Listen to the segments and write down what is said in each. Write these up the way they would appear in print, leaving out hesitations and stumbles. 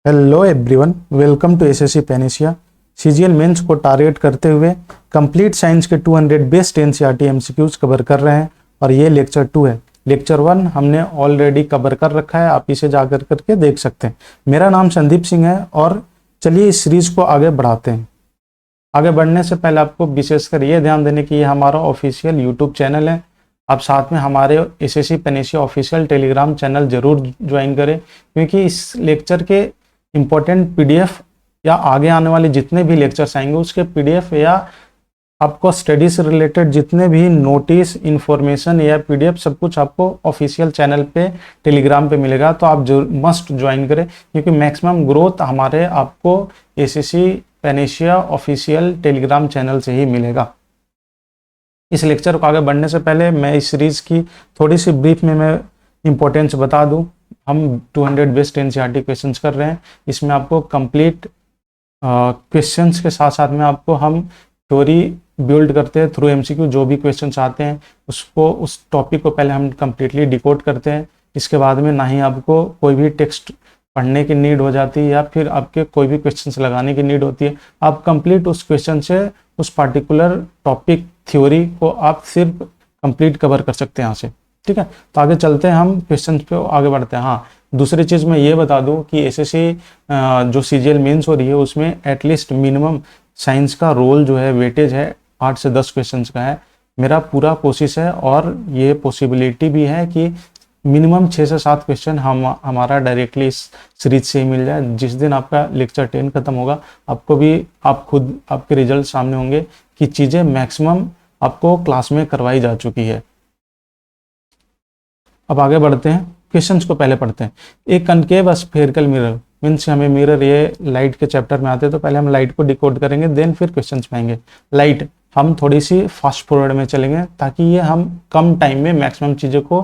Hello everyone, welcome to SSC Panacea. CGL mains को target करते हुए कंप्लीट साइंस के 200 बेस्ट एनसीईआरटी एमसीक्यूज कवर कर रहे हैं और ये लेक्चर 2 है। लेक्चर 1 हमने ऑलरेडी कवर कर रखा है, आप इसे जाकर करके देख सकते हैं। मेरा नाम संदीप सिंह है और चलिए इस सीरीज को आगे बढ़ाते हैं। आगे बढ़ने से पहले आपको विशेषकर ये ध्यान देने की ये हमारा ऑफिशियल यूट्यूब चैनल है। आप साथ में हमारे SSC Panacea official Telegram channel जरूर ज्वाइन करें, क्योंकि इस लेक्चर के इम्पोर्टेंट पीडीएफ या आगे आने वाले जितने भी लेक्चर्स आएंगे उसके पीडीएफ या आपको स्टडी से रिलेटेड जितने भी नोटिस इन्फॉर्मेशन या पीडीएफ सब कुछ आपको ऑफिशियल चैनल पे टेलीग्राम पे मिलेगा। तो आप जो मस्ट ज्वाइन करें, क्योंकि मैक्सिमम ग्रोथ हमारे आपको SSC Panacea official Telegram channel से ही मिलेगा। इस लेक्चर को आगे बढ़ने से पहले मैं इस सीरीज की थोड़ी सी ब्रीफ में मैं इंपॉर्टेंस बता दूं। हम 200 बेस्ट एनसीईआरटी क्वेश्चंस कर रहे हैं। इसमें आपको कंप्लीट क्वेश्चंस के साथ साथ में आपको हम थ्योरी बिल्ड करते हैं थ्रू एमसीक्यू। जो भी क्वेश्चंस आते हैं उसको उस टॉपिक को पहले हम कंप्लीटली डिकोड करते हैं। इसके बाद में ना ही आपको कोई भी टेक्स्ट पढ़ने की नीड हो जाती है या फिर आपके कोई भी क्वेश्चंस लगाने की नीड होती है। आप कंप्लीट उस क्वेश्चन से उस पार्टिकुलर टॉपिक थ्योरी को आप सिर्फ कंप्लीट कवर कर सकते हैं यहाँ से। ठीक है, तो आगे चलते हैं, हम क्वेश्चन पे आगे बढ़ते हैं। हाँ, दूसरी चीज़ मैं ये बता दूं कि एसएससी जो सीजीएल मेंस हो रही है उसमें एटलीस्ट मिनिमम साइंस का रोल जो है वेटेज है 8 से 10 क्वेश्चंस का है। मेरा पूरा कोशिश है और ये पॉसिबिलिटी भी है कि मिनिमम 6 से 7 क्वेश्चन हमारा डायरेक्टली इस सीरीज से ही मिल जाए। जिस दिन आपका लेक्चर 10 खत्म होगा आपको भी आप खुद आपके रिजल्ट सामने होंगे कि चीज़ें मैक्सिमम आपको क्लास में करवाई जा चुकी है। अब आगे बढ़ते हैं, क्वेश्चंस को पहले पढ़ते हैं। एक कनकेव स्फेरिकल मिरर मीन्स हमें मिरर ये लाइट के चैप्टर में आते हैं, तो पहले हम लाइट को डिकोड करेंगे देन फिर क्वेश्चंस में आएंगे। लाइट हम थोड़ी सी फास्ट फॉरवर्ड में चलेंगे ताकि ये हम कम टाइम में मैक्सिमम चीज़ों को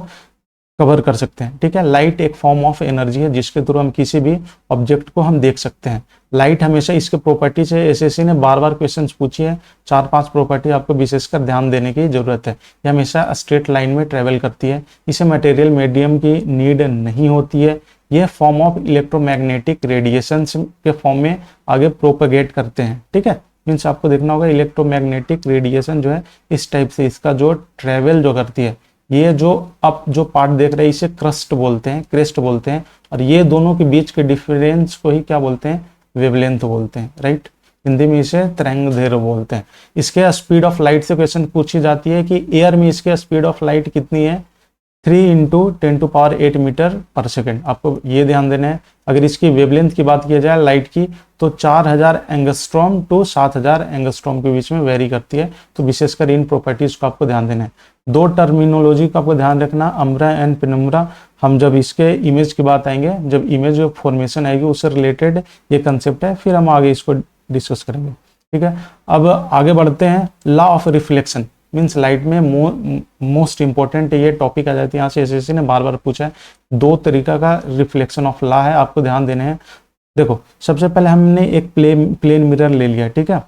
कवर कर सकते हैं। ठीक है, लाइट एक फॉर्म ऑफ एनर्जी है जिसके थ्रू हम किसी भी ऑब्जेक्ट को हम देख सकते हैं। लाइट हमेशा इसके प्रॉपर्टीज है, एसएससी ने बार बार क्वेश्चंस पूछी है। 4-5 प्रॉपर्टी आपको विशेषकर ध्यान देने की जरूरत है। ये हमेशा स्ट्रेट लाइन में ट्रेवल करती है, इसे मटेरियल मीडियम की नीड नहीं होती है। ये फॉर्म ऑफ इलेक्ट्रोमैग्नेटिक रेडिएशन के फॉर्म में आगे प्रोपगेट करते हैं। ठीक है, मीन्स आपको देखना होगा इलेक्ट्रोमैग्नेटिक रेडिएशन जो है इस टाइप से इसका जो ट्रेवल जो करती है। ये जो आप जो पार्ट देख रहे हैं इसे क्रस्ट बोलते हैं, क्रेस्ट बोलते हैं, और ये दोनों के बीच के डिफरेंस को ही क्या बोलते हैं, वेवलेंथ बोलते हैं। राइट, हिंदी में इसे तरंगदैर्घ्य बोलते हैं। इसके स्पीड ऑफ लाइट से क्वेश्चन पूछी जाती है कि एयर में इसके स्पीड ऑफ लाइट कितनी है, 3 × 10⁸ मीटर पर सेकेंड। आपको ये ध्यान देना है। अगर इसकी वेवलेंथ की बात की जाए लाइट की तो 4000 एंगस्ट्रॉम टू 7000 एंगस्ट्रॉम के बीच में वेरी करती है। तो विशेषकर इन प्रॉपर्टीज को आपको ध्यान देना है। 2 टर्मिनोलॉजी का आपको ध्यान रखना, अम्ब्रा एंड पेनुम्ब्रा। हम जब इसके इमेज की बात आएंगे, जब इमेज फॉर्मेशन आएगी उससे रिलेटेड ये कंसेप्ट है, फिर हम आगे इसको डिस्कस करेंगे। ठीक है, अब आगे बढ़ते हैं। Law of reflection means light में मोस्ट इंपॉर्टेंट ये टॉपिक आ जाती है। यहाँ से एसएससी ने बार बार पूछा है। 2 तरीका का रिफ्लेक्शन ऑफ लॉ है, आपको ध्यान देने हैं। देखो, सबसे पहले हमने एक प्लेन मिरर ले लिया। ठीक है,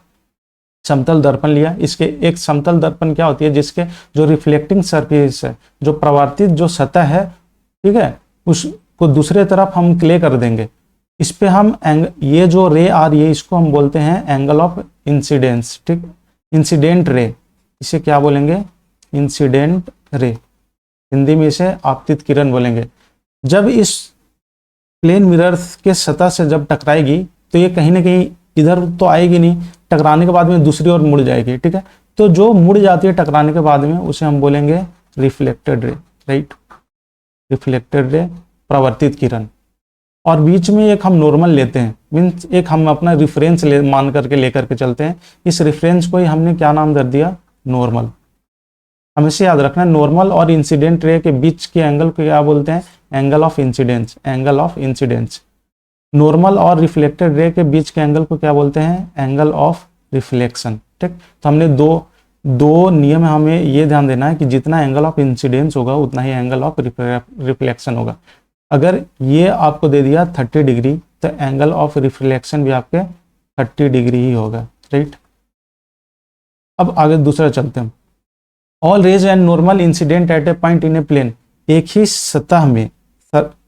समतल दर्पण लिया। इसके एक समतल दर्पण क्या होती है, जिसके जो रिफ्लेक्टिंग सरफेस है, जो प्रवर्तित जो सतह है, ठीक है, उसको दूसरे तरफ हम क्ले कर देंगे। इस पे हम ये जो रे आ रही है इसको हम बोलते हैं एंगल ऑफ इंसिडेंस। ठीक, इंसिडेंट रे, इसे क्या बोलेंगे, इंसिडेंट रे। हिंदी में इसे आपतित किरण बोलेंगे। जब इस प्लेन मिरर के सतह से जब टकराएगी तो ये कहीं ना कहीं इधर तो आएगी नहीं, टकराने के बाद में दूसरी ओर मुड़ जाएगी। ठीक है, तो जो मुड़ जाती है टकराने के बाद में उसे हम बोलेंगे reflected ray. Right, reflected ray, प्रवर्तित किरण। और बीच में एक हम नॉर्मल लेते हैं, मीन्स एक हम अपना रिफरेंस मान करके लेकर के चलते हैं। इस रिफरेंस को ही हमने क्या नाम दे दिया, नॉर्मल। हमेशा याद रखना, नॉर्मल और इंसिडेंट रे के बीच के एंगल को क्या बोलते हैं, angle of incidence. Angle of incidence. Normal और रिफ्लेक्टेड रे के बीच के एंगल को क्या बोलते हैं, एंगल ऑफ रिफ्लेक्शन। ठीक, तो हमने दो नियम है, हमें ये ध्यान देना है कि जितना एंगल ऑफ इंसिडेंस होगा उतना ही एंगल ऑफ रिफ्लेक्शन होगा। अगर ये आपको दे दिया 30 डिग्री तो एंगल ऑफ रिफ्लेक्शन भी आपके 30 डिग्री ही होगा। राइट, अब आगे दूसरा चलते हैं। All rays and normal incident at a point in a plane, एक ही सतह में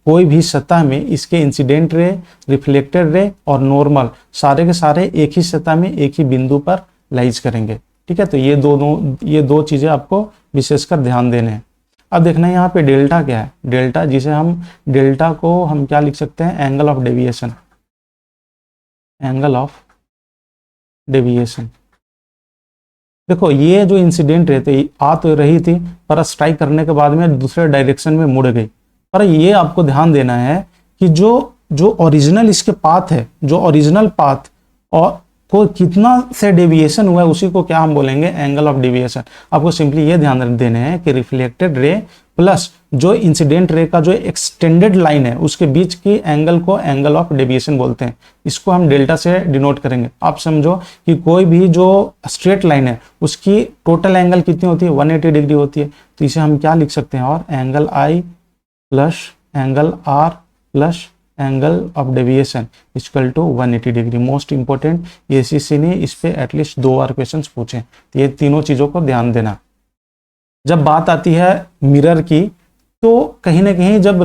कोई भी सतह में इसके इंसिडेंट रे, रिफ्लेक्टेड रे और नॉर्मल सारे के सारे एक ही सतह में एक ही बिंदु पर लाइज करेंगे। ठीक है, तो ये दो चीजें आपको विशेषकर ध्यान देने हैं। अब देखना है यहाँ पे डेल्टा क्या है। डेल्टा, जिसे हम डेल्टा को हम क्या लिख सकते हैं, angle of deviation. Angle of deviation, देखो ये जो इंसिडेंट रहते आ तो रही थी पर स्ट्राइक करने के बाद में दूसरे डायरेक्शन में मुड़ गई। पर ये आपको ध्यान देना है कि जो ओरिजिनल इसके पाथ है, जो ओरिजिनल पाथ और को कितना से डेविएशन हुआ है उसी को क्या हम बोलेंगे, एंगल ऑफ डेविएशन। आपको सिंपली ये ध्यान देने हैं कि रिफ्लेक्टेड रे प्लस जो इंसिडेंट रे का जो एक्सटेंडेड लाइन है उसके बीच की एंगल को एंगल ऑफ डेविएशन बोलते हैं। इसको हम डेल्टा से डिनोट करेंगे। आप समझो कि कोई भी जो स्ट्रेट लाइन है उसकी टोटल एंगल कितनी होती है, 180 डिग्री होती है। तो इसे हम क्या लिख सकते हैं, और angle I plus angle R plus angle of deviation equal to 180 degree. Most important, ACC ने इस पे एटलीस्ट 2 बार क्वेश्चन पूछे। तो ये तीनों चीजों को ध्यान देना। जब बात आती है मिरर की, तो कहीं ना कहीं जब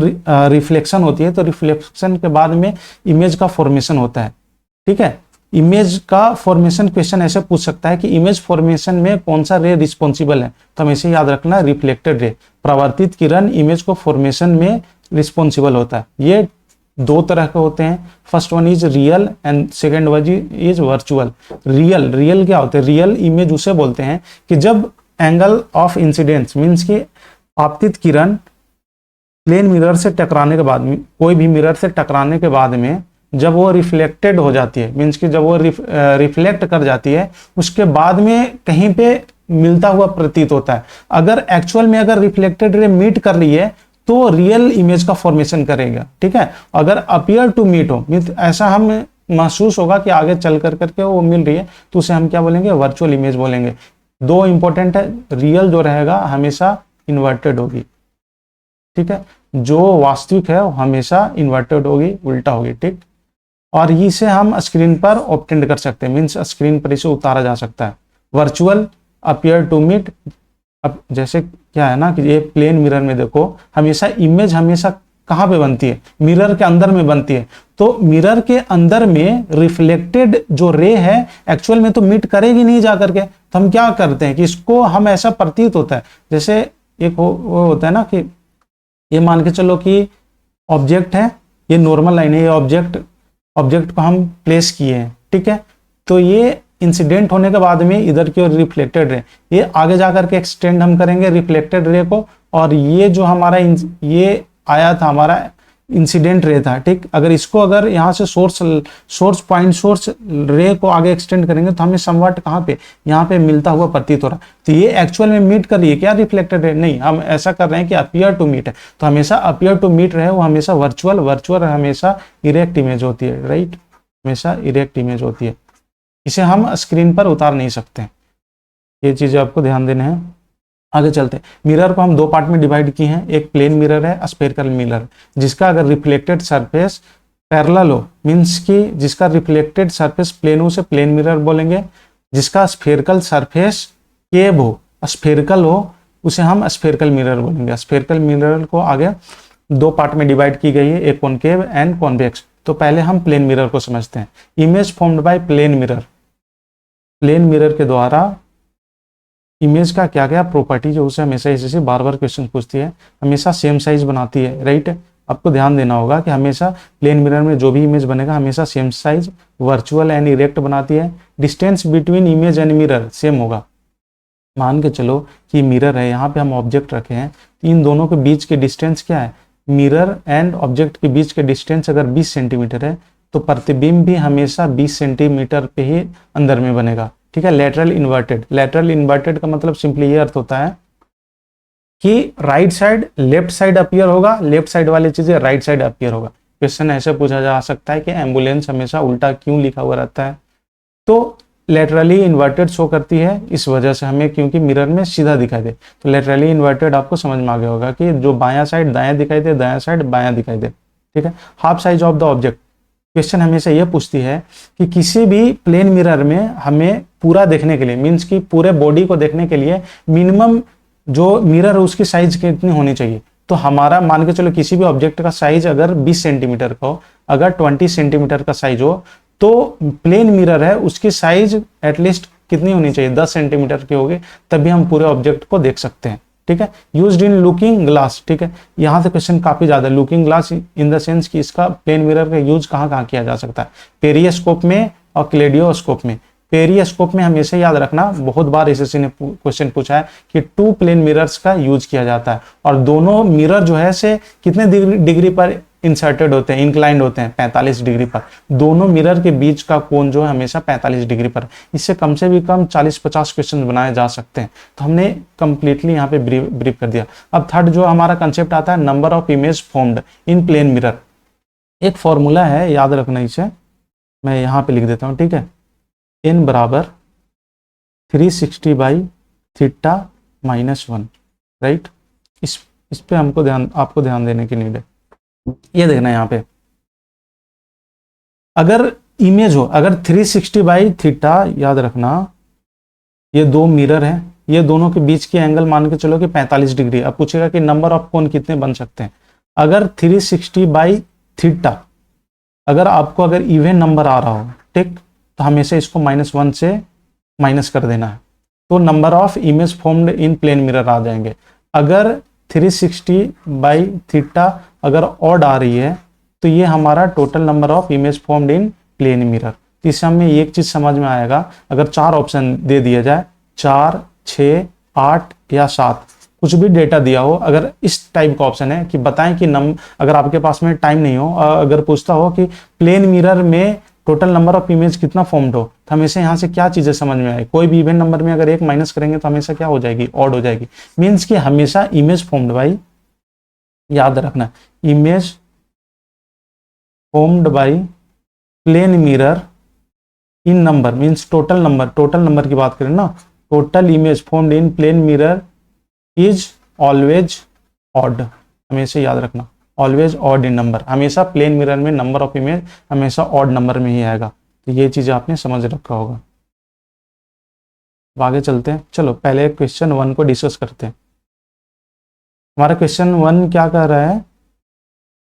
रिफ्लेक्शन होती है तो रिफ्लेक्शन के बाद में इमेज का फॉर्मेशन होता है। ठीक है, इमेज का फॉर्मेशन क्वेश्चन ऐसे पूछ सकता है कि इमेज फॉर्मेशन में कौन सा रे रिस्पॉन्सिबल है। तो हमेशा याद रखना, रिफ्लेक्टेड रे, परावर्तित किरण इमेज को फॉर्मेशन में रिस्पॉन्सिबल होता है। ये 2 तरह के होते हैं। First one is real and second one is virtual. Real क्या होते हैं, रियल इमेज उसे बोलते हैं कि जब एंगल ऑफ इंसिडेंस मीन्स कि आपतित किरण प्लेन मिरर से टकराने के बाद में, कोई भी मिरर से टकराने के बाद में जब वो रिफ्लेक्टेड हो जाती है, मीन्स कि जब वो रिफ्लेक्ट कर जाती है उसके बाद में कहीं पे मिलता हुआ प्रतीत होता है। अगर एक्चुअल में अगर रिफ्लेक्टेड रे मीट कर रही है तो रियल इमेज का फॉर्मेशन करेगा। ठीक है, अगर अपीयर टू मीट हो, मीन्स ऐसा हम महसूस होगा कि आगे चल करके वो मिल रही है, तो उसे हम क्या बोलेंगे, वर्चुअल इमेज बोलेंगे। 2 इंपॉर्टेंट है, रियल जो रहेगा हमेशा इन्वर्टेड होगी। ठीक है, जो वास्तविक है वो हमेशा इन्वर्टेड होगी, उल्टा होगी। ठीक, और इसे हम स्क्रीन पर ऑब्टेंड कर सकते हैं, मीन्स स्क्रीन पर इसे उतारा जा सकता है। Virtual, appear to meet. अब जैसे क्या है ना कि ये प्लेन मिरर में देखो हमेशा इमेज हमेशा कहाँ पे बनती है, मिरर के अंदर में बनती है। तो मिरर के अंदर में रिफ्लेक्टेड जो रे है एक्चुअल में तो मीट करेगी नहीं जा करके। तो हम क्या करते हैं कि इसको हम ऐसा प्रतीत होता है, जैसे एक वो होता है ना कि ये मान के चलो कि ऑब्जेक्ट है, ये नॉर्मल लाइन है, ये ऑब्जेक्ट को हम प्लेस किए हैं। ठीक है, तो ये इंसिडेंट होने के बाद में इधर की ओर रिफ्लेक्टेड रे, ये आगे जाकर के एक्सटेंड हम करेंगे रिफ्लेक्टेड रे को, और ये जो हमारा ये आया था हमारा इंसिडेंट रे था। ठीक, अगर इसको अगर यहाँ से सोर्स पॉइंट सोर्स रे को आगे एक्सटेंड करेंगे तो हमें समवट कहाँ पे, यहाँ पे मिलता हुआ प्रतीत हो रहा है। तो ये एक्चुअल में मीट कर रही है क्या रिफ्लेक्टेड रे, नहीं, हम ऐसा कर रहे हैं कि अपीयर टू मीट है। तो हमेशा अपीयर टू मीट रहे वो हमेशा वर्चुअल हमेशा इरेक्ट इमेज होती है। राइट, हमेशा इरेक्ट इमेज होती है, इसे हम स्क्रीन पर उतार नहीं सकते। ये चीजें आपको ध्यान देने हैं। आगे चलते हैं। मिरर को हम 2 पार्ट में डिवाइड किए हैं। एक प्लेन मिरर है, स्फेरिकल मिरर, जिसका अगर रिफ्लेक्टेड सरफेस पैरेलल हो, मीन्स कि जिसका रिफ्लेक्टेड सरफेस प्लेन हो उसे प्लेन मिरर बोलेंगे। जिसका स्फेरिकल सरफेस केव हो, स्फेरिकल हो, उसे हम स्फेरिकल मिरर बोलेंगे। स्फेरिकल मिरर को आगे 2 पार्ट में डिवाइड की गई है, एक कॉनकेव एंड कॉन्वेक्स। तो पहले हम प्लेन मिरर को समझते हैं। Image formed by plane mirror, plane mirror के द्वारा इमेज का क्या क्या प्रॉपर्टी जो उसे हमेशा इसे बार बार क्वेश्चन पूछती है, हमेशा सेम साइज बनाती है। राइट, आपको ध्यान देना होगा कि हमेशा प्लेन मिरर में जो भी इमेज बनेगा हमेशा same size, virtual and erect बनाती है। Distance between image and mirror same होगा। मान के चलो कि मिरर है, यहाँ पे हम ऑब्जेक्ट रखे हैं, इन दोनों के बीच के डिस्टेंस क्या है, मिरर एंड ऑब्जेक्ट के बीच के डिस्टेंस अगर 20 सेंटीमीटर है तो प्रतिबिंब भी हमेशा 20 सेंटीमीटर पे ही अंदर में बनेगा। ठीक है, लेटरल इन्वर्टेड का मतलब सिंपली ये अर्थ होता है कि right side left side appear होगा, लेफ्ट साइड वाली चीजें राइट साइड अपीयर होगा। क्वेश्चन ऐसे पूछा जा सकता है कि एम्बुलेंस हमेशा उल्टा क्यों लिखा हुआ रहता है, तो लेटरली इन्वर्टेड शो करती है इस वजह से हमें, क्योंकि मिरर में सीधा दिखाई दे। तो लेटरली इन्वर्टेड आपको समझ में आ गया होगा कि जो बायां साइड दायां दिखाई दे, दायां साइड बायां दिखाई दे। ठीक है, half size of the object, question हमेशा यह पूछती है कि किसी भी प्लेन मिरर में हमें पूरा देखने के लिए, मीन्स कि पूरे बॉडी को देखने के लिए मिनिमम जो मिरर है उसकी साइज कितनी होनी चाहिए। तो हमारा मान के चलो किसी भी ऑब्जेक्ट का साइज अगर 20 सेंटीमीटर का हो, अगर 20 सेंटीमीटर का साइज हो, तो प्लेन मिरर है उसकी साइज एटलीस्ट कितनी होनी चाहिए, 10 सेंटीमीटर की होगी, तभी हम पूरे ऑब्जेक्ट को देख सकते हैं। ठीक है, यूज्ड इन लुकिंग ग्लास। ठीक है, यहाँ से क्वेश्चन काफी ज्यादा, looking glass in the sense कि इसका प्लेन मिरर का यूज कहाँ कहाँ किया जा सकता है, पेरियोस्कोप में और क्लेडियोस्कोप में। पेरियोस्कोप में हमेशा याद रखना, बहुत बार एसएससी ने क्वेश्चन पूछा है कि 2 प्लेन मिरर्स का यूज किया जाता है, और दोनों मिरर जो है से कितने डिग्री पर इंसर्टेड होते हैं, इंक्लाइंड होते हैं, 45 डिग्री पर। दोनों मिरर के बीच का कोण जो है हमेशा 45 डिग्री पर। इससे कम से भी कम 40-50 क्वेश्चन बनाए जा सकते हैं। तो हमने कंप्लीटली यहाँ पे ब्रीफ कर दिया। अब थर्ड जो हमारा कंसेप्ट आता है, number of image formed in plane mirror. एक फॉर्मूला है, याद रखना इसे, मैं यहाँ पे लिख देता हूँ। ठीक है, n बराबर 360 बाई थीटा -1, राइट। इस पे आपको ध्यान देने की नीड है। ये देखना यहाँ पे, अगर इमेज हो, अगर 360 बाई थीटा, याद रखना ये 2 मिरर है, ये दोनों के बीच की एंगल मान के चलो कि 45 डिग्री। अब पूछेगा कि नंबर ऑफ कोण कितने बन सकते हैं। अगर 360 बाई थीटा अगर इवन नंबर आ रहा हो, ठीक, तो हमेशा इसको -1 से माइनस कर देना है, तो number of image formed in plane mirror आ जाएंगे। अगर 360 बाई थीटा अगर ऑड आ रही है, तो ये हमारा total number of image formed in plane mirror. तो इससे हमें एक चीज समझ में आएगा, अगर 4 ऑप्शन दे दिया जाए, 4, 6, 8 या 7, कुछ भी डेटा दिया हो, अगर इस टाइप का ऑप्शन है कि बताएं कि अगर आपके पास में टाइम नहीं हो, अगर पूछता हो कि प्लेन मिरर में टोटल नंबर ऑफ इमेज कितना फॉर्म्ड हो, तो हमेशा यहाँ से क्या चीजें समझ में आए, कोई भी इवन नंबर में अगर 1 माइनस करेंगे तो हमेशा क्या हो जाएगी, ऑड हो जाएगी। मीन्स कि हमेशा इमेज फॉर्म्ड, भाई याद रखना, image formed by plane mirror in number, means total number की बात करें ना, total image formed in plane mirror is always odd. हमेशा याद रखना, ऑलवेज ऑड इन नंबर, हमेशा प्लेन मिरर में नंबर ऑफ इमेज हमेशा ऑड नंबर में ही आएगा। तो ये चीजें आपने समझ रखा होगा। अब आगे चलते हैं, चलो पहले क्वेश्चन 1 को डिस्कस करते हैं। हमारा क्वेश्चन 1 क्या कह रहा है,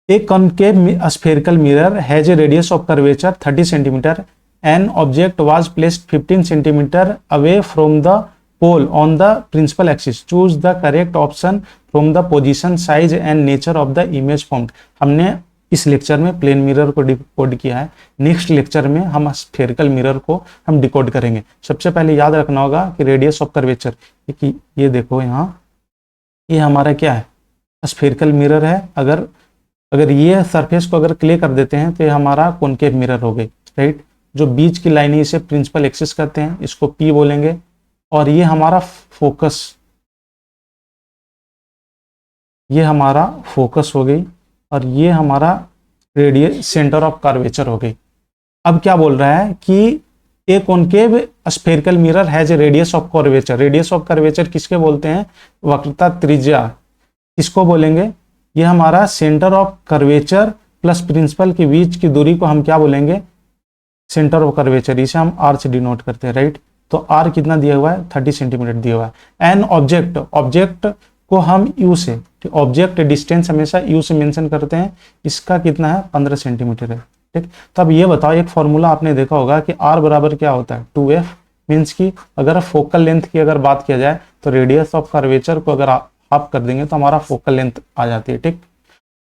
a concave spherical mirror has a radius of curvature 30 centimetre, an object was placed 15 centimetre away from the pole on the principal axis, choose the correct option from the position, size and nature of the image formed. हमने इस lecture में plane mirror को decode किया है, next lecture में हम spherical mirror को हम डिकोड करेंगे। सबसे पहले याद रखना होगा कि रेडियस ऑफ कर्वेचर, ये देखो यहाँ, ये हमारा क्या है, स्फेरिकल मिरर है। अगर ये सरफेस को अगर क्लियर कर देते हैं तो ये हमारा कॉनकेव मिरर हो गई, राइट। जो बीच की लाइन है इसे प्रिंसिपल एक्सिस कहते हैं, इसको पी बोलेंगे, और ये हमारा फोकस, ये हमारा फोकस हो गई, और ये हमारा रेडियस सेंटर ऑफ कर्वेचर हो गई। अब क्या बोल रहा है कि एक concave spherical mirror has a radius of curvature. Radius of curvature किसके बोलते हैं, वक्रता त्रिज्या, किसको बोलेंगे, ये हमारा centre of curvature plus principal के बीच की दूरी को हम क्या बोलेंगे, सेंटर ऑफ कर्वेचर, इसे हम आर से डिनोट करते हैं, राइट। तो आर कितना दिया हुआ है, 30 सेंटीमीटर दिया हुआ है। एन ऑब्जेक्ट को हम यू से, ऑब्जेक्ट डिस्टेंस हमेशा यू से मेंशन करते हैं, इसका कितना है, 15 सेंटीमीटर है, ठीक। तो अब ये बताओ, एक फॉर्मूला आपने देखा होगा कि आर बराबर क्या होता है, 2f, मीन्स की अगर फोकल लेंथ की अगर बात किया जाए तो रेडियस ऑफ कर्वेचर को अगर हाफ कर देंगे तो हमारा फोकल लेंथ आ जाती है, ठीक।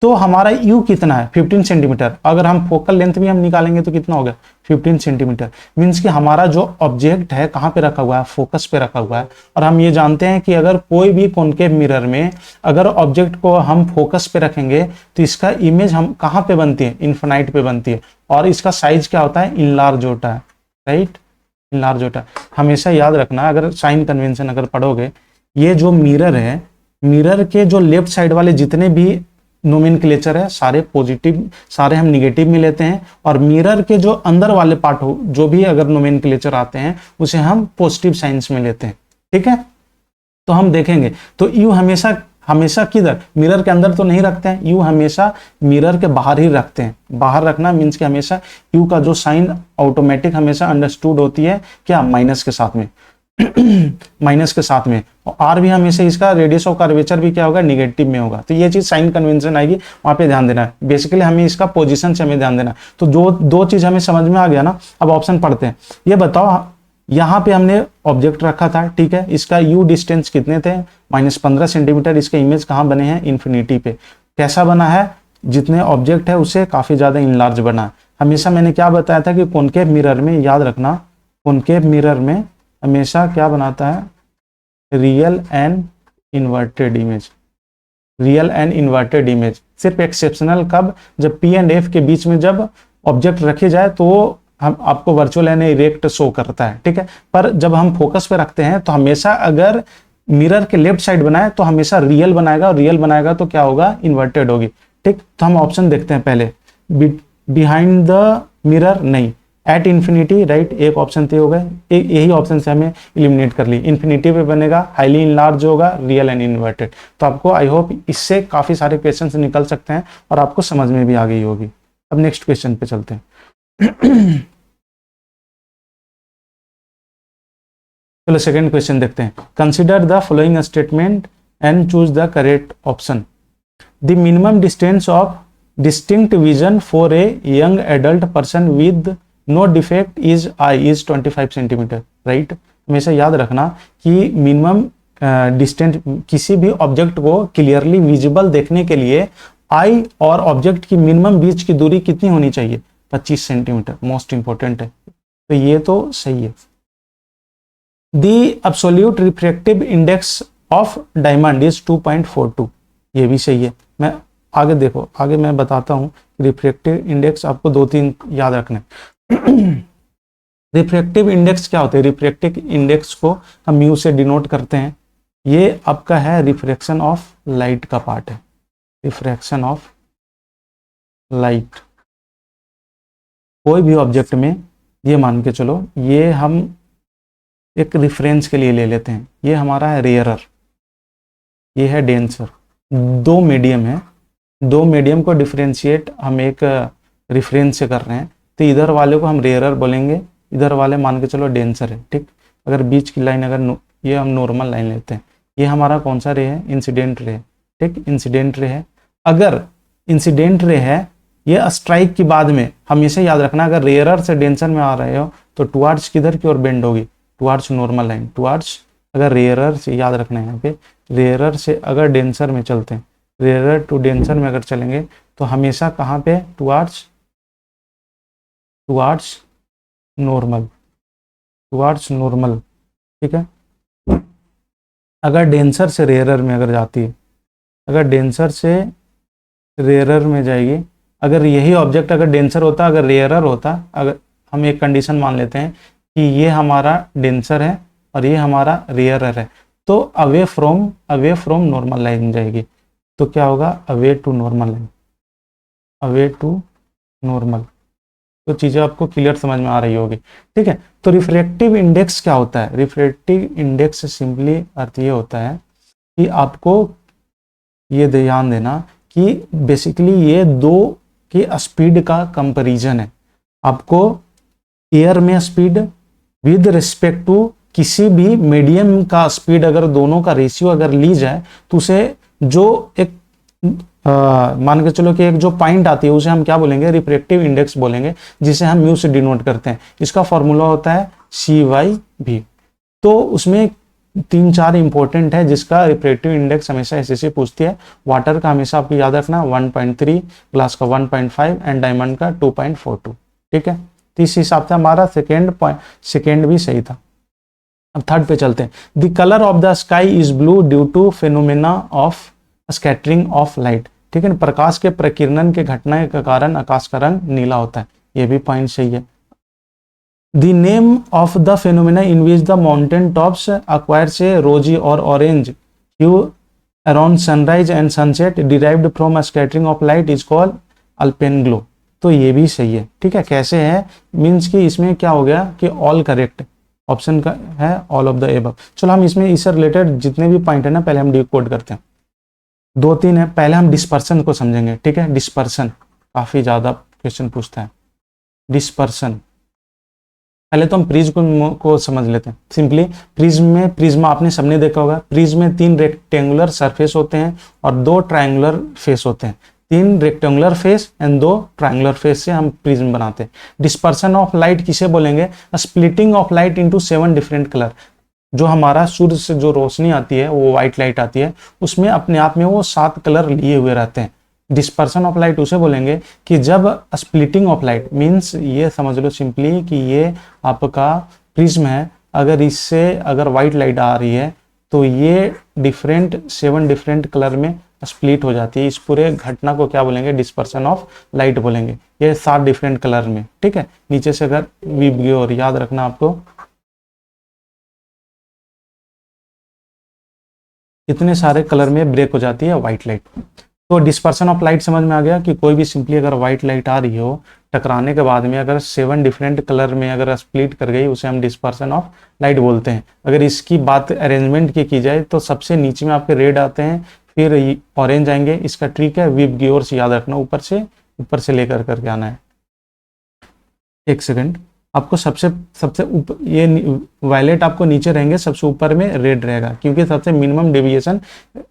तो हमारा यू कितना है, 15 सेंटीमीटर, अगर हम फोकल लेंथ भी हम निकालेंगे तो कितना हो गया, 15 सेंटीमीटर। मीन्स कि हमारा जो ऑब्जेक्ट है कहाँ पे रखा हुआ है, फोकस पे रखा हुआ है। और हम ये जानते हैं कि अगर कोई भी कॉनकेव मिरर में अगर ऑब्जेक्ट को हम फोकस पे रखेंगे तो इसका इमेज हम कहाँ पे बनती है, इन्फिनाइट पे बनती है, और इसका साइज क्या होता है, इनलार्ज होता है, राइट, इनलार्ज होता है। हमेशा याद रखना, अगर साइन कन्वेंशन अगर पढ़ोगे, ये जो मिरर है, मिरर के जो लेफ्ट साइड वाले जितने भी नोमेनक्लेचर है सारे पॉजिटिव, सारे हम निगेटिव में लेते हैं, और मिरर के जो अंदर वाले पार्ट हो, जो भी अगर नोमेनक्लेचर आते हैं उसे हम पॉजिटिव साइंस में लेते हैं, ठीक है। तो हम देखेंगे तो यू हमेशा किधर, मिरर के अंदर तो नहीं रखते हैं, यू हमेशा मिरर के बाहर ही रखते हैं। बाहर रखना मीन्स कि हमेशा यू का जो साइन ऑटोमेटिक हमेशा अंडरस्टूड होती है क्या, माइनस के साथ में माइनस के साथ में। आर भी हमेशा इसका रेडियस ऑफ कर्वेचर भी क्या होगा, निगेटिव में होगा। तो ये चीज साइन कन्वेंशन आएगी, वहां पे ध्यान देना है। बेसिकली हमें इसका पोजीशन से हमें ध्यान देना है। तो जो दो चीज हमें समझ में आ गया ना, अब ऑप्शन पढ़ते हैं। ये बताओ, यहाँ पे हमने ऑब्जेक्ट रखा था, ठीक है, इसका यू डिस्टेंस कितने थे, -15 सेंटीमीटर। इसके इमेज कहाँ बने हैं, इन्फिनिटी पे। कैसा बना है, जितने ऑब्जेक्ट है उससे काफी ज्यादा इनलार्ज बना है। हमेशा मैंने क्या बताया था कि कॉनकेव मिरर में, याद रखना, कॉनकेव मिरर में हमेशा क्या बनाता है, real and inverted image. Real and inverted image सिर्फ एक्सेप्शनल कब, जब पी एंड एफ के बीच में जब ऑब्जेक्ट रखे जाए तो हम आपको वर्चुअल एंड इरेक्ट शो करता है, ठीक है। पर जब हम फोकस पे रखते हैं तो हमेशा अगर मिरर के लेफ्ट साइड बनाए तो हमेशा रियल बनाएगा, और रियल बनाएगा तो क्या होगा, इन्वर्टेड होगी, ठीक। तो हम ऑप्शन देखते हैं पहले, बिहाइंड द मिरर नहीं, एट इन्फिनिटी, राइट, एक ऑप्शन तो हो गए, यही ऑप्शन से हमें इलिमिनेट कर ली। इन्फिनिटी पे बनेगा, हाईली इनलार्ज होगा, रियल एंड इन्वर्टेड। तो आपको आई होप इससे काफी सारे क्वेश्चन निकल सकते हैं और आपको समझ में भी आ गई होगी। अब नेक्स्ट क्वेश्चन पे चलते हैं। चलो सेकंड क्वेश्चन देखते हैं। Consider the following statement and choose the correct option. The minimum distance of distinct vision for a young adult person with no defect is I is 25 centimetre, right. हमेशा याद रखना कि मिनिमम डिस्टेंस किसी भी object को clearly visible देखने के लिए आई और ऑब्जेक्ट की मिनिमम बीच की दूरी कितनी होनी चाहिए, 25 सेंटीमीटर। मोस्ट इंपॉर्टेंट है, तो ये तो सही है। The absolute refractive index of diamond is 2.42, ये भी सही है। मैं आगे देखो, आगे मैं बताता हूँ रिफ्रैक्टिव इंडेक्स, आपको 2-3 याद रखने। रिफ्रैक्टिव इंडेक्स क्या होते हैं, रिफ्रैक्टिव इंडेक्स को हम म्यू से डिनोट करते हैं। ये आपका है रिफ्रैक्शन ऑफ लाइट का पार्ट है, रिफ्रैक्शन ऑफ लाइट। कोई भी ऑब्जेक्ट में, ये मान के चलो, ये हम एक रेफरेंस के लिए ले लेते हैं, ये हमारा है रेयरर, ये है डेंसर। दो मीडियम है, दो मीडियम को डिफरेंशिएट हम एक रेफरेंस से कर रहे हैं, तो इधर वाले को हम रेयरर बोलेंगे, इधर वाले मान के चलो डेंसर है, ठीक। अगर बीच की लाइन, अगर ये हम नॉर्मल लाइन लेते हैं, ये हमारा कौन सा रे है, इंसिडेंट रे, ठीक, इंसिडेंट रे है। अगर इंसिडेंट रे है, ये स्ट्राइक के बाद में हमेशा याद रखना, अगर रेयरर से डेंसर में आ रहे हो तो टुवार्ड्स किधर की ओर बेंड होगी, टुवार्ड्स नॉर्मल लाइन, टुवार्ड्स। अगर रेयरर से, याद रखना है यहाँ पे, रेयरर से अगर डेंसर में चलते हैं, रेयरर टू डेंसर में अगर चलेंगे तो हमेशा कहाँ पे, towards, towards normal, towards normal, ठीक है। अगर डेंसर से रेयरर में अगर जाती है, अगर डेंसर से रेयरर में जाएगी, अगर यही ऑब्जेक्ट अगर डेंसर होता, अगर रेयरर होता, अगर हम एक कंडीशन मान लेते हैं कि ये हमारा डेंसर है और ये हमारा रेयरर है, तो अवे फ्रॉम नॉर्मल लाइन जाएगी, तो क्या होगा, away to normal line, away to normal. तो चीज़ें आपको क्लियर समझ में आ रही होगी, ठीक है। तो रिफ्रैक्टिव इंडेक्स क्या होता है, रिफ्रैक्टिव इंडेक्स सिंपली अर्थ ये होता है कि आपको ये ध्यान देना कि बेसिकली ये दो की स्पीड का कंपैरिजन है। आपको एयर में स्पीड विद रिस्पेक्ट टू किसी भी मीडियम का स्पीड, अगर दोनों का रेशियो अगर ली जाए तो उसे जो एक मान के चलो कि एक जो पॉइंट आती है उसे हम क्या बोलेंगे, रिफ्रैक्टिव इंडेक्स बोलेंगे, जिसे हम म्यू से डिनोट करते हैं। इसका फॉर्मूला होता है CY/V। तो उसमें 3-4 इंपॉर्टेंट है जिसका रिफ्रैक्टिव इंडेक्स हमेशा ऐसे पूछती है। वाटर का हमेशा आपको याद रखना 1.3, ग्लास का 1.5 एंड डायमंड का 2.42, ठीक है। तो इस हिसाब से हमारा सेकेंड भी सही था। अब थर्ड पे चलते हैं। The colour of the sky is blue due to phenomena of scattering of light, ठीक है। प्रकाश के प्रकीर्णन के घटना के कारण आकाश का रंग नीला होता है, ये भी पॉइंट सही है। The name of the phenomena in which the mountain tops acquire से रोजी और orange hue around sunrise and sunset derived from scattering of light is called alpenglow, तो ये भी सही है, ठीक है। कैसे है, मीन्स कि इसमें क्या हो गया कि ऑल करेक्ट ऑप्शन का है, ऑल ऑफ द एबव। चलो हम इसमें इससे रिलेटेड जितने भी पॉइंट है ना, पहले हम डिकोड करते हैं। 2-3 है, पहले हम डिस्पर्सन को समझेंगे, ठीक है। डिस्पर्सन काफी ज्यादा क्वेश्चन पूछता है, डिस्पर्सन। पहले तो हम प्रिज्म को समझ लेते हैं। सिंपली प्रिज्म में, प्रिज्मा आपने सबने देखा होगा, प्रिज्म में 3 रेक्टेंगुलर सरफेस होते हैं और 2 ट्रायंगुलर फेस होते हैं। 3 rectangular face and 2 triangular face से हम प्रिज्म बनाते हैं। डिस्पर्सन ऑफ लाइट किसे बोलेंगे? Splitting of light into 7 different colour. जो हमारा सूर्य से जो रोशनी आती है, वो व्हाइट लाइट आती है, उसमें अपने आप में वो 7 कलर लिए हुए रहते हैं। डिस्पर्सन ऑफ लाइट उसे बोलेंगे कि जब स्प्लिटिंग ऑफ लाइट मीन्स, ये समझ लो सिंपली कि ये आपका प्रिज्म है, अगर इससे अगर व्हाइट लाइट आ रही है तो ये 7 डिफरेंट कलर में स्प्लिट हो जाती है। इस पूरे घटना को क्या बोलेंगे? डिस्पर्सन ऑफ लाइट बोलेंगे। ये 7 डिफरेंट कलर में, ठीक है। नीचे से अगर विबग्योर याद रखना आपको, इतने सारे कलर में ब्रेक हो जाती है व्हाइट लाइट। तो डिस्पर्सन ऑफ लाइट समझ में आ गया कि कोई भी सिंपली अगर व्हाइट लाइट आ रही हो, टकराने के बाद में अगर 7 डिफरेंट कलर में अगर स्प्लिट कर गई, उसे हम डिस्पर्सन ऑफ लाइट बोलते हैं। अगर इसकी बात अरेंजमेंट की जाए तो सबसे नीचे में आपके रेड आते हैं, फिर ऑरेंज आएंगे। इसका ट्रिक है विबग्योर याद रखना, ऊपर से लेकर करके आना है। एक सेकंड, आपको सबसे ऊपर ये वायलेट आपको नीचे रहेंगे, सबसे ऊपर में रेड रहेगा, क्योंकि सबसे मिनिमम डेविएशन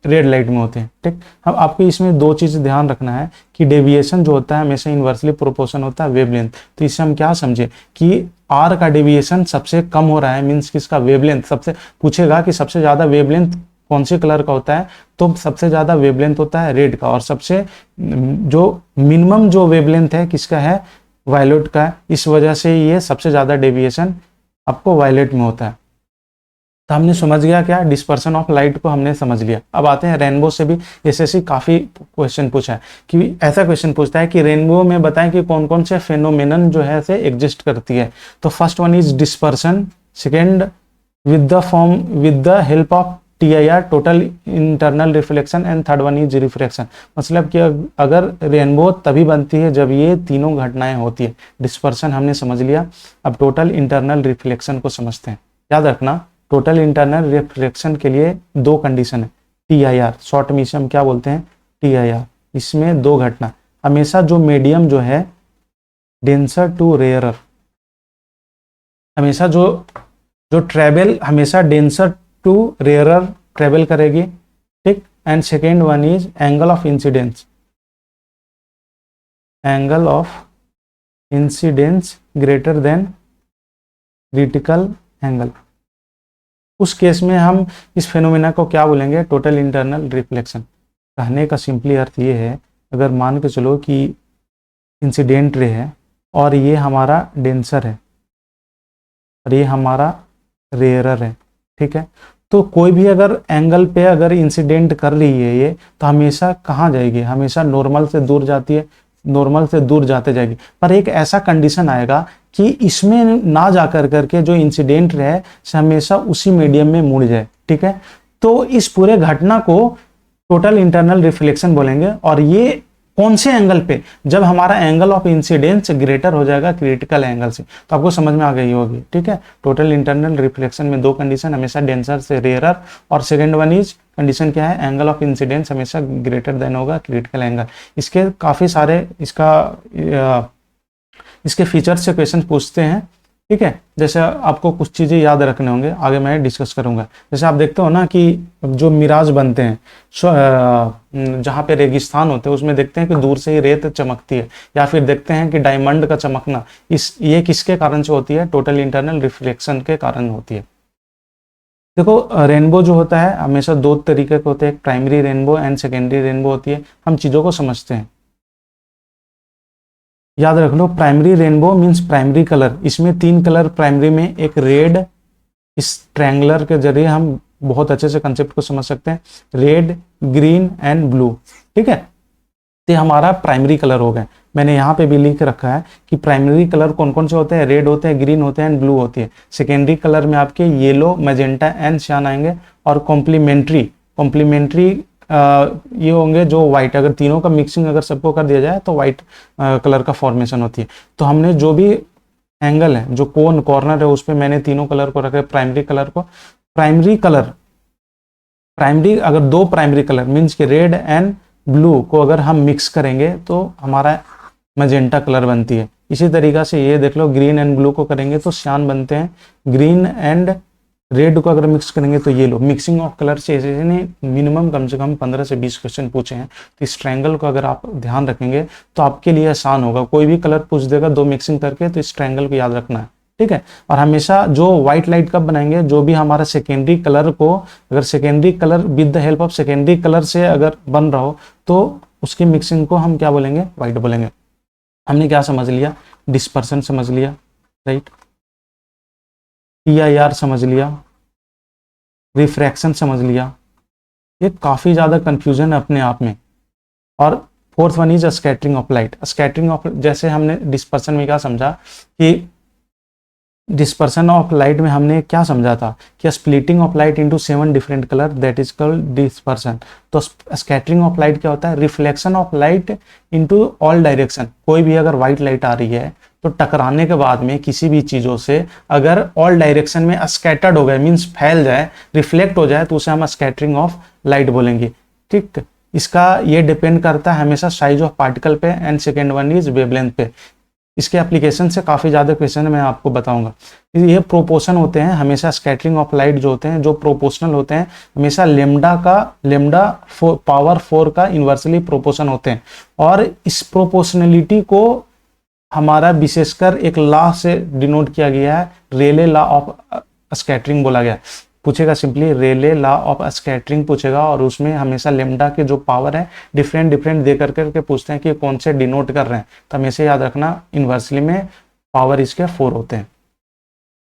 रेड लाइट में होते हैं, ठीक। अब आपको इसमें 2 चीज़ ध्यान रखना है कि डेविएशन जो होता है हमेशा इन्वर्सली प्रोपोर्शन होता है वेवलेंथ। तो इससे हम क्या समझे कि आर का डेविएशन सबसे कम हो रहा है, मीन्स कि इसका वेवलेंथ सबसे, पूछेगा कि सबसे ज़्यादा वेवलेंथ कौन से कलर का होता है, तो सबसे ज़्यादा वेवलेंथ होता है रेड का, और सबसे जो मिनिमम जो वेवलेंथ है किसका है? वायलेट का। इस वजह से ये सबसे ज़्यादा डेविएशन आपको वायलेट में होता है। तो हमने समझ गया क्या? डिस्पर्सन ऑफ लाइट को हमने समझ लिया। अब आते हैं रेनबो से भी एसएससी काफ़ी क्वेश्चन पूछा है कि ऐसा क्वेश्चन पूछता है कि रेनबो में बताएं कि कौन कौन से फेनोमेनन जो है से एग्जिस्ट करती है। तो first one is dispersion, second with the help of TIR total internal reflection, and third one is refraction. मतलब कि अगर रेनबो तभी बनती है जब ये तीनों घटनाएं होती है। डिस्पर्सन हमने समझ लिया, अब टोटल इंटरनल रिफ्लेक्शन को समझते हैं। याद रखना, टोटल इंटरनल रिफ्लेक्शन के लिए 2 कंडीशन है। TIR शॉर्ट में इसे हम क्या बोलते हैं? TIR। इसमें 2 घटना, हमेशा जो मीडियम जो है डेंसर टू रेयरर, हमेशा जो ट्रेवल हमेशा डेंसर टू रेयरर ट्रेवल करेगी, ठीक। And second one is angle of incidence, angle of incidence greater than critical angle. उस केस में हम इस फेनोमेना को क्या बोलेंगे? Total internal reflection. कहने का सिंपली अर्थ ये है, अगर मान के चलो कि इंसिडेंट रे है और ये हमारा डेंसर है और ये हमारा रेयरर है, ठीक है, तो कोई भी अगर एंगल पे अगर इंसिडेंट कर रही है ये, तो हमेशा कहाँ जाएगी? हमेशा नॉर्मल से दूर जाती है, नॉर्मल से दूर जाते जाएगी। पर एक ऐसा कंडीशन आएगा कि इसमें ना जाकर करके जो इंसिडेंट रहे से हमेशा उसी मीडियम में मुड़ जाए, ठीक है। तो इस पूरे घटना को टोटल इंटरनल रिफ्लेक्शन बोलेंगे। और ये कौन से एंगल पे? जब हमारा एंगल ऑफ इंसिडेंस ग्रेटर हो जाएगा क्रिटिकल एंगल से। तो आपको समझ में आ गई होगी, ठीक है। टोटल इंटरनल रिफ्लेक्शन में 2 कंडीशन, हमेशा डेंसर से रेयरर, और सेकंड वन इज कंडीशन क्या है? एंगल ऑफ इंसिडेंस हमेशा ग्रेटर देन होगा क्रिटिकल एंगल। इसके काफ़ी सारे इसके फीचर्स से क्वेश्चन पूछते हैं, ठीक है। जैसे आपको कुछ चीज़ें याद रखने होंगे, आगे मैं डिस्कस करूंगा। जैसे आप देखते हो ना कि जो मिराज बनते हैं, जहाँ पे रेगिस्तान होते हैं, उसमें देखते हैं कि दूर से ही रेत चमकती है, या फिर देखते हैं कि डायमंड का चमकना, ये किसके कारण से होती है? टोटल इंटरनल रिफ्लेक्शन के कारण होती है। देखो, रेनबो जो होता है हमेशा 2 तरीके के होते हैं, एक primary rainbow and secondary rainbow होती है। हम चीज़ों को समझते हैं, याद रख लो। Primary rainbow means primary colour, इसमें 3 कलर प्राइमरी में, एक रेड, इस ट्रायंगुलर के जरिए हम बहुत अच्छे से कंसेप्ट को समझ सकते हैं, रेड, ग्रीन एंड ब्लू, ठीक है। तो हमारा प्राइमरी कलर हो गए। मैंने यहाँ पे भी लिख रखा है कि प्राइमरी कलर कौन कौन से होते हैं? रेड होते हैं, ग्रीन होते हैं एंड ब्लू होती है। सेकेंडरी कलर में आपके येलो, मैजेंटा एंड सियान आएंगे, और कॉम्प्लीमेंट्री ये होंगे जो व्हाइट। अगर तीनों का मिक्सिंग अगर सबको कर दिया जाए तो व्हाइट कलर का फॉर्मेशन होती है। तो हमने जो भी एंगल है, जो कॉर्नर है, उस पर मैंने तीनों कलर को रखा है। प्राइमरी कलर को, अगर 2 प्राइमरी कलर मीन्स कि रेड एंड ब्लू को अगर हम मिक्स करेंगे तो हमारा मैजेंटा कलर बनती है। इसी तरीक़ा से ये देख लो, ग्रीन एंड ब्लू को करेंगे तो सियान बनते हैं, ग्रीन एंड रेड को अगर मिक्स करेंगे तो ये लो। मिक्सिंग ऑफ कलर से ऐसे ने मिनिमम कम से कम 15 से 20 क्वेश्चन पूछे हैं। तो इस ट्रायंगल को अगर आप ध्यान रखेंगे तो आपके लिए आसान होगा। कोई भी कलर पूछ देगा 2 मिक्सिंग करके, तो इस ट्रायंगल को याद रखना है, ठीक है। और हमेशा जो व्हाइट लाइट कब बनाएंगे, जो भी हमारा सेकेंडरी कलर को, अगर secondary colour with the help of secondary colour से अगर बन रहा हो तो उसकी मिक्सिंग को हम क्या बोलेंगे, व्हाइट बोलेंगे। हमने क्या समझ लिया, डिस्पर्सन समझ लिया, राइट, PIR समझ लिया, रिफ्रैक्शन समझ लिया। ये काफ़ी ज़्यादा कन्फ्यूजन है अपने आप में। और fourth one is scattering of light. Scattering of, जैसे हमने डिस्पर्सन में क्या समझा कि डिस्पर्सन ऑफ लाइट में हमने क्या समझा था कि splitting of light into 7 different colour, that is called dispersion. तो स्कैटरिंग ऑफ लाइट क्या होता है, reflection of light into all direction. कोई भी अगर व्हाइट लाइट आ रही है तो टकराने के बाद में किसी भी चीज़ों से अगर ऑल डायरेक्शन में स्कैटर्ड हो गए, मीन्स फैल जाए, रिफ्लेक्ट हो जाए, तो उसे हम स्कैटरिंग ऑफ लाइट बोलेंगे, ठीक। इसका ये डिपेंड करता है हमेशा साइज ऑफ पार्टिकल पे, and second one is wavelength पे। इसके एप्लीकेशन से काफ़ी ज़्यादा क्वेश्चन मैं आपको बताऊंगा। ये प्रोपोर्शन होते हैं हमेशा, स्कैटरिंग ऑफ लाइट जो होते हैं, जो प्रोपोर्शनल होते हैं, हमेशा लेमडा पावर 4 का इन्वर्सली प्रोपोर्शन होते हैं। और इस प्रोपोर्शनलिटी को हमारा विशेषकर एक लॉ से डिनोट किया गया है, रेले लॉ ऑफ स्कैटरिंग बोला गया। पूछेगा simply Rayleigh law of scattering पूछेगा, और उसमें हमेशा लेमडा के जो पावर है डिफरेंट दे करके पूछते हैं कि कौन से डिनोट कर रहे हैं। तो हमेशा याद रखना इन्वर्सली में पावर इसके 4 होते हैं।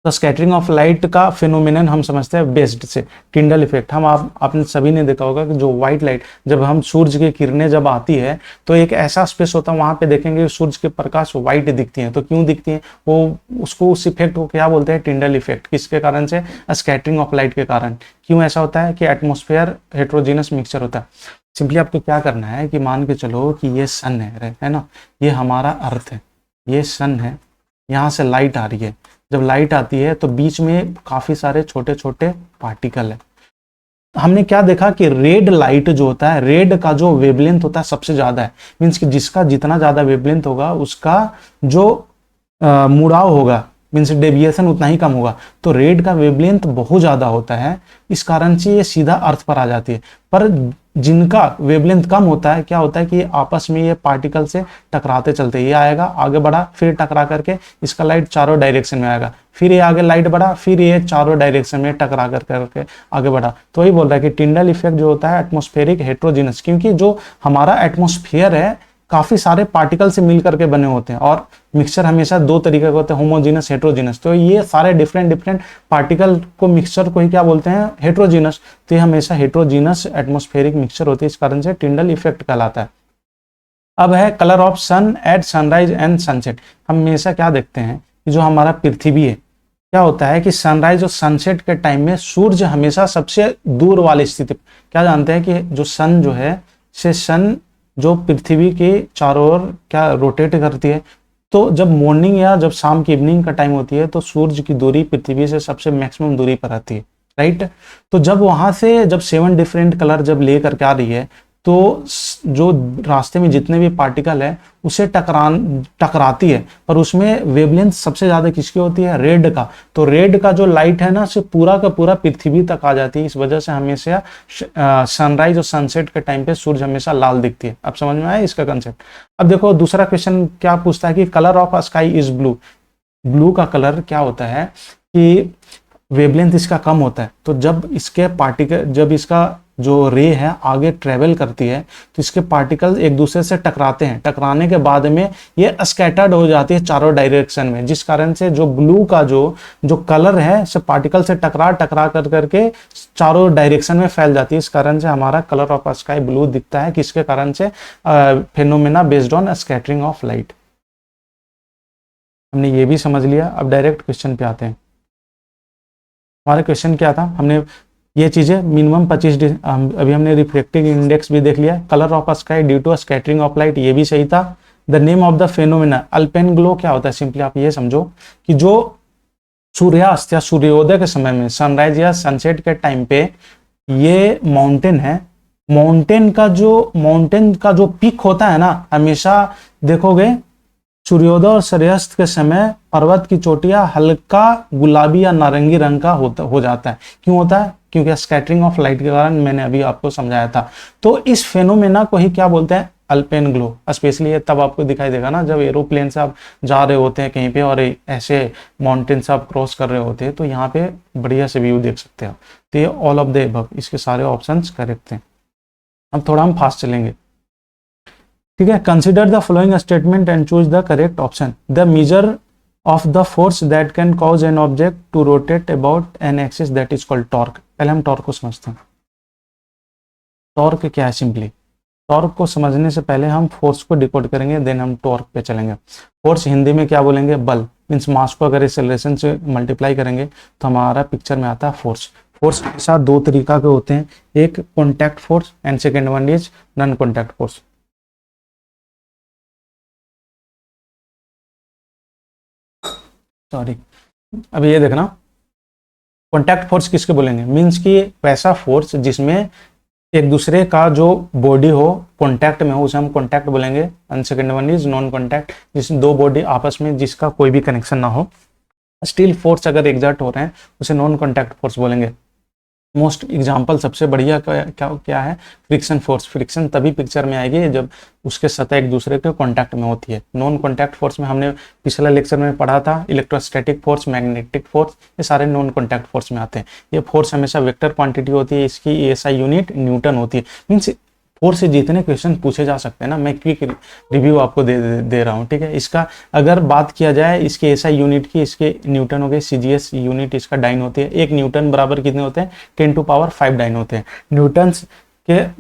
तो स्कैटरिंग ऑफ लाइट का फिनोमिनन हम समझते हैं बेस्ड से, टिंडल इफेक्ट। हम आपने सभी ने देखा होगा कि जो व्हाइट लाइट, जब हम सूर्य की किरणें जब आती है तो एक ऐसा स्पेस होता है, वहां पे देखेंगे सूर्य के प्रकाश व्हाइट दिखती हैं। तो क्यों दिखती हैं, वो उसको, उस इफेक्ट को क्या बोलते हैं, टिंडल इफेक्ट। किसके कारण से, स्कैटरिंग ऑफ लाइट के कारण। क्यों ऐसा होता है कि एटमोस्फेयर हेट्रोजीनस मिक्सचर होता है। सिंपली आपको क्या करना है कि मान के चलो कि ये सन है ना, ये हमारा अर्थ है, ये सन है, यहाँ से लाइट आ रही है। जब लाइट आती है तो बीच में काफी सारे छोटे छोटे पार्टिकल है। हमने क्या देखा कि रेड लाइट जो होता है, रेड का जो वेवलेंथ होता है सबसे ज्यादा है। मीन्स कि जिसका जितना ज्यादा वेवलेंथ होगा उसका जो मुड़ाव होगा, मीन्स डेविएशन उतना ही कम होगा। तो रेड का वेवलेंथ बहुत ज्यादा होता है, इस कारण से ये सीधा अर्थ पर आ जाती है। पर जिनका वेवलेंथ कम होता है, क्या होता है कि आपस में ये पार्टिकल से टकराते चलते, ये आएगा आगे बढ़ा, फिर टकरा करके इसका लाइट चारों डायरेक्शन में आएगा, फिर ये आगे लाइट बढ़ा, फिर ये चारों डायरेक्शन में टकरा करके आगे बढ़ा। तो वही बोल रहा है कि टिंडल इफेक्ट जो होता है एटमॉस्फेरिक हेट्रोजीनस, क्योंकि जो हमारा एटमॉस्फेयर है काफी सारे पार्टिकल से मिल करके बने होते हैं। और मिक्सचर हमेशा 2 तरीके का होता है, होमोजीनस, हेट्रोजीनस। तो ये सारे डिफरेंट पार्टिकल को, मिक्सचर को ही क्या बोलते हैं, हेट्रोजीनस। तो ये हमेशा हेट्रोजीनस एटमॉस्फेरिक मिक्सचर होती है, इस कारण से टिंडल इफेक्ट कहलाता है। अब है colour of sun at sunrise and sunset. हम हमेशा क्या देखते हैं कि जो हमारा पृथ्वी है, क्या होता है कि सनराइज और सनसेट के टाइम में सूर्य हमेशा सबसे दूर वाली स्थिति, क्या जानते हैं कि जो सन जो है, से सन जो पृथ्वी के चारों ओर क्या रोटेट करती है। तो जब मॉर्निंग या जब शाम की इवनिंग का टाइम होती है तो सूर्य की दूरी पृथ्वी से सबसे मैक्सिमम दूरी पर आती है, राइट। तो जब वहां से जब 7 डिफरेंट कलर जब ले करके आ रही है, तो जो रास्ते में जितने भी पार्टिकल है उसे टकराती है, पर उसमें वेवलेंथ सबसे ज्यादा किसकी होती है, रेड का। तो रेड का जो लाइट है ना, से पूरा का पूरा पृथ्वी तक आ जाती है। इस वजह से हमेशा सनराइज और सनसेट के टाइम पे सूर्य हमेशा लाल दिखती है। अब समझ में आया इसका कंसेप्ट। अब देखो दूसरा क्वेश्चन क्या पूछता है कि colour of sky is blue. Blue का कलर क्या होता है कि वेवलेंथ इसका कम होता है। तो जब इसके पार्टिकल, जब इसका जो रे है आगे ट्रेवल करती है तो इसके पार्टिकल एक दूसरे से टकराते हैं। टकराने के बाद में ये स्कैटर्ड हो जाती है चारों डायरेक्शन में, जिस कारण से जो ब्लू का जो कलर है से पार्टिकल से टकरा करके चारों डायरेक्शन में फैल जाती है। इस कारण से हमारा कलर ऑफ स्काई ब्लू दिखता है। किसके कारण से, phenomena based on scattering of light. हमने ये भी समझ लिया। अब डायरेक्ट क्वेश्चन पे आते हैं। हमारा क्वेश्चन क्या था, हमने ये चीजें मिनिमम 25, अभी हमने रिफ्लेक्टिव इंडेक्स भी देख लिया। Colour of sky due to scattering of light, ये भी सही था। The name of the phenomena alpenglow क्या होता है, सिंपली आप ये समझो कि जो सूर्यास्त या सूर्योदय के समय में, सनराइज या सनसेट के टाइम पे ये माउंटेन है, माउंटेन का जो पीक होता है ना, हमेशा देखोगे सूर्योदय और सूर्यास्त के समय पर्वत की चोटियां हल्का गुलाबी या नारंगी रंग का हो जाता है। क्यों होता है? क्योंकि स्कैटरिंग ऑफ लाइट के कारण, मैंने अभी आपको समझाया था। तो इस फेनोमेना को ही क्या बोलते हैं? अल्पेन ग्लो। स्पेशली ये तब आपको दिखाई देगा ना जब एरोप्लेन से आप जा रहे होते हैं कहीं पे और ऐसे माउंटेन से आप क्रॉस कर रहे होते हैं, तो यहाँ पे बढ़िया से व्यू देख सकते हैं। तो ये ऑल ऑफ द अबव, इसके सारे ऑप्शंस करेक्ट हैं। अब थोड़ा हम फास्ट चलेंगे, ठीक है। Consider the following statement and choose the correct option. The measure of the force that can cause an object to rotate about an axis that is called torque. पहले हम torque को समझते हैं। टॉर्क क्या है? सिंपली टॉर्क को समझने से पहले हम फोर्स को डिकोड करेंगे, देन हम टॉर्क पे चलेंगे। फोर्स हिंदी में क्या बोलेंगे? बल। मीन्स मास को अगर एक्सेलरेशन से मल्टीप्लाई करेंगे तो हमारा पिक्चर में आता है फोर्स। फोर्स के साथ दो तरीका के होते हैं, एक contact force and second one is non contact force. Sorry, अब ये देखना, कॉन्टैक्ट फोर्स किसके बोलेंगे? मीन्स कि वैसा फोर्स जिसमें एक दूसरे का जो बॉडी हो कॉन्टैक्ट में हो, उसे हम कॉन्टैक्ट बोलेंगे। And second one is non contact, जिसमें दो बॉडी आपस में जिसका कोई भी कनेक्शन ना हो, स्टिल फोर्स अगर एग्जर्ट हो रहे हैं, उसे नॉन कॉन्टैक्ट फोर्स बोलेंगे। मोस्ट एग्जाम्पल सबसे बढ़िया क्या है? Friction force. फ्रिक्शन तभी पिक्चर में आएगी जब उसके सतह एक दूसरे के कांटेक्ट में होती है। नॉन कांटेक्ट फोर्स में हमने पिछला लेक्चर में पढ़ा था, इलेक्ट्रोस्टैटिक फोर्स, मैग्नेटिक फोर्स, ये सारे नॉन कांटेक्ट फोर्स में आते हैं। ये फोर्स हमेशा वेक्टर क्वांटिटी होती है, इसकी एएसआई यूनिट न्यूटन होती है। मीन्स फोर्स से जितने क्वेश्चन पूछे जा सकते हैं ना, मैं क्विक रिव्यू आपको दे रहा हूँ, ठीक है। इसका अगर बात किया जाए इसके एसआई यूनिट की, इसके न्यूटन हो गए, सीजीएस यूनिट इसका डाइन होती है। एक न्यूटन बराबर कितने होते हैं? 10⁵ डाइन होते हैं।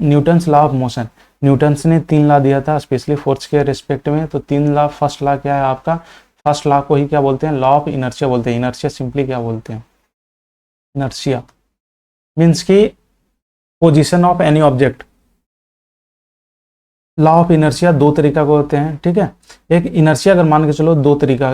Newton's law of motion, Newton's ने 3 लॉ दिया था स्पेशली फोर्स के रिस्पेक्ट में। तो 3 लॉ, फर्स्ट लॉ क्या है आपका? फर्स्ट लॉ को ही क्या बोलते हैं? लॉ ऑफ इनर्शिया बोलते हैं। इनर्शिया सिंपली क्या बोलते हैं? इनर्शिया मीन्स की position of any object. Law of inertia दो तरीका के होते हैं, ठीक है। एक इनर्शिया अगर मान के चलो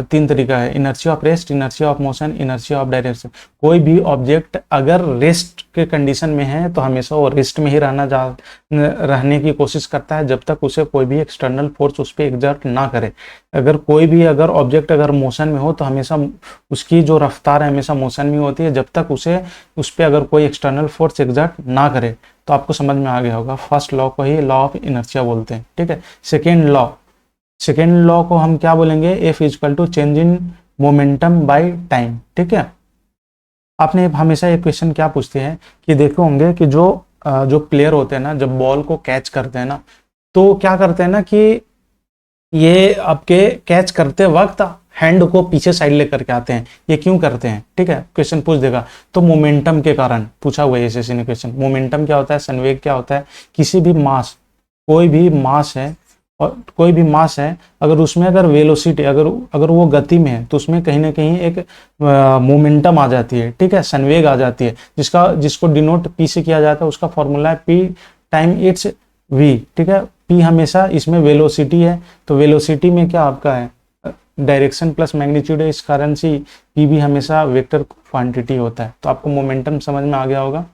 तीन तरीका है, inertia of rest, inertia of motion, inertia of direction. कोई भी ऑब्जेक्ट अगर रेस्ट के कंडीशन में है तो हमेशा वो रेस्ट में ही रहने की कोशिश करता है जब तक उसे कोई भी एक्सटर्नल फोर्स उस पर एग्जर्ट ना करे। अगर ऑब्जेक्ट अगर मोशन में हो तो हमेशा उसकी जो रफ्तार है हमेशा मोशन में होती है जब तक उस पर अगर कोई एक्सटर्नल फोर्स एग्जर्ट ना करे। तो आपको समझ में आ गया होगा, फर्स्ट लॉ को ही लॉ ऑफ इनर्शिया बोलते हैं, ठीक है। सेकेंड लॉ को हम क्या बोलेंगे? F equal to change in momentum by time, ठीक है। आपने हमेशा ये क्वेश्चन क्या पूछते हैं कि देखे होंगे कि जो प्लेयर होते हैं ना, जब बॉल को कैच करते हैं ना, तो क्या करते हैं ना कि ये आपके कैच करते वक्त हैंड को पीछे साइड लेकर के आते हैं। ये क्यों करते हैं? ठीक है, क्वेश्चन पूछ देगा। तो मोमेंटम के कारण पूछा हुआ है एसएससी ने क्वेश्चन। मोमेंटम क्या होता है? संवेग क्या होता है? किसी भी मास, कोई भी मास है अगर उसमें अगर वेलोसिटी अगर वो गति में है तो उसमें कहीं ना कहीं एक मोमेंटम आ जाती है, ठीक है, संवेग आ जाती है, जिसको डिनोट पी से किया जाता है। उसका फॉर्मूला है पी टाइम इट्स वी, ठीक है। पी हमेशा इसमें वेलोसिटी है, तो वेलोसिटी में क्या आपका है? डायरेक्शन प्लस मैग्नीट्यूड है, इस कारण से पी भी हमेशा वेक्टर क्वांटिटी होता है। तो आपको मोमेंटम समझ में आ गया होगा।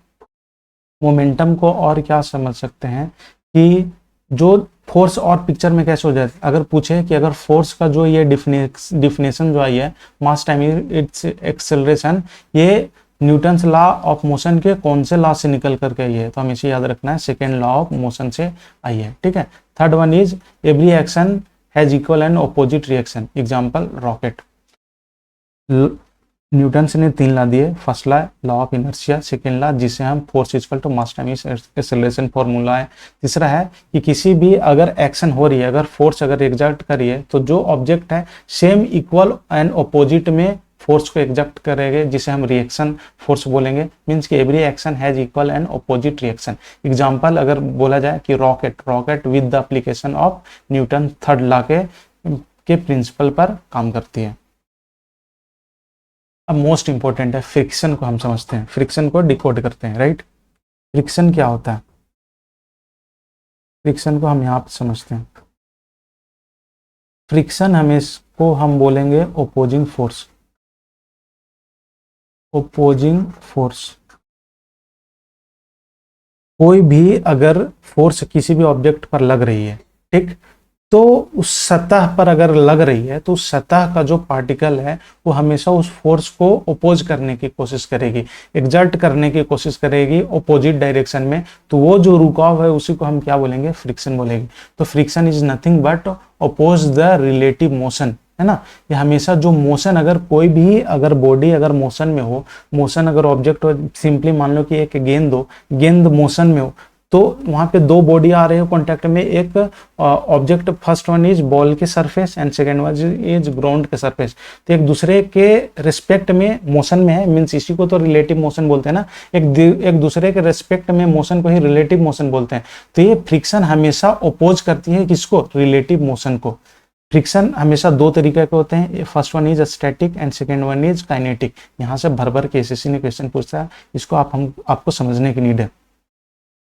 मोमेंटम को और क्या समझ सकते हैं कि जो फोर्स और पिक्चर में कैसे हो जाए, अगर पूछे कि अगर फोर्स का जो ये डिफिनेशन जो आई है, मास टाइम इट्स एक्सेलरेशन, ये न्यूटन्स लॉ ऑफ मोशन के कौन से लॉ से निकल करके आई है? तो हमें याद रखना है सेकेंड लॉ ऑफ मोशन से आई है, ठीक है। Third one is every action has equal and opposite reaction. Example rocket. Newton's ने 3 लॉ दिए, first law of inertia, second law जिसे हम force equal to mass time acceleration formula है। तीसरा है कि किसी भी अगर एक्शन हो रही है, अगर फोर्स अगर एग्जर्ट करी है तो जो ऑब्जेक्ट है सेम इक्वल एंड ऑपोजिट में फोर्स को एग्जर्ट करेंगे, जिसे हम रिएक्शन फोर्स बोलेंगे। मीन्स कि every action has equal and opposite reaction. Example अगर बोला जाए कि rocket with the application of Newton third law के प्रिंसिपल पर काम करती है। अब मोस्ट इंपॉर्टेंट है, फ्रिक्शन को हम समझते हैं, फ्रिक्शन को डिकोड करते हैं, राइट। फ्रिक्शन क्या होता है? फ्रिक्शन को हम यहाँ पे समझते हैं। फ्रिक्शन इसको हम बोलेंगे ओपोजिंग फोर्स। ओपोजिंग फोर्स, कोई भी अगर फोर्स किसी भी ऑब्जेक्ट पर लग रही है, ठीक, तो उस सतह पर अगर लग रही है तो उस सतह का जो पार्टिकल है वो हमेशा उस फोर्स को ओपोज करने की कोशिश करेगी, एग्जर्ट करने की कोशिश करेगी अपोजिट डायरेक्शन में। तो वो जो रुकाव है उसी को हम क्या बोलेंगे, फ्रिक्शन बोलेंगे। तो friction is nothing but oppose the relative motion, है ना। ये हमेशा जो मोशन, अगर कोई भी अगर बॉडी अगर मोशन में हो, मोशन अगर ऑब्जेक्ट हो, सिंपली मान लो कि एक गेंद हो, गेंद मोशन में हो, तो वहां पे दो बॉडी आ रहे हो कांटेक्ट में, एक object first one is ball के surface and second one is ground के सरफेस, तो एक दूसरे के रिस्पेक्ट में मोशन में है, मीन्स इसी को तो रिलेटिव मोशन बोलते हैं ना, एक दूसरे के रिस्पेक्ट में मोशन को ही रिलेटिव मोशन बोलते हैं। तो ये फ्रिक्शन हमेशा अपोज करती है किसको, रिलेटिव मोशन को। फ्रिक्शन हमेशा दो तरीके के होते हैं, first one is static and second one is kinetic. यहाँ से भर भर के एसएससी ने क्वेश्चन पूछता है, इसको आपको समझने की नीड है।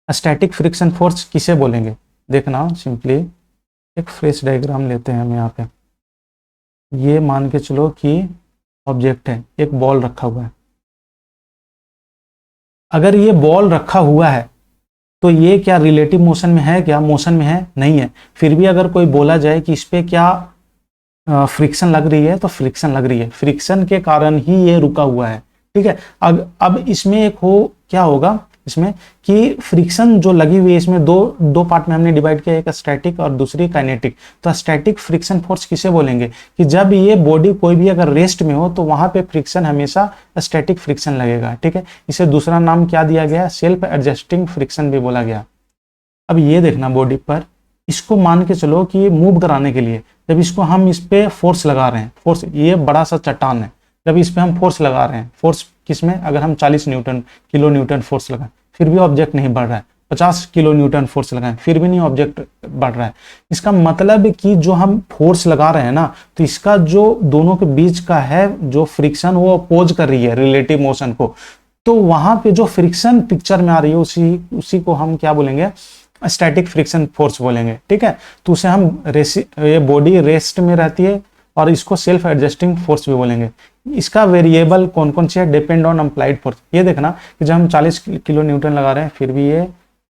स्टैटिक फ्रिक्शन फोर्स किसे बोलेंगे, देखना सिंपली एक फ्रेश डायग्राम लेते हैं हम यहाँ पे। ये मान के चलो कि ऑब्जेक्ट है, एक बॉल रखा हुआ है। अगर ये बॉल रखा हुआ है तो ये क्या रिलेटिव मोशन में है, क्या मोशन में है, नहीं है। फिर भी अगर कोई बोला जाए कि इस पे क्या फ्रिक्शन लग रही है, तो फ्रिक्शन लग रही है, फ्रिक्शन के कारण ही ये रुका हुआ है, ठीक है। अब इसमें एक क्या होगा इसमें कि फ्रिक्शन जो लगी हुई है, इसमें दो पार्ट में हमने डिवाइड किया, एक स्टैटिक और दूसरी काइनेटिक। तो स्टैटिक फ्रिक्शन फोर्स किसे बोलेंगे कि जब ये बॉडी कोई भी अगर रेस्ट में हो तो वहां पे फ्रिक्शन हमेशा स्टैटिक फ्रिक्शन लगेगा, ठीक है। इसे दूसरा नाम क्या दिया गया, सेल्फ एडजस्टिंग फ्रिक्शन भी बोला गया। अब ये देखना बॉडी पर, इसको मान के चलो कि मूव कराने के लिए जब इसको हम इस पे फोर्स लगा रहे हैं, फोर्स, ये बड़ा सा चट्टान है, जब इस पे हम फोर्स लगा रहे हैं, फोर्स किसमें, अगर हम 40 किलो न्यूटन फोर्स लगाएं फिर भी ऑब्जेक्ट नहीं बढ़ रहा है, 50 किलो न्यूटन फोर्स लगाएं फिर भी नहीं ऑब्जेक्ट बढ़ रहा है। इसका मतलब कि जो हम फोर्स लगा रहे हैं ना, तो इसका जो दोनों के बीच का है जो फ्रिक्शन वो अपोज कर रही है रिलेटिव मोशन को। तो वहां पे जो फ्रिक्शन पिक्चर में आ रही है उसी को हम क्या बोलेंगे, स्टैटिक फ्रिक्शन फोर्स बोलेंगे, ठीक है। तो उसे हम ये बॉडी रेस्ट में रहती है और इसको सेल्फ एडजस्टिंग फोर्स भी बोलेंगे। इसका वेरिएबल कौन कौन से है, डिपेंड ऑन अप्लाइड फोर्स। ये देखना कि जब हम 40 किलो न्यूटन लगा रहे हैं फिर भी ये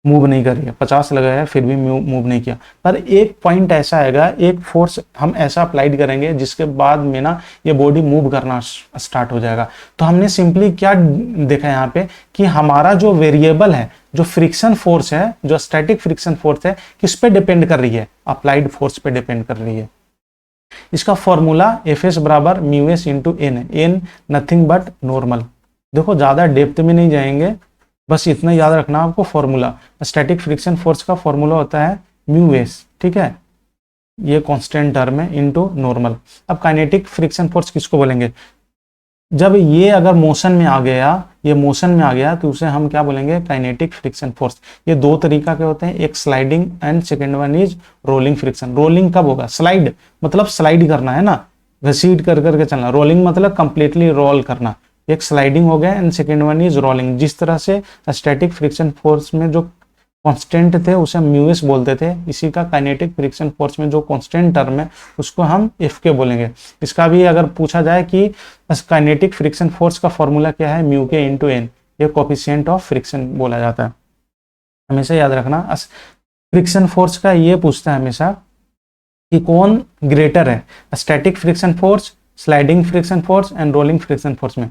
मूव नहीं कर रही है, 50 लगाया है फिर भी मूव नहीं किया। पर एक पॉइंट ऐसा आएगा, एक फोर्स हम ऐसा अप्लाइड करेंगे जिसके बाद में ना ये बॉडी मूव करना स्टार्ट हो जाएगा। तो हमने सिंपली क्या देखा यहाँ पे कि हमारा जो वेरिएबल है, जो फ्रिक्शन फोर्स है, जो स्टैटिक फ्रिक्शन फोर्स है, किस पे डिपेंड कर रही है, अप्लाइड फोर्स पे डिपेंड कर रही है। इसका फॉर्मूला Fs बराबर म्यू एस इंटू एन है, एन नथिंग बट नॉर्मल। देखो ज्यादा डेप्थ में नहीं जाएंगे, बस इतना याद रखना आपको फॉर्मूला। स्टैटिक फ्रिक्शन फोर्स का फॉर्मूला होता है म्यू एस, ठीक है, ये कांस्टेंट टर्म है, इनटू नॉर्मल। अब काइनेटिक फ्रिक्शन फोर्स किसको बोलेंगे, जब ये अगर मोशन में आ गया, ये मोशन में आ गया तो उसे हम क्या बोलेंगे, काइनेटिक फ्रिक्शन फोर्स। ये दो तरीका के होते हैं, एक sliding and second one is rolling friction. Rolling कब होगा, स्लाइड मतलब स्लाइड करना है ना, घसीट कर करके चलना। रोलिंग मतलब कंप्लीटली रोल करना, एक स्लाइडिंग हो गया and second one is rolling. जिस तरह से स्टैटिक फ्रिक्शन फोर्स में जो कांस्टेंट थे उसे म्यू एस बोलते थे, इसी का काइनेटिक फ्रिक्शन फोर्स में जो कांस्टेंट टर्म है उसको हम एफ के बोलेंगे। इसका भी अगर पूछा जाए कि काइनेटिक फ्रिक्शन फोर्स का फॉर्मूला क्या है, म्यू के इंटू एन, ये कोफिशिएंट ऑफ फ्रिक्शन बोला जाता है। हमेशा याद रखना, फ्रिक्शन फोर्स का ये पूछता है हमेशा कि कौन ग्रेटर है, static friction force, sliding friction force and rolling friction force में।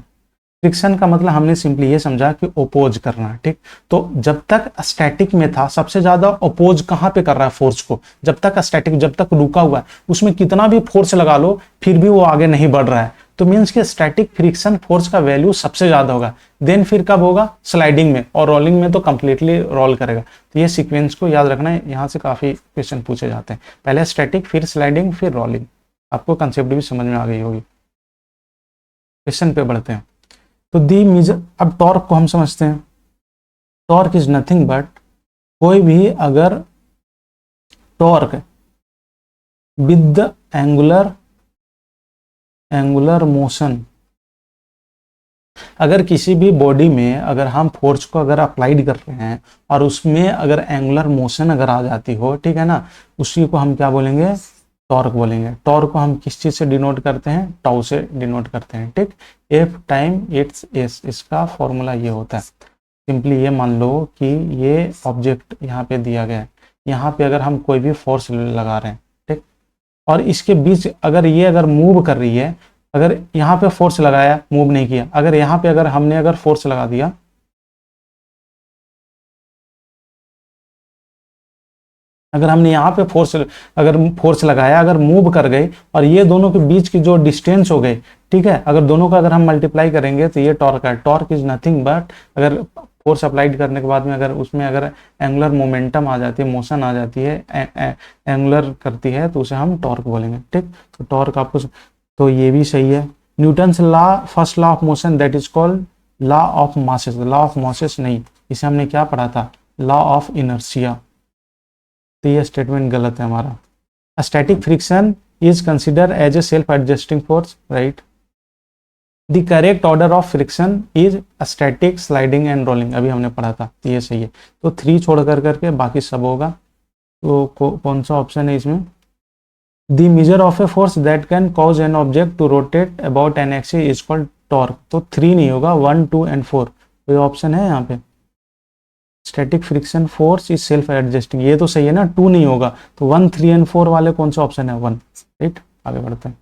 फ्रिक्शन का मतलब हमने सिंपली ये समझा कि ओपोज करना, ठीक। तो जब तक स्टैटिक में था सबसे ज्यादा ओपोज कहाँ पे कर रहा है फोर्स को, जब तक स्टैटिक, जब तक रुका हुआ है उसमें कितना भी फोर्स लगा लो फिर भी वो आगे नहीं बढ़ रहा है। तो मीन्स कि स्टैटिक फ्रिक्शन फोर्स का वैल्यू सबसे ज्यादा होगा। देन फिर कब होगा, स्लाइडिंग में, और रोलिंग में तो कंप्लीटली रोल करेगा। तो ये सीक्वेंस को याद रखना है, यहाँ से काफी क्वेश्चन पूछे जाते हैं, पहले स्टैटिक फिर स्लाइडिंग फिर रोलिंग। आपको कंसेप्ट भी समझ में आ गई होगी। क्वेश्चन पे बढ़ते हैं। तो दी मेजर, अब टॉर्क को हम समझते हैं। टॉर्क इज नथिंग बट, कोई भी अगर torque with the angular motion, अगर किसी भी बॉडी में अगर हम फोर्स को अगर अप्लाइड कर रहे हैं और उसमें अगर एंगुलर मोशन अगर आ जाती हो, ठीक है ना, उसी को हम क्या बोलेंगे, टॉर्क बोलेंगे। टॉर्क को हम किस चीज से डिनोट करते हैं, टाउ से डिनोट करते हैं, ठीक। एफ टाइम इट्स एस, इसका फॉर्मूला ये होता है। सिंपली ये मान लो कि ये ऑब्जेक्ट यहाँ पे दिया गया है, यहाँ पे अगर हम कोई भी फोर्स लगा रहे हैं, ठीक, और इसके बीच अगर ये अगर मूव कर रही है, अगर यहाँ पे फोर्स लगाया, मूव नहीं किया, अगर यहाँ पे अगर हमने अगर फोर्स लगा दिया, अगर हमने यहाँ पे फोर्स लगाया, अगर मूव कर गए और ये दोनों के बीच की जो डिस्टेंस हो गई, ठीक है, अगर दोनों का अगर हम मल्टीप्लाई करेंगे तो ये टॉर्क है। टॉर्क इज नथिंग बट, अगर फोर्स अप्लाइड करने के बाद में अगर उसमें अगर एंगुलर मोमेंटम आ जाती है, मोशन आ जाती है, एंगुलर करती है, तो उसे हम टॉर्क बोलेंगे। ठीक, तो टॉर्क आपको, तो ये भी सही है। Newton's law, first law of motion that is called law of masses. Law of masses नहीं, इसे हमने क्या पढ़ा था, लॉ ऑफ इनर्शिया। तो ये स्टेटमेंट गलत है हमारा। Static friction is consider as a self adjusting force, right. The correct order of friction is static, sliding and rolling, अभी हमने पढ़ा था, तो ये सही है। तो 3 छोड़ करके बाकी सब होगा। तो कौन सा ऑप्शन है इसमें, the measure of a force that can cause an object to rotate about an axis is called torque. तो 3 नहीं होगा, 1, 2 एंड 4 कोई ऑप्शन है यहाँ पे। Static friction force is self adjusting, ये तो सही है ना, 2 नहीं होगा। तो 1, 3 एंड 4 वाले कौन सा ऑप्शन है, 1, राइट। आगे बढ़ते हैं।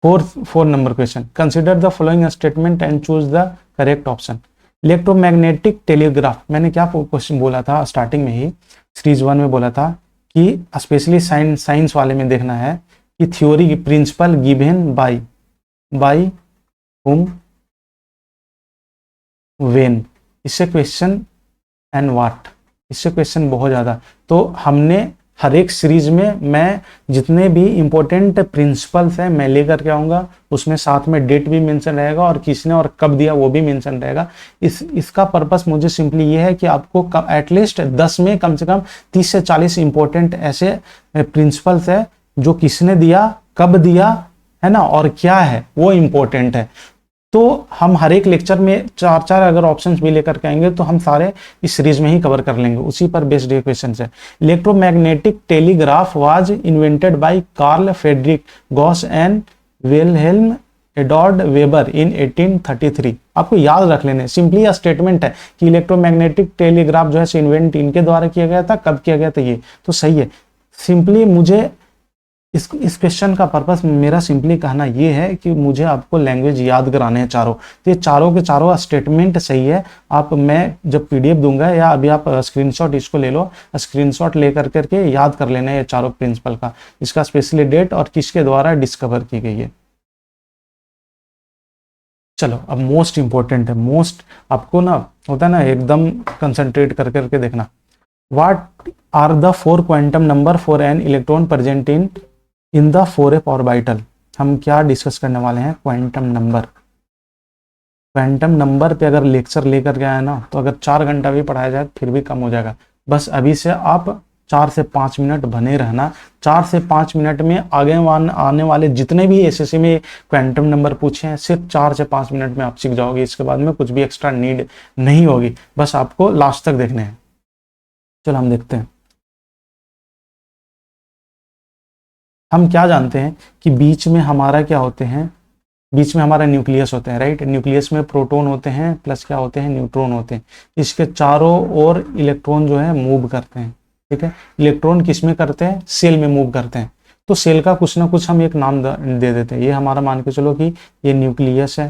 4 number question, consider the following statement and choose the correct option. Electromagnetic telegraph, मैंने क्या क्वेश्चन बोला था स्टार्टिंग में ही, सीरीज 1 में बोला था कि स्पेशली साइंस वाले में देखना है कि थ्योरी की principle given by whom, when, इससे क्वेश्चन एंड व्हाट, इससे क्वेश्चन बहुत ज़्यादा। तो हमने हर एक सीरीज में मैं जितने भी इंपॉर्टेंट प्रिंसिपल्स हैं मैं लेकर के आऊँगा, उसमें साथ में डेट भी मेंशन रहेगा और किसने और कब दिया वो भी मेंशन रहेगा। इसका पर्पस मुझे सिंपली ये है कि आपको एटलीस्ट 10 में कम से कम 30 से 40 इंपॉर्टेंट ऐसे प्रिंसिपल्स है जो किसने दिया, कब दिया, है ना, और क्या है वो इंपॉर्टेंट है। तो हम हर एक लेक्चर में 4 अगर ऑप्शंस भी लेकर के आएंगे तो हम सारे इस सीरीज में ही कवर कर लेंगे, उसी पर बेस्ड ये क्वेश्चन है। Electromagnetic telegraph was invented by Carl Friedrich Gauss and Wilhelm Eduard Weber in 1833। आपको याद रख लेने, सिंपली स्टेटमेंट है कि इलेक्ट्रोमैग्नेटिक टेलीग्राफ जो है इन्वेंट इनके द्वारा किया गया था, कब किया गया था, ये तो सही है। सिंपली मुझे इस क्वेश्चन का पर्पस मेरा सिंपली कहना ये है कि मुझे आपको लैंग्वेज याद कराने हैं चारों, तो ये चारों के चारों स्टेटमेंट सही है। आप, मैं जब पीडीएफ दूंगा या अभी आप स्क्रीनशॉट इसको ले लो, स्क्रीनशॉट ले करके याद कर लेना है ये चारों प्रिंसिपल का, इसका स्पेशली डेट और किसके द्वारा डिस्कवर की गई है। चलो अब मोस्ट इंपॉर्टेंट है, मोस्ट आपको ना होता है ना एकदम कंसंट्रेट कर करके देखना। What are the 4 quantum number for an electron present in the 4f orbital. हम क्या डिस्कस करने वाले हैं, क्वांटम नंबर। क्वांटम नंबर पे अगर लेक्चर लेकर के आया ना तो अगर 4 घंटा भी पढ़ाया जाए फिर भी कम हो जाएगा। बस अभी से आप 4 से 5 मिनट बने रहना। 4 से 5 मिनट में आगे आने वाले जितने भी एसएससी में क्वांटम नंबर पूछे हैं सिर्फ 4 से 5 मिनट में आप सीख जाओगे। इसके बाद में कुछ भी एक्स्ट्रा नीड नहीं होगी, बस आपको लास्ट तक देखने हैं। चलो हम देखते हैं। हम क्या जानते हैं कि बीच में हमारा क्या होते हैं, बीच में हमारा न्यूक्लियस होते हैं, राइट। न्यूक्लियस में प्रोटॉन होते हैं प्लस क्या होते हैं, न्यूट्रॉन होते हैं। इसके चारों ओर इलेक्ट्रॉन जो है मूव करते हैं, ठीक है। इलेक्ट्रॉन किस में करते हैं, सेल में मूव करते हैं। तो सेल का कुछ ना कुछ हम एक नाम दे देते हैं। ये हमारा मान के चलो कि ये न्यूक्लियस है।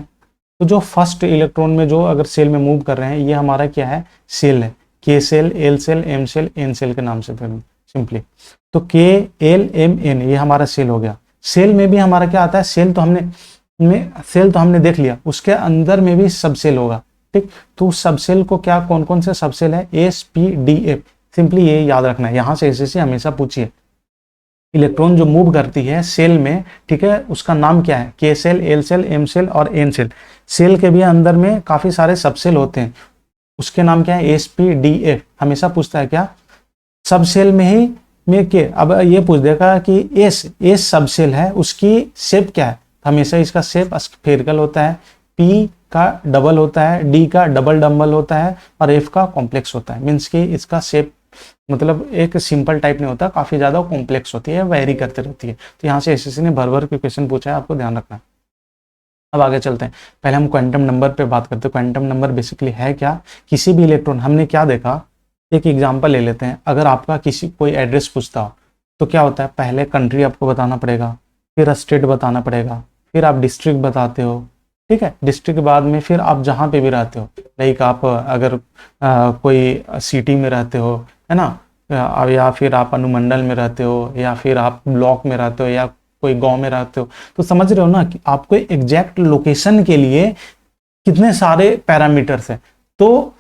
तो जो फर्स्ट इलेक्ट्रॉन में जो अगर सेल में मूव कर रहे हैं ये हमारा क्या है, सेल है। K shell, L shell, M shell, N shell के नाम से सिंपली। तो के एल एम एन ये हमारा सेल हो गया। सेल में भी हमारा क्या आता है, सेल तो हमने देख लिया, उसके अंदर में भी सब सेल होगा, ठीक। तो सब सेल को क्या, कौन कौन से सब सेल है, S P D F. Simply ये याद रखना है, यहां से ऐसे हमेशा पूछिए। इलेक्ट्रॉन जो मूव करती है सेल में, ठीक है, उसका नाम क्या है, K shell, L shell, M shell और एन सेल। सेल के भी अंदर में काफी सारे सब सेल होते हैं, उसके नाम क्या है, एस पी डी एफ। हमेशा पूछता है क्या, सब सेल में ही में के। अब ये पूछ देगा कि एस सब सेल है, उसकी शेप क्या है। हमेशा इसका शेप स्फेरिकल होता है, पी का डबल होता है, डी का डबल डम्बल होता है और एफ का कॉम्प्लेक्स होता है। मीन्स कि इसका शेप मतलब एक सिंपल टाइप नहीं होता, काफी ज्यादा कॉम्प्लेक्स होती है, वेरी करते रहती है। तो यहाँ से एसएससी ने भर भर के क्वेश्चन पूछा है, आपको ध्यान रखना है। अब आगे चलते हैं, पहले हम क्वांटम नंबर पे बात करते हैं। क्वांटम नंबर बेसिकली है क्या, किसी भी इलेक्ट्रॉन, हमने क्या देखा, एक एग्जांपल ले लेते हैं। अगर आपका कोई एड्रेस पूछता हो, तो क्या होता है, पहले कंट्री आपको बताना पड़ेगा, फिर स्टेट बताना पड़ेगा, फिर आप डिस्ट्रिक्ट बताते हो, ठीक है। डिस्ट्रिक्ट के बाद में फिर आप जहाँ पे भी रहते हो, लाइक आप अगर कोई सिटी में रहते हो, है ना, या फिर आप अनुमंडल में रहते हो, या फिर आप ब्लॉक में रहते हो, या कोई गांव में रहते हो, तो समझ रहे हो ना कि आपको एग्जैक्ट लोकेशन के लिए कितने सारे पैरामीटर्स हैं। तो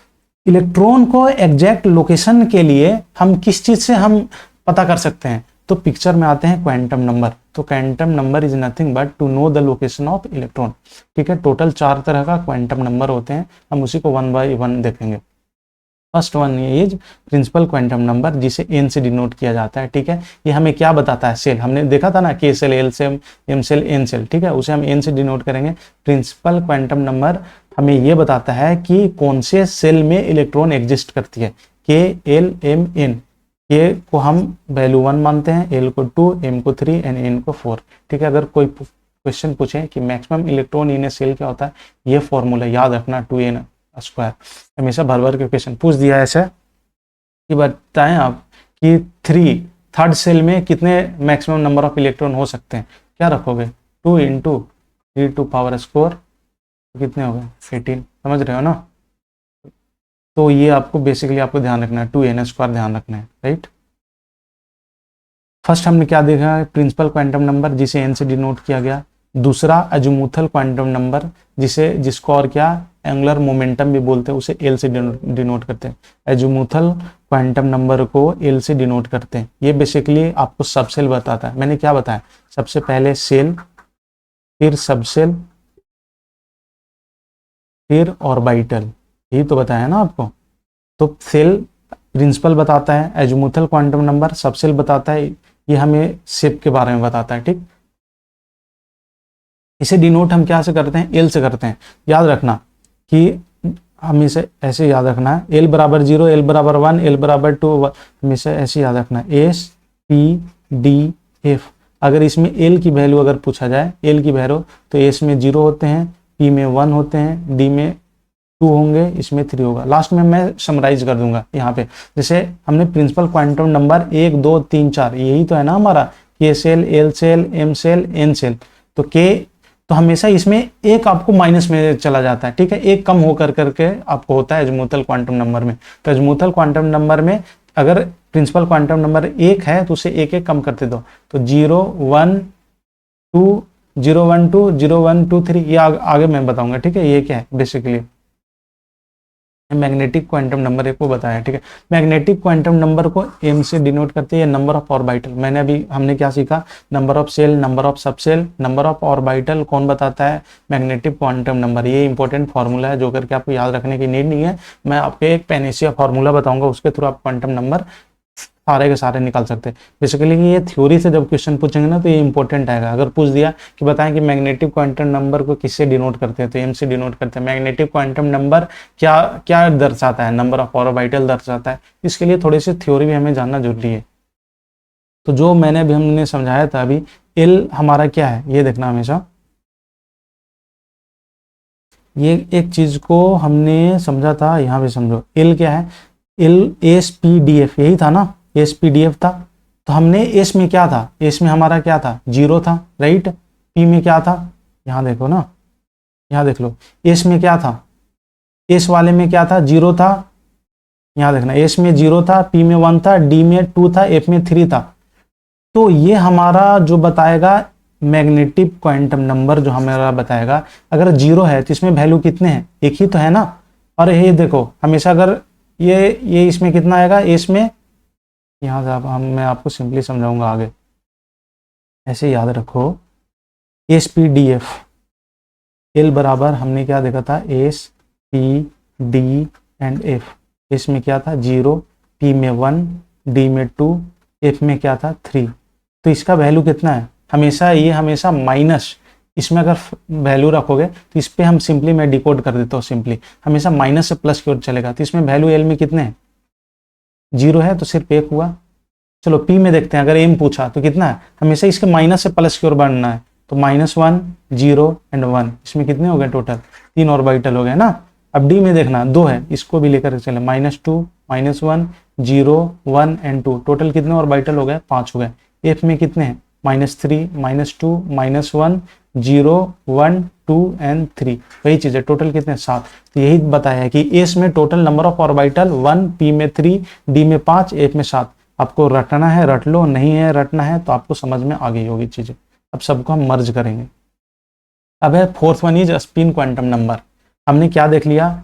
इलेक्ट्रॉन को एग्जैक्ट लोकेशन के लिए हम किस चीज से हम पता कर सकते हैं, तो पिक्चर में आते हैं क्वांटम नंबर। तो quantum number is nothing but to know the location of electron, ठीक है। टोटल 4 तरह का क्वांटम नंबर होते हैं, हम उसी को 1 बाय 1 देखेंगे। First one is principal quantum number, जिसे एन से डिनोट किया जाता है, ठीक है। ये हमें क्या बताता है, सेल, हमने देखा था ना, K shell, L shell, M shell, N shell, ठीक है, उसे हम एन से डिनोट करेंगे। प्रिंसिपल क्वांटम नंबर हमें ये बताता है कि कौन से सेल में इलेक्ट्रॉन एग्जिस्ट करती है, के, एल, एम, एन। के को हम वैल्यू 1 मानते हैं, एल को 2, एम को 3 एंड एन को 4, ठीक है। अगर कोई क्वेश्चन पूछे कि maximum electron in a shell क्या होता है, ये फॉर्मूला याद रखना, 2n स्क्वायर। हमेशा भर भर के क्वेश्चन पूछ दिया ऐसे कि बताएं आप कि थर्ड सेल में कितने मैक्सिमम नंबर ऑफ इलेक्ट्रॉन हो सकते हैं, क्या रखोगे, 2 × 3 टू पावर स्क्वायर, कितने हो गए 18, समझ रहे हो ना। तो ये आपको बेसिकली आपको ध्यान रखना है, 2n स्क्वायर ध्यान रखना है, राइट। फर्स्ट हमने क्या देखा है, प्रिंसिपल क्वांटम नंबर जिसे एन से डिनोट किया गया। दूसरा अजूमुथल क्वांटम नंबर, जिसको और क्या एंगुलर मोमेंटम भी बोलते हैं, उसे एल से डिनोट करते हैं। अजूमुथल क्वांटम नंबर को एल से डिनोट करते हैं। ये बेसिकली आपको सबसेल बताता है। मैंने क्या बताया, सबसे पहले सेल, फिर सबसेल, फिर ऑर्बिटल, यही तो बताया ना आपको। तो सेल प्रिंसिपल बताता है, अजूमुथल क्वांटम नंबर सबसेल बताता है, ये हमें शेप के बारे में बताता है, ठीक। इसे डिनोट हम क्या से करते हैं, एल से करते हैं। याद रखना कि हम इसे ऐसे याद रखना है, एल बराबर 0, एल बराबर 1, एल बराबर 2, हमेशा ऐसे याद रखना है, एस, पी, डी, एफ। अगर इसमें एल की वैल्यू अगर पूछा जाए, एल की वैल्यू, तो एस में 0 होते हैं, पी में 1 होते हैं, डी में 2 होंगे, इसमें 3 होगा। लास्ट में मैं समराइज कर दूंगा यहाँ पे। जैसे हमने प्रिंसिपल क्वांटम नंबर 1, 2, 3, 4, यही तो है ना हमारा, K shell, L shell, M shell, N shell. तो के, तो हमेशा इसमें एक आपको माइनस में चला जाता है, ठीक है, एक कम होकर करके आपको होता है अजूमुथल क्वांटम नंबर में। तो अजूमुथल क्वांटम नंबर में अगर प्रिंसिपल क्वांटम नंबर 1 है तो उसे एक एक कम करते दो, तो 0, 1, 2, 0, 1, 2, 0, 1, 2, 3, ये आगे मैं बताऊंगा, ठीक है। ये क्या है बेसिकली मैग्नेटिक क्वांटम नंबर एक को बताया, ठीक है। मैग्नेटिक क्वांटम नंबर को एम से डिनोट करते हैं, नंबर ऑफ ऑर्बिटल। मैंने अभी हमने क्या सीखा, number of shell, number of subshell, number of orbital कौन बताता है, मैग्नेटिक क्वांटम नंबर। ये इंपॉर्टेंट फार्मूला है जो करके आपको याद रखने की नीड नहीं है। मैं आपको एक पेनेसिया फार्मूला बताऊंगा, उसके थ्रू आप क्वांटम नंबर सारे के सारे निकाल सकते हैं। बेसिकली ये थ्योरी से जब क्वेश्चन पूछेंगे ना तो ये इंपॉर्टेंट आएगा। अगर पूछ दिया कि बताएं कि मैग्नेटिक क्वांटम नंबर को किससे डिनोट करते हैं, तो एम से डिनोट करते हैं। मैग्नेटिक क्वांटम नंबर क्या क्या दर्शाता है, नंबर ऑफ ऑर्बिटल दर्शाता है। इसके लिए थोड़ी सी थ्योरी भी हमें जानना जरूरी है। तो जो मैंने अभी हमने समझाया था अभी, एल हमारा क्या है ये देखना हमेशा। ये एक चीज को हमने समझा था, यहाँ पे समझो, एल क्या है, L S P D F, यही था ना, एस पी डी एफ था। तो हमने एस में क्या था, एस में हमारा क्या था, 0 था, राइट। पी में क्या था, यहाँ देखो ना, यहाँ देख लो, एस में क्या था, एस वाले में क्या था, 0 था, यहाँ देखना, एस में 0 था, पी में 1 था, डी में 2 था, एफ में 3 था। तो ये हमारा जो बताएगा मैग्नेटिक क्वांटम नंबर, जो हमारा बताएगा, अगर 0 है तो इसमें वैल्यू कितने हैं, एक ही तो है ना। और ये देखो हमेशा अगर ये इसमें कितना आएगा, इसमें, यहाँ से मैं आपको सिंपली समझाऊंगा आगे, ऐसे याद रखो, S P D F, L बराबर हमने क्या देखा था, S P D and F. S में क्या था 0, पी में 1, डी में 2, एफ में क्या था 3। तो इसका वैल्यू कितना है, हमेशा ये हमेशा माइनस, इसमें अगर वैल्यू रखोगे तो इस पर हम सिंपली, मैं डिकोड कर देता हूँ सिंपली, हमेशा माइनस से प्लस की ओर चलेगा। तो इसमें वैल्यू एल में कितने हैं, 0 है तो सिर्फ 1 हुआ। चलो पी में देखते हैं, अगर एम पूछा तो कितना है, हमेशा इसके माइनस से प्लस की ओर बढ़ना है। तो -1, 0 एंड 1, इसमें कितने हो गए टोटल, 3 ऑर्बिटल हो गए ना। अब डी में देखना 2 है, इसको भी लेकर चले, -2, -1 0 1 एंड 2, टोटल कितने ऑर्बिटल हो गए, 5 हो गए। एफ में कितने हैं, -3 -2 -1 0 1 2 एंड 3, वही चीज़ है, टोटल कितने 7। तो यही बताया है कि एस में total number of orbital 1, P में 3, डी में 5, एफ में 7। आपको रटना है रट लो, नहीं है रटना है तो आपको समझ में आ गई होगी चीज़ें। अब सबको हम मर्ज करेंगे। अब है fourth one is spin quantum number. हमने क्या देख लिया,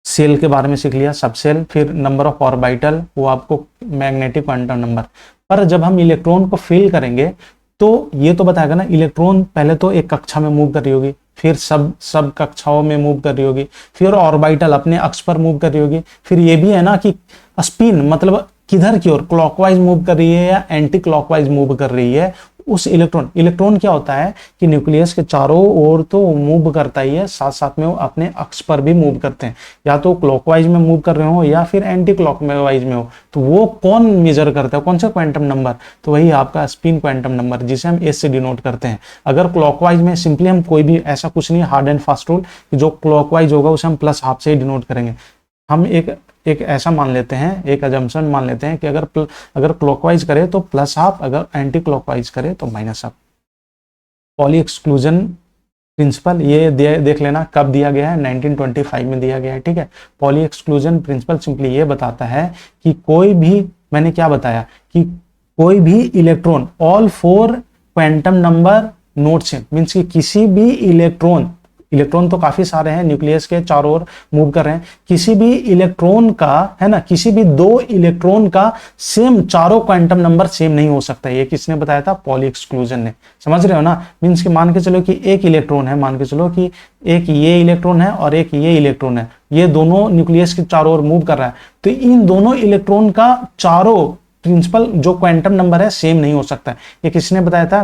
सेल के बारे में सीख लिया, सब सेल, फिर नंबर ऑफ ऑर्बिटल, वो आपको मैग्नेटिक क्वांटम नंबर। पर जब हम इलेक्ट्रॉन को फिल करेंगे तो ये तो बताएगा ना, इलेक्ट्रॉन पहले तो एक कक्षा में मूव कर रही होगी, फिर सब कक्षाओं में मूव कर रही होगी, फिर ऑर्बिटल अपने अक्ष पर मूव कर रही होगी, फिर ये भी है ना कि स्पिन मतलब किधर की ओर, क्लॉकवाइज मूव कर रही है या एंटी क्लॉकवाइज मूव कर रही है। उस इलेक्ट्रॉन क्या होता है कि न्यूक्लियस के चारों ओर तो मूव करता ही है, साथ साथ में वो अपने अक्ष पर भी मूव करते हैं, या तो क्लॉकवाइज में मूव कर रहे हो या फिर एंटी क्लॉकवाइज में हो। तो वो कौन मेजर करता है, कौन सा क्वांटम नंबर, तो वही आपका स्पिन क्वांटम नंबर, जिसे हम एस से डिनोट करते हैं। अगर क्लॉकवाइज में सिंपली हम कोई भी, ऐसा कुछ नहीं हार्ड एंड फास्ट रूल, जो क्लॉकवाइज होगा उसे हम +½ से ही डिनोट करेंगे। हम एक ऐसा मान लेते हैं, एक अजम्पशन मान लेते हैं कि अगर क्लॉकवाइज करे तो +½ अगर एंटी क्लॉकवाइज करे तो -½ पॉली एक्सक्लूजन प्रिंसिपल ये देख लेना कब दिया गया है, 1925 में दिया गया है, ठीक है। पॉली एक्सक्लूजन प्रिंसिपल सिंपली ये बताता है कि कोई भी, मैंने क्या बताया कि कोई भी electron, all 4 quantum number note से, मीन्स कि किसी भी इलेक्ट्रॉन तो काफी सारे हैं, न्यूक्लियस के चारों ओर मूव कर रहे हैं, किसी भी इलेक्ट्रॉन का, है ना, किसी भी 2 इलेक्ट्रॉन का सेम चारों क्वांटम नंबर सेम नहीं हो सकता। ये किसने बताया था, पॉली एक्सक्लूजन ने। समझ रहे हो ना, मीन्स कि मान के चलो कि एक इलेक्ट्रॉन है, मान के चलो कि एक ये इलेक्ट्रॉन है और एक ये इलेक्ट्रॉन है, ये दोनों न्यूक्लियस के चारों ओर मूव कर रहा है, तो इन दोनों इलेक्ट्रॉन का चारों प्रिंसिपल जो क्वांटम नंबर है सेम नहीं हो सकता। ये किसने बताया था,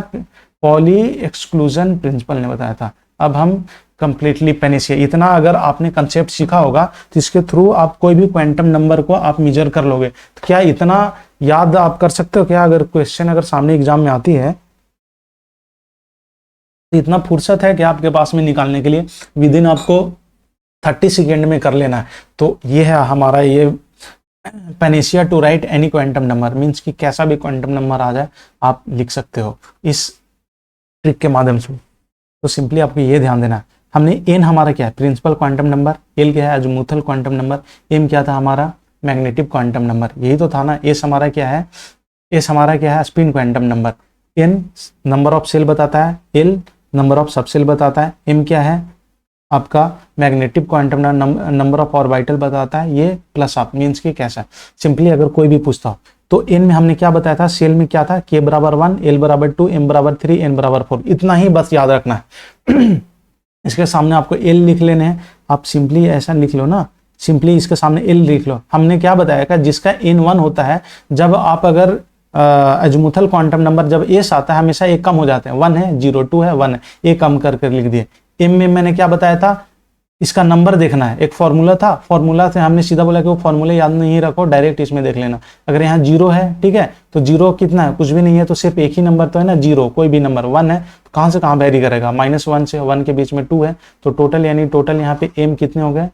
पॉली एक्सक्लूजन प्रिंसिपल ने बताया था। अब हम कंप्लीटली पेनिसिया, इतना अगर आपने कंसेप्ट सीखा होगा तो इसके थ्रू आप कोई भी क्वांटम नंबर को आप मेजर कर लोगे। तो क्या इतना याद आप कर सकते हो क्या, अगर क्वेश्चन अगर सामने एग्जाम में आती है तो इतना फुर्सत है कि आपके पास में निकालने के लिए, विद इन आपको 30 सेकेंड में कर लेना है। तो ये है हमारा ये panacea to write any quantum number, means कि कैसा भी क्वांटम नंबर आ जाए आप लिख सकते हो इस ट्रिक के माध्यम से। तो सिंपली आपको ये ध्यान देना है, हमने एन हमारा क्या है, प्रिंसिपल क्वांटम नंबर, एल क्या है, अजमुथल क्वांटम नंबर, एम क्या था हमारा, मैग्नेटिक क्वांटम नंबर, यही तो था ना। एस हमारा क्या है, एस हमारा क्या है, spin quantum number, N number of shell बताता है, L number of sub shell बताता है, एम क्या है आपका magnetic quantum number of orbital बताता है, ये +½ मीन्स कि कैसा है। सिंपली अगर कोई भी पूछता हो तो एन में हमने क्या बताया था, सेल में क्या था, k = 1, l = 2, m = 3, n = 4, इतना ही बस याद रखना है। इसके सामने आपको एल लिख लेने हैं, आप सिंपली ऐसा लिख लो ना, सिंपली इसके सामने एल लिख लो। हमने क्या बताया कि जिसका n1 होता है, जब आप अगर अजमुथल क्वांटम नंबर जब एस आता है हमेशा एक कम हो जाते हैं, 1 है 0 2 है 1 है, एक कम करके लिख दिए। एम में मैंने क्या बताया था, इसका नंबर देखना है, एक फॉर्मूला था, फॉर्मूला से हमने सीधा बोला कि वो फॉर्मूले याद नहीं रखो, डायरेक्ट इसमें देख लेना। अगर यहाँ 0 है, ठीक है, तो 0 कितना है, कुछ भी नहीं है, तो सिर्फ एक ही नंबर तो है ना 0, कोई भी नंबर। 1 है तो कहाँ से कहाँ वेरी करेगा, -1 से 1 के बीच में 2 है, तो टोटल यानी टोटल यहाँ पे एम कितने हो गए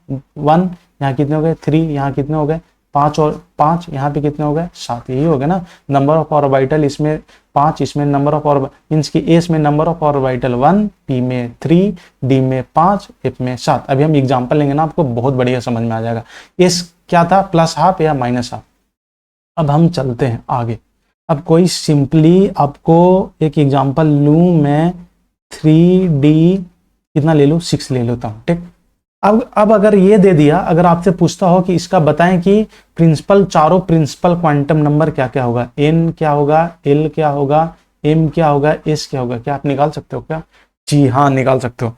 1, यहाँ कितने हो गए 3, यहाँ कितने हो गए 5 और 5, यहाँ पे कितने हो गए 7, यही हो गया ना। नंबर ऑफ ऑर्बिटल इसमें 5, इसमें नंबर ऑफ ऑर्बिटल, मींस की एस में नंबर ऑफ ऑर्बिटल 1, पी में 3, डी में 5, एफ में 7। अभी हम एग्जांपल लेंगे ना, आपको बहुत बढ़िया समझ में आ जाएगा। एस क्या था, +½ या -½ अब हम चलते हैं आगे। अब कोई सिंपली आपको एक एग्जांपल लूं मैं, 3D कितना ले लूं, 6 ले लेता हूं, ठीक। अब अगर ये दे दिया, अगर आपसे पूछता हो कि इसका बताएं कि चारों प्रिंसिपल क्वांटम नंबर क्या क्या होगा, एन क्या होगा, एल क्या होगा, एम क्या होगा, एस क्या होगा, क्या आप निकाल सकते हो क्या? जी हाँ, निकाल सकते हो।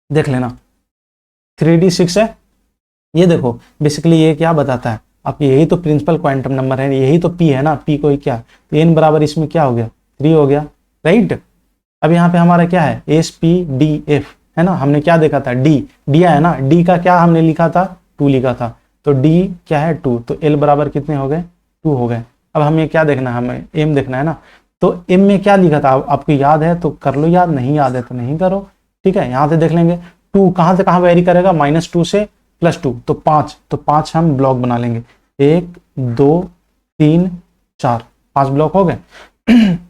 देख लेना 3D 6 है, ये देखो बेसिकली ये क्या बताता है आपकी, यही तो प्रिंसिपल क्वांटम नंबर है, यही तो पी है ना, पी कोई क्या, तो एन बराबर इसमें क्या हो गया 3 हो गया, राइट। अब यहाँ पे हमारा क्या है, एस पी डी एफ है ना, हमने क्या देखा था, डी है ना, डी का क्या हमने लिखा था 2 लिखा था, तो डी क्या है 2, तो एल बराबर कितने हो गए 2 हो गए। अब हमें क्या देखना है, हमें एम देखना है ना, तो एम में क्या लिखा था आपको याद है तो कर लो याद, नहीं याद है तो नहीं करो, ठीक है। यहाँ से देख लेंगे 2 कहाँ से कहाँ वेरी करेगा, -2 से +2 तो 5, तो 5 हम ब्लॉक बना लेंगे, 1 2 3 4, 5 ब्लॉक हो गए।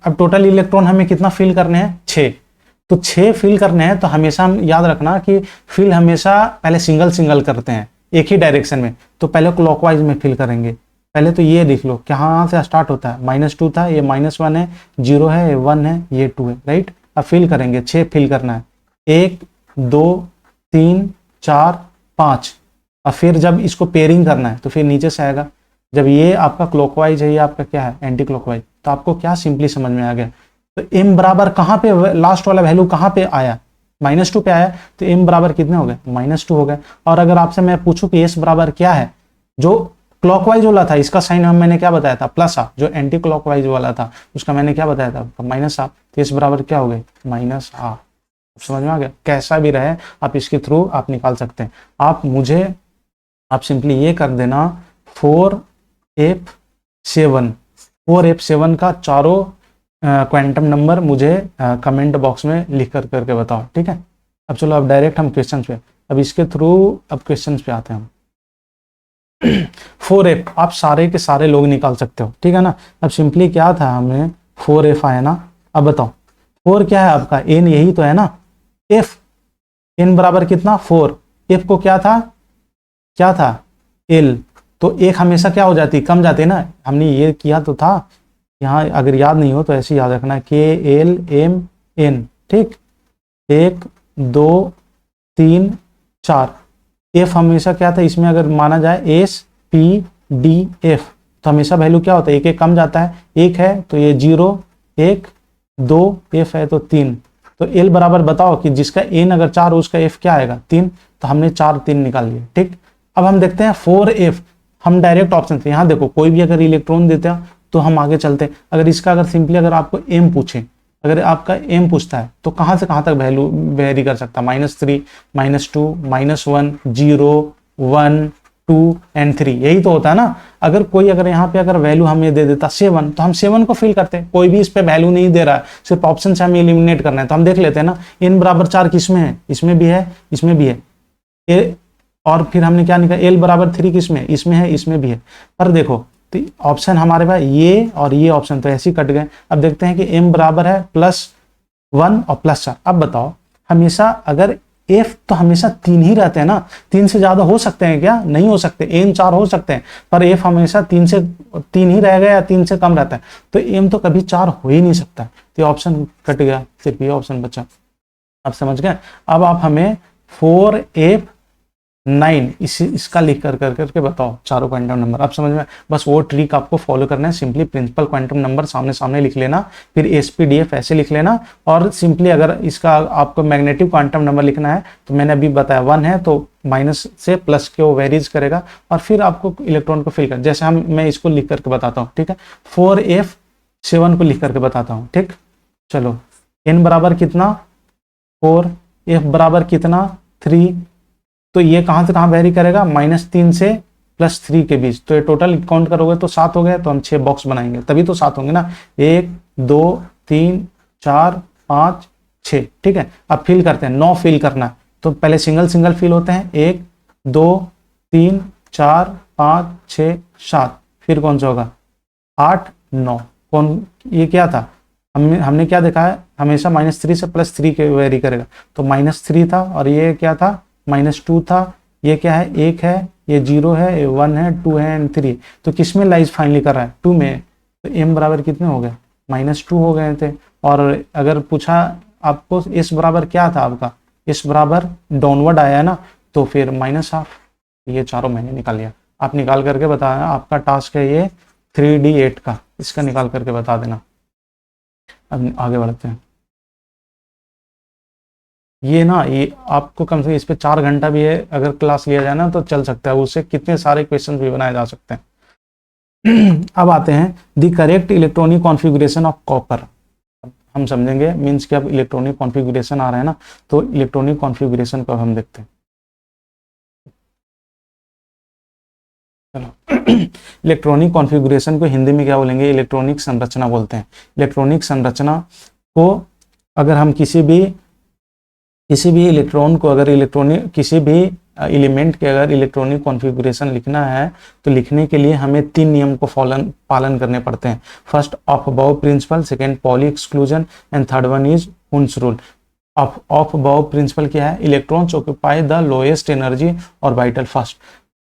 अब टोटल इलेक्ट्रॉन हमें कितना फिल करने हैं, 6, तो 6 फिल करने हैं। तो हमेशा हम याद रखना कि फिल हमेशा पहले सिंगल सिंगल करते हैं एक ही डायरेक्शन में, तो पहले क्लॉकवाइज में फिल करेंगे। पहले तो ये देख लो कहाँ से स्टार्ट होता है, -2 था, ये -1 है, 0 है, ये 1 है, ये 2 है, राइट। अब फिल करेंगे, 6 फिल करना है, 1 2 3 4 5। और फिर जब इसको पेयरिंग करना है तो फिर नीचे से आएगा। जब ये आपका क्लॉकवाइज है, ये आपका क्या है एंटी क्लॉकवाइज, तो आपको क्या सिंपली समझ में आ गया। तो m बराबर कहाँ पे, लास्ट वाला वैल्यू कहाँ पे आया, -2 पे आया, तो m बराबर कितने हो गए, -2 हो गए। और अगर आपसे मैं पूछूं कि s बराबर क्या है, जो क्लॉकवाइज वाला था इसका साइन मैंने क्या बताया था, +, जो एंटी क्लॉकवाइज वाला था उसका मैंने क्या बताया था, -, तो s बराबर क्या हो गए, -। समझ में आ गया। कैसा भी रहे आप इसके थ्रू आप निकाल सकते हैं। आप सिंपली ये कर देना 4f7 का चारों क्वांटम नंबर मुझे कमेंट बॉक्स में लिख करके बताओ, ठीक है। अब चलो अब डायरेक्ट हम क्वेश्चन पे, अब इसके थ्रू अब क्वेश्चन पे आते हैं हम। 4f आप सारे के सारे लोग निकाल सकते हो, ठीक है ना। अब सिंपली क्या था, हमें 4f आया ना। अब बताओ 4 क्या है आपका, n यही तो है ना, f n बराबर कितना 4, f को क्या था l, तो एक हमेशा क्या हो जाती है, कम जाती है ना। हमने ये किया तो था यहाँ, अगर याद नहीं हो तो ऐसे याद रखना, KLMN, ठीक। 1 2 3 4, f हमेशा क्या था इसमें, अगर माना जाए SPDF, तो हमेशा वैल्यू क्या होता है, एक कम जाता है, 1 है तो ये 0 1 2, f है तो 3, तो l बराबर बताओ कि जिसका n अगर 4 हो उसका f क्या आएगा, 3, तो हमने 4 3 निकाल लिए, ठीक। अब हम देखते हैं 4f, हम डायरेक्ट ऑप्शन से, यहाँ देखो कोई भी अगर इलेक्ट्रॉन देते हैं तो हम आगे चलते हैं। अगर इसका अगर सिंपली अगर आपको m पूछे, अगर आपका m पूछता है तो कहाँ से कहाँ तक वैल्यू वेरी कर सकता है, -3 -2 -1 0 1 2 एंड 3, यही तो होता है ना। अगर कोई अगर यहाँ पे अगर वैल्यू हमें दे देता 7, तो हम 7 को फिल करते हैं। कोई भी इस पे वैल्यू नहीं दे रहा है, सिर्फ ऑप्शन से हमें एलिमिनेट करना है, तो हम देख लेते हैं ना, n बराबर 4 किसमें है, इसमें भी है, इसमें भी है, और फिर हमने क्या निकाला, l बराबर 3 किसमें, इसमें है, इसमें भी है। पर देखो तो ऑप्शन हमारे पास ये और ये ऑप्शन तो ऐसे ही कट गए। अब देखते हैं कि m बराबर है +1 और +4। अब बताओ हमेशा अगर f तो हमेशा 3 ही रहते हैं ना, 3 से ज्यादा हो सकते हैं क्या, नहीं हो सकते, m 4 हो सकते हैं, पर f हमेशा 3 ही रहेगा या 3 से कम रहता है, तो m तो कभी 4 हो ही नहीं सकता। तो ऑप्शन कट गया, सिर्फ ये ऑप्शन बचा। आप समझ गए। अब आप हमें 4f9 इसका लिख करके बताओ चारों क्वांटम नंबर। आप समझ में, बस वो ट्रिक आपको फॉलो करना है। सिंपली प्रिंसिपल क्वांटम नंबर सामने सामने लिख लेना, फिर SPDF ऐसे लिख लेना, और सिंपली अगर इसका आपको मैग्नेटिक क्वांटम नंबर लिखना है तो मैंने अभी बताया 1 है तो माइनस से प्लस के वो वेरीज करेगा, और फिर आपको इलेक्ट्रॉन को फिल कर, जैसे मैं इसको लिख करके बताता हूँ, ठीक है। 4f7 को लिख करके बताता हूँ, ठीक। चलो n बराबर कितना 4, f बराबर कितना 3, तो ये कहां से कहां वेरी करेगा, -3 से +3 के बीच, तो ये टोटल काउंट करोगे तो 7 हो गए, तो हम 6 बॉक्स बनाएंगे तभी तो 7 होंगे ना, 1 2 3 4 5 6, ठीक है। अब फिल करते हैं, 9 फिल करना है, तो पहले सिंगल सिंगल फिल होते हैं, 1 2 3 4 5 6 7, फिर कौन सा होगा 8 9, कौन ये क्या था, हमने क्या देखा है, हमेशा -3 से +3 के वेरी करेगा, तो -3 था, और ये क्या था -2 था, ये क्या है 1 है, ये 0 है, ये 1 है, 2 है एंड 3, तो किस में लाइज फाइनली कर रहा है 2 में, तो m बराबर कितने हो गए -2 हो गए थे। और अगर पूछा आपको s बराबर क्या था आपका, s बराबर डाउनवर्ड आया है ना, तो फिर -12, ये चारों मैंने निकाल लिया। आप निकाल करके बताना, आपका टास्क है ये 3D8 का, इसका निकाल करके बता देना। अब आगे बढ़ते हैं। ये ना, ये आपको कम से कम इस पे 4 घंटा भी है अगर क्लास लिया जाए ना तो चल सकता है, उससे कितने सारे क्वेश्चन भी बनाए जा सकते हैं। अब आते हैं the correct electronic configuration of copper. हम समझेंगे, मीन्स कि अब इलेक्ट्रॉनिक कॉन्फ़िगरेशन आ रहा है ना, तो इलेक्ट्रॉनिक कॉन्फ़िगरेशन को हम देखते हैं। चलो इलेक्ट्रॉनिक कॉन्फ़िगरेशन को हिंदी में क्या बोलेंगे, इलेक्ट्रॉनिक संरचना बोलते हैं। इलेक्ट्रॉनिक संरचना को अगर हम किसी भी इलेक्ट्रॉन को, अगर किसी भी एलिमेंट के अगर इलेक्ट्रॉनिक कॉन्फ़िगरेशन लिखना है तो लिखने के लिए हमें 3 नियम को पालन करने पड़ते हैं। First of Aufbau principle, second Pauli exclusion and third one is Hund's rule. Of Aufbau principle क्या है? Electrons occupy the lowest energy orbital first.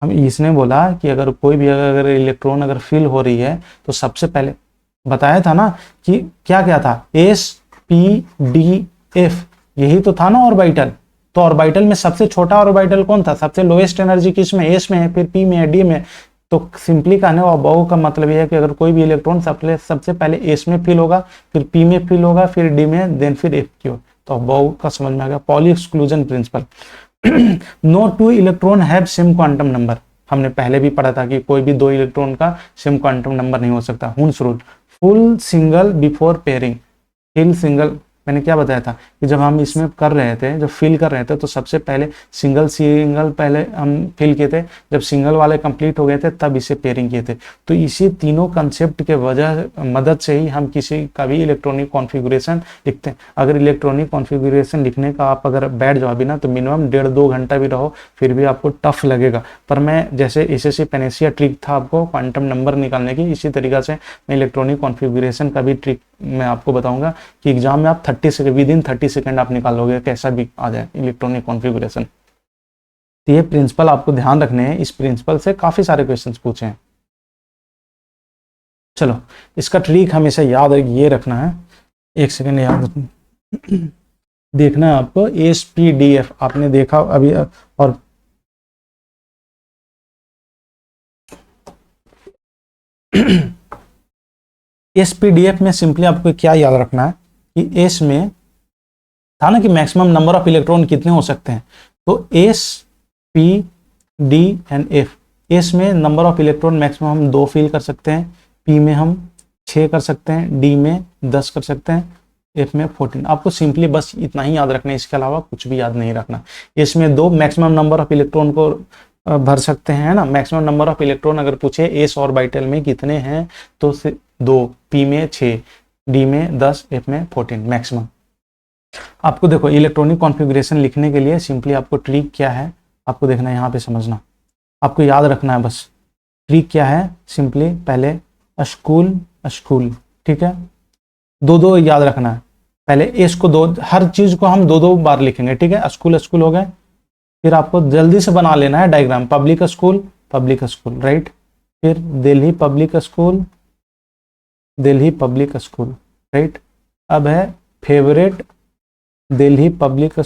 हम इसने बोला कि अगर कोई भी अगर इलेक्ट्रॉन अगर फिल हो रही है तो सबसे पहले बताया था ना कि क्या क्या था, एस पी डी एफ, यही तो था ना ऑर्बिटल। तो ऑर्बिटल में सबसे छोटा ऑर्बिटल कौन था? सबसे लोएस्ट एनर्जी किस में? एस में है, फिर पी में है, डी में। तो सिंपली कहने और अबव का मतलब यह है कि अगर कोई भी इलेक्ट्रॉन सबसे पहले एस में फिल होगा, फिर पी में फिल होगा, फिर डी में, देन फिर एफ की ओर। तो अबव का समझ में आ गया। Pauli exclusion principle, no two electron have same quantum number. हमने पहले भी पढ़ा था कि कोई भी 2 इलेक्ट्रॉन का सेम क्वांटम नंबर नहीं हो सकता। Hund's rule, full single before pairing. Full single मैंने क्या बताया था कि जब हम इसमें कर रहे थे, जब फिल कर रहे थे तो सबसे पहले सिंगल पहले हम फिल किए थे, जब सिंगल वाले कंप्लीट हो गए थे तब इसे पेयरिंग किए थे। तो इसी तीनों कंसेप्ट के मदद से ही हम किसी का भी इलेक्ट्रॉनिक कॉन्फ़िगरेशन लिखते हैं। अगर इलेक्ट्रॉनिक कॉन्फ़िगरेशन लिखने का आप अगर बैठ जाओ भी ना तो मिनिमम 1.5-2 घंटा भी रहो फिर भी आपको टफ लगेगा। पर मैं जैसे एसएससी पेनेसिया ट्रिक था आपको क्वांटम नंबर निकालने की, इसी तरीका से मैं इलेक्ट्रॉनिक कॉन्फ़िगरेशन का भी ट्रिक मैं आपको बताऊंगा कि एग्जाम में आप 30 सेकंड, विद इन 30 सेकंड आप निकालोगे, कैसा भी आ जाए इलेक्ट्रॉनिक कॉन्फ़िगरेशन। तो ये प्रिंसिपल आपको ध्यान रखने हैं, इस प्रिंसिपल से काफी सारे क्वेश्चंस पूछे हैं। चलो, इसका ट्रिक हमेशा याद ये रखना है, एक सेकंड याद रखना, देखना है आपको एसपीडीएफ आपने देखा अभी, और एसपीडीएफ में सिंपली आपको क्या याद रखना है कि एस में था ना कि मैक्सिमम नंबर ऑफ इलेक्ट्रॉन कितने हो सकते हैं। तो S P D and F, S में नंबर ऑफ इलेक्ट्रॉन मैक्सिमम हम 2 फिल कर सकते हैं, पी में हम 6 कर सकते हैं, डी में 10 कर सकते हैं, एफ में 14। आपको सिंपली बस इतना ही याद रखना है, इसके अलावा कुछ भी याद नहीं रखना। एस में 2 मैक्सिमम नंबर ऑफ इलेक्ट्रॉन को भर सकते हैं ना, मैक्सिमम नंबर ऑफ इलेक्ट्रॉन अगर पूछे एस ऑर्बिटल में कितने हैं तो 2, पी में 6, डी में 10, एफ में 14 मैक्सिमम। आपको देखो इलेक्ट्रॉनिक कॉन्फ़िगरेशन लिखने के लिए सिंपली आपको ट्रिक क्या है आपको देखना है, यहाँ पे समझना, आपको याद रखना है बस। ट्रिक क्या है? सिंपली पहले स्कूल, ठीक है, 2 याद रखना है। पहले एस को 2, हर चीज को हम 2 बार लिखेंगे, ठीक है। स्कूल हो गए, फिर आपको जल्दी से बना लेना है डायग्राम, पब्लिक स्कूल राइट, फिर दिल्ली पब्लिक स्कूल राइट। अब है फेवरेट दिल्ली पब्लिक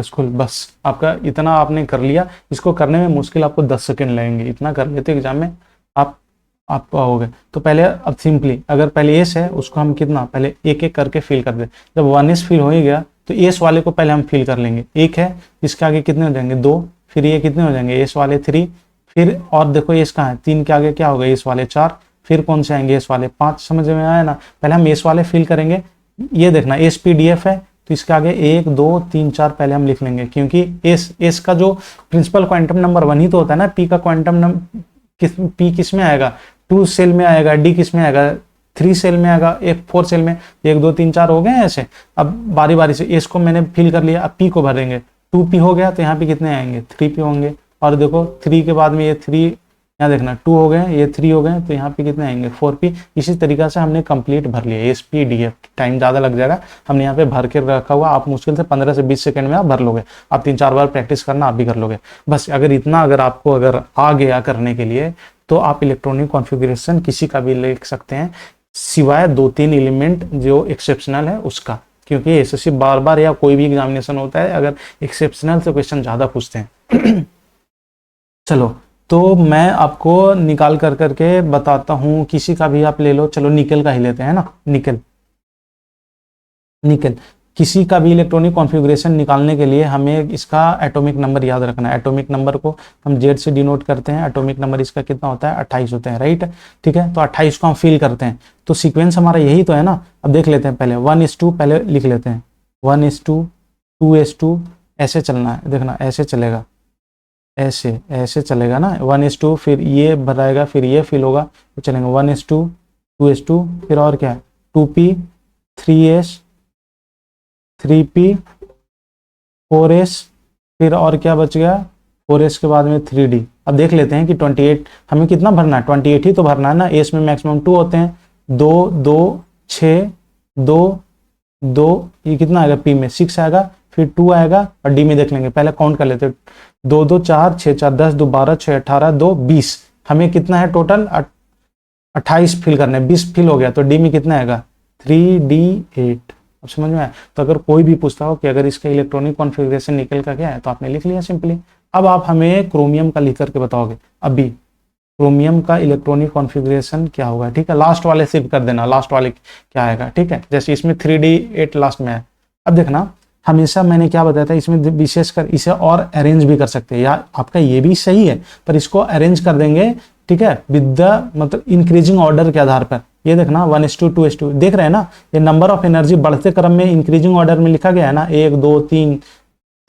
स्कूल, बस आपका इतना आपने कर लिया। इसको करने में मुश्किल आपको 10 सेकंड लगेंगे, इतना कर लेते एग्जाम में आप आओगे। तो पहले अब सिंपली अगर पहले एस है उसको हम कितना पहले एक एक करके फिल कर दे। जब 1 एस फिल हो ही गया तो एस वाले को पहले हम फिल कर लेंगे, 1 है, इसके आगे कितने हो जाएंगे 2, फिर ये कितने हो जाएंगे एस वाले 3, फिर और देखो एस कहाँ है 3 के आगे क्या होगा एस वाले 4, फिर कौन से आएंगे एस वाले 5। समझ में आया ना? पहले हम एस वाले फिल करेंगे, ये देखना एस पी डी एफ है तो इसके आगे 1 2 3 4 पहले हम लिख लेंगे, क्योंकि एस का जो प्रिंसिपल क्वांटम नंबर 1 ही तो होता है ना। पी का क्वांटम नंबर पी किस में आएगा? 2 सेल में आएगा, डी किस में आएगा? 3 सेल में आएगा, एफ 4 सेल में। 1 2 3 4 हो गए ऐसे। अब बारी बारी से एस को मैंने फिल कर लिया, अब पी को भरेंगे। 2p हो गया तो यहाँ पे कितने आएंगे 3p होंगे, और देखो 3 के बाद में ये 3 यहाँ देखना 2 हो गए, ये 3 हो गए तो यहाँ पे कितने आएंगे 4p। इसी तरीका से हमने कंप्लीट भर लिया S P D F. Time ज़्यादा लग जाएगा, हमने यहाँ पे भर के रखा हुआ, आप मुश्किल से 15 से 20 सेकंड में आप भर लोगे। आप 3-4 बार प्रैक्टिस करना, आप भी कर लोगे। बस अगर इतना अगर आपको अगर आ गया करने के लिए तो आप इलेक्ट्रॉनिक कॉन्फ़िगरेशन किसी का भी लिख सकते हैं, सिवाय 2-3 एलिमेंट जो एक्सेप्शनल है उसका, क्योंकि एसएससी बार बार या कोई भी एग्जामिनेशन होता है अगर एक्सेप्शनल से क्वेश्चन ज़्यादा पूछते हैं। चलो, तो मैं आपको निकाल कर करके बताता हूँ, किसी का भी आप ले लो। चलो निकल का ही लेते हैं ना, निकल किसी का भी इलेक्ट्रॉनिक कॉन्फ़िगरेशन निकालने के लिए हमें इसका एटॉमिक नंबर याद रखना है। एटॉमिक नंबर को हम जेड से डिनोट करते हैं। एटॉमिक नंबर इसका कितना होता है 28 होते हैं, राइट। ठीक है, तो 28 को हम फिल करते हैं। तो सीक्वेंस हमारा यही तो है ना। अब देख लेते हैं, पहले 1:2 पहले लिख लेते हैं, 1:2, 2:2 ऐसे चलना है। देखना ऐसे चलेगा, ऐसे चलेगा ना 1:2, फिर ये भराएगा, फिर ये फिल होगा तो चलेंगे 1:2, 2:2, फिर और क्या है 2p, 3s, 3p, 4s, फिर और क्या बच गया 4s के बाद में 3d। अब देख लेते हैं कि 28 हमें कितना भरना है, 28 ही तो भरना है ना। एस में मैक्सिमम 2 होते हैं, 2 2 6 2 2, ये कितना आएगा, पी में 6 आएगा, फिर 2 आएगा और डी में देख लेंगे, पहले काउंट कर लेते हैं। 2 2 4 6 4 10 2 12 6 18 2 20, हमें कितना है टोटल 28 फिल करना है, 20 फिल हो गया, तो डी में कितना आएगा 3d8। अब समझ में आया। तो अगर कोई भी पूछता हो कि अगर इसका इलेक्ट्रॉनिक कॉन्फ़िगरेशन निकल का क्या है, तो आपने लिख लिया सिंपली। अब आप हमें क्रोमियम का लिख करके बताओगे, अभी क्रोमियम का इलेक्ट्रॉनिक कॉन्फ़िगरेशन क्या होगा, ठीक है। लास्ट वाले सिर्फ कर देना, लास्ट वाले क्या आएगा, ठीक है। जैसे इसमें 3d8 लास्ट में है। अब देखना, हमेशा मैंने क्या बताया था, इसमें विशेषकर इसे और अरेंज भी कर सकते हैं, या आपका ये भी सही है पर इसको अरेंज कर देंगे, ठीक है, विद द मतलब इंक्रीजिंग ऑर्डर के आधार पर। ये देखना 1:2 2:2 देख रहे हैं ना, ये नंबर ऑफ एनर्जी बढ़ते क्रम में इंक्रीजिंग ऑर्डर में लिखा गया है ना, 1 2 3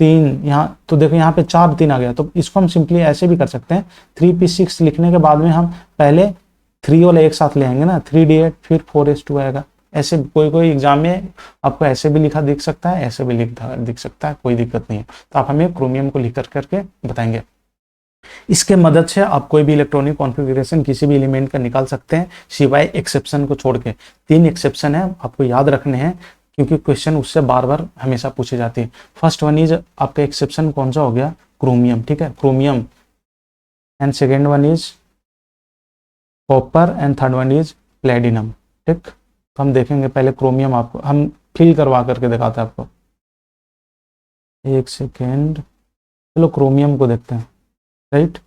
3, यहाँ तो देखो यहाँ पे 4 3 आ गया। तो इसको हम सिंपली ऐसे भी कर सकते हैं, 3p6 लिखने के बाद में हम पहले 3 वाला एक साथ ले आएंगे ना, 3d8 फिर 4s2 आएगा। ऐसे कोई एग्जाम में आपको ऐसे भी लिखा दिख सकता है, ऐसे भी दिख सकता है, कोई दिक्कत नहीं है। तो आप हमें क्रोमियम को लिख करके बताएंगे। इसके मदद से आप कोई भी इलेक्ट्रॉनिक कॉन्फ़िगरेशन किसी भी एलिमेंट का निकाल सकते हैं, सिवाय एक्सेप्शन को छोड़ के। 3 एक्सेप्शन है, आपको याद रखने हैं, क्योंकि क्वेश्चन उससे बार बार हमेशा पूछे जाते हैं। फर्स्ट वन इज आपका एक्सेप्शन कौन सा हो गया, क्रोमियम, ठीक है, chromium. And second one is copper and third one is platinum, ठीक। तो हम देखेंगे पहले क्रोमियम, आपको हम फिल करवा करके दिखाते हैं आपको, एक सेकेंड। चलो क्रोमियम को देखते हैं, राइट।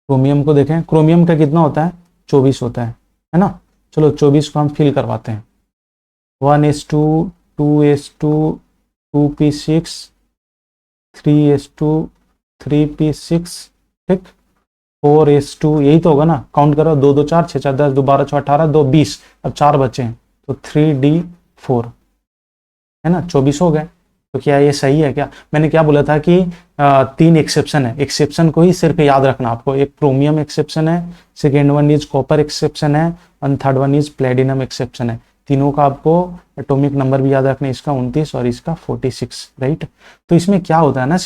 क्रोमियम को देखें, क्रोमियम का कितना होता है, 24 होता है ना। चलो 24 को हम फिल करवाते हैं, 1:2 2:2 2p6 3:2 3p6, ठीक, 4:2, यही तो होगा ना, काउंट करो, 2 2 4 6 4 10 2 12 6 18 2 20, अब 4 बचे हैं, तो 3d4 है ना, 24 हो गए। तो क्या ये सही है क्या, मैंने क्या बोला था कि 3 एक्सेप्शन है, एक्सेप्शन को ही सिर्फ याद रखना आपको। एक क्रोमियम एक्सेप्शन है, second one is copper exception है, और third one is platinum exception है। तीनों का आपको एटॉमिक नंबर भी याद रखना है, इसका 29 और इसका 46, राइट। तो इसमें क्या होता है ना,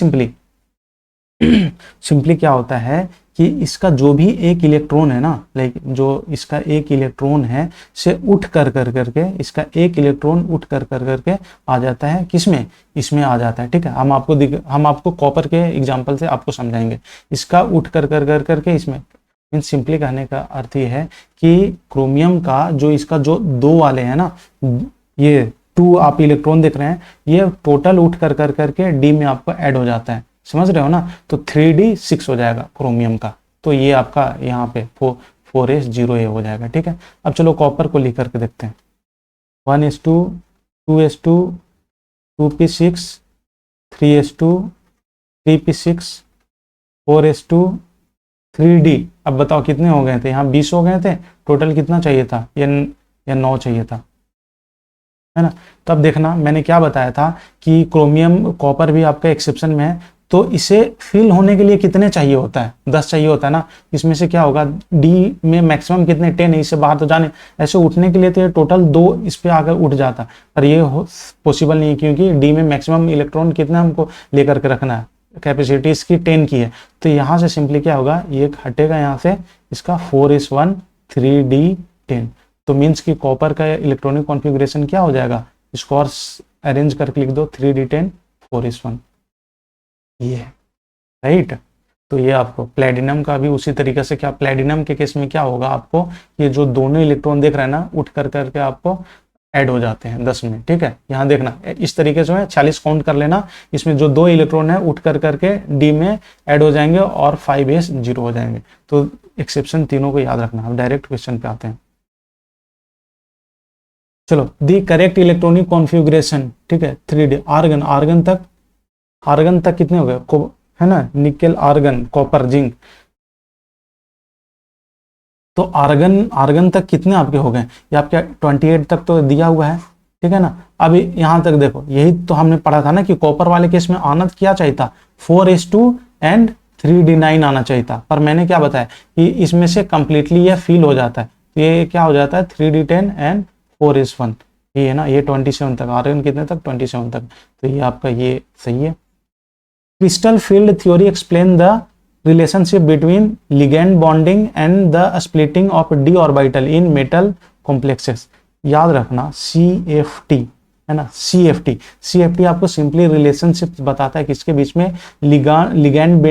सिंपली क्या होता है कि इसका जो भी एक इलेक्ट्रॉन है ना, लाइक जो इसका एक इलेक्ट्रॉन है से उठ कर करके इसका एक इलेक्ट्रॉन उठ कर करके आ जाता है, किसमें, इसमें आ जाता है, ठीक है। हम आपको कॉपर के एग्जांपल से आपको समझाएंगे। इसका उठ कर करके इसमें, मीन सिंपली कहने का अर्थ ये है कि क्रोमियम का जो इसका जो 2 वाले हैं ना, ये 2 आप इलेक्ट्रॉन देख रहे हैं, ये टोटल उठ कर करके डी में आपको ऐड हो जाता है, समझ रहे हो ना। तो 3d6 हो जाएगा क्रोमियम का। तो ये आपका यहाँ पे 4s0a हो जाएगा, ठीक है। अब चलो कॉपर को लिख करके देखते हैं, 1:2 2:2 2p6 3:2 3p6 4:2 3d। अब बताओ कितने हो गए थे, यहाँ 20 हो गए थे, टोटल कितना चाहिए था, या 9 चाहिए था, है ना। तब देखना मैंने क्या बताया था कि क्रोमियम कॉपर भी आपका एक्सेप्शन में है, तो इसे फिल होने के लिए कितने चाहिए होता है, 10 चाहिए होता है ना। इसमें से क्या होगा, डी में मैक्सिमम कितने 10 है, इससे बाहर तो जाने, ऐसे उठने के लिए तो टोटल 2 इस पे आकर उठ जाता, पर ये पॉसिबल नहीं है, क्योंकि डी में मैक्सिमम इलेक्ट्रॉन कितना हमको लेकर के रखना है, कैपेसिटी इसकी 10 की है। तो यहाँ से सिंपली क्या होगा, ये हटेगा यहाँ से, इसका 4s1 3d10। तो मीन्स कि कॉपर का इलेक्ट्रॉनिक कॉन्फ़िगरेशन क्या हो जाएगा, इसको और अरेंज करके लिख दो, 3d10 4s1, ये है, राइट। तो ये आपको प्लेटिनम का भी उसी तरीके से, क्या प्लेटिनम के केस में क्या होगा, आपको ये जो दोनों इलेक्ट्रॉन देख रहे हैं ना, उठ कर करके आपको ऐड हो जाते हैं 10 में, ठीक है। यहाँ देखना इस तरीके से 40 काउंट कर लेना, इसमें जो 2 इलेक्ट्रॉन है उठ कर करके डी में ऐड हो जाएंगे और 5s0 हो जाएंगे। तो एक्सेप्शन तीनों को याद रखना। अब डायरेक्ट क्वेश्चन पे आते हैं। चलो, दी करेक्ट इलेक्ट्रॉनिक कॉन्फ़िगरेशन, ठीक है, 3d आर्गन तक कितने हो गए, है ना, निकेल आर्गन कॉपर जिंक। तो आर्गन तक कितने आपके हो गए, ये आपके 28 तक तो दिया हुआ है, ठीक है ना। अभी यहाँ तक देखो, यही तो हमने पढ़ा था ना कि कॉपर वाले केस में आना क्या चाहिए था, 4s2 एंड 3d9 आना चाहिए था, पर मैंने क्या बताया कि इसमें से कंप्लीटली ये फिल हो जाता है, ये क्या हो जाता है 3d10 एंड 4s1। ये है ना, ये 27 तक, आर्गन कितने तक, 27 तक, तो ये आपका ये सही है। Crystal field theory explain the relationship between ligand bonding and the splitting of D orbital in metal complexes. याद रखना CFT है ना, CFT आपको सिंपली रिलेशनशिप बताता है किसके बीच में, लिगेंड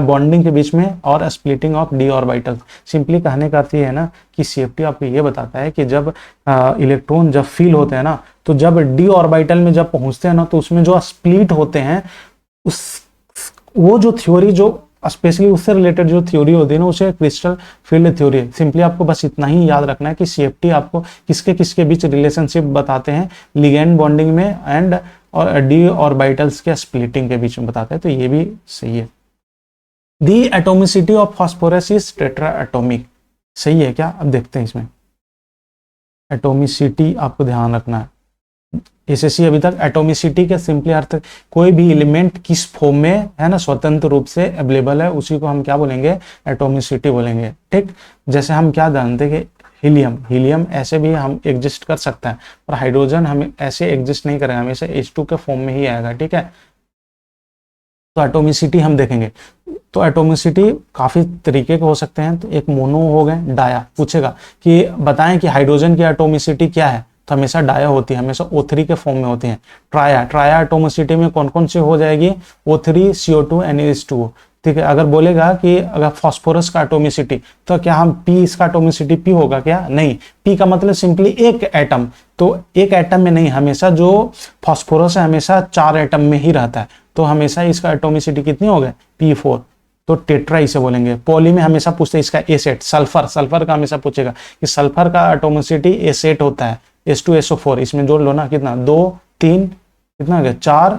बॉन्डिंग के बीच में और splitting of D orbital. Simply कहने का अर्थ ये है ना कि CFT आपको ये बताता है कि जब इलेक्ट्रॉन जब फील होते हैं ना, तो जब डी ऑर्बिटल में जब पहुंचते हैं ना, तो उसमें जो स्प्लिट होते हैं, उस वो जो थ्योरी, जो स्पेशली उससे रिलेटेड जो थ्योरी होती है ना, उसे क्रिस्टल फील्ड थ्योरी है। सिंपली आपको बस इतना ही याद रखना है कि CFT आपको किसके किसके बीच रिलेशनशिप बताते हैं, लिगेंड बॉन्डिंग में एंड और डी ऑर्बिटल्स के स्प्लिटिंग के बीच में बताते हैं, तो ये भी सही है। The atomicity of phosphorus is tetra atomic, सही है क्या? अब देखते हैं इसमें एटोमिसिटी आपको ध्यान रखना है। SSC अभी तक एटोमिसिटी के सिंपली अर्थ, कोई भी एलिमेंट किस फॉर्म में है ना स्वतंत्र रूप से अवेलेबल है, उसी को हम क्या बोलेंगे, एटोमिसिटी बोलेंगे। ठीक, जैसे हम क्या जानते हैं कि हीलियम ऐसे भी हम एग्जिस्ट कर सकता है, और हाइड्रोजन हम ऐसे एग्जिस्ट नहीं करेगा, हमेशा H2 के फॉर्म में ही आएगा। ठीक है, तो एटोमिसिटी हम देखेंगे, तो एटोमिसिटी काफी तरीके के हो सकते हैं। तो एक मोनो हो गए, डाया पूछेगा कि बताएं कि हाइड्रोजन की एटोमिसिटी क्या है, तो हमेशा डाया होती है, हमेशा O3 के फॉर्म में होती है। ट्राया एटोमिसिटी में कौन कौन से हो जाएगी, O3 CO2 NH2। ठीक है, अगर बोलेगा कि अगर फास्फोरस का एटोमिसिटी, तो क्या हम P, इसका एटोमिसिटी P होगा क्या? नहीं, P का मतलब सिंपली एक एटम, तो एक एटम में नहीं, हमेशा जो फास्फोरस है हमेशा 4 एटम में ही रहता है, तो हमेशा इसका एटोमिसिटी कितनी हो गए, P4, तो टेट्रा इसे बोलेंगे। पॉली में हमेशा पूछते हैं इसका एसेट, सल्फर का हमेशा पूछेगा कि सल्फर का एटोमिसिटी एसेट होता है, H2SO4, इसमें जोड़ लो ना, कितना 2 3 कितना हो गया 4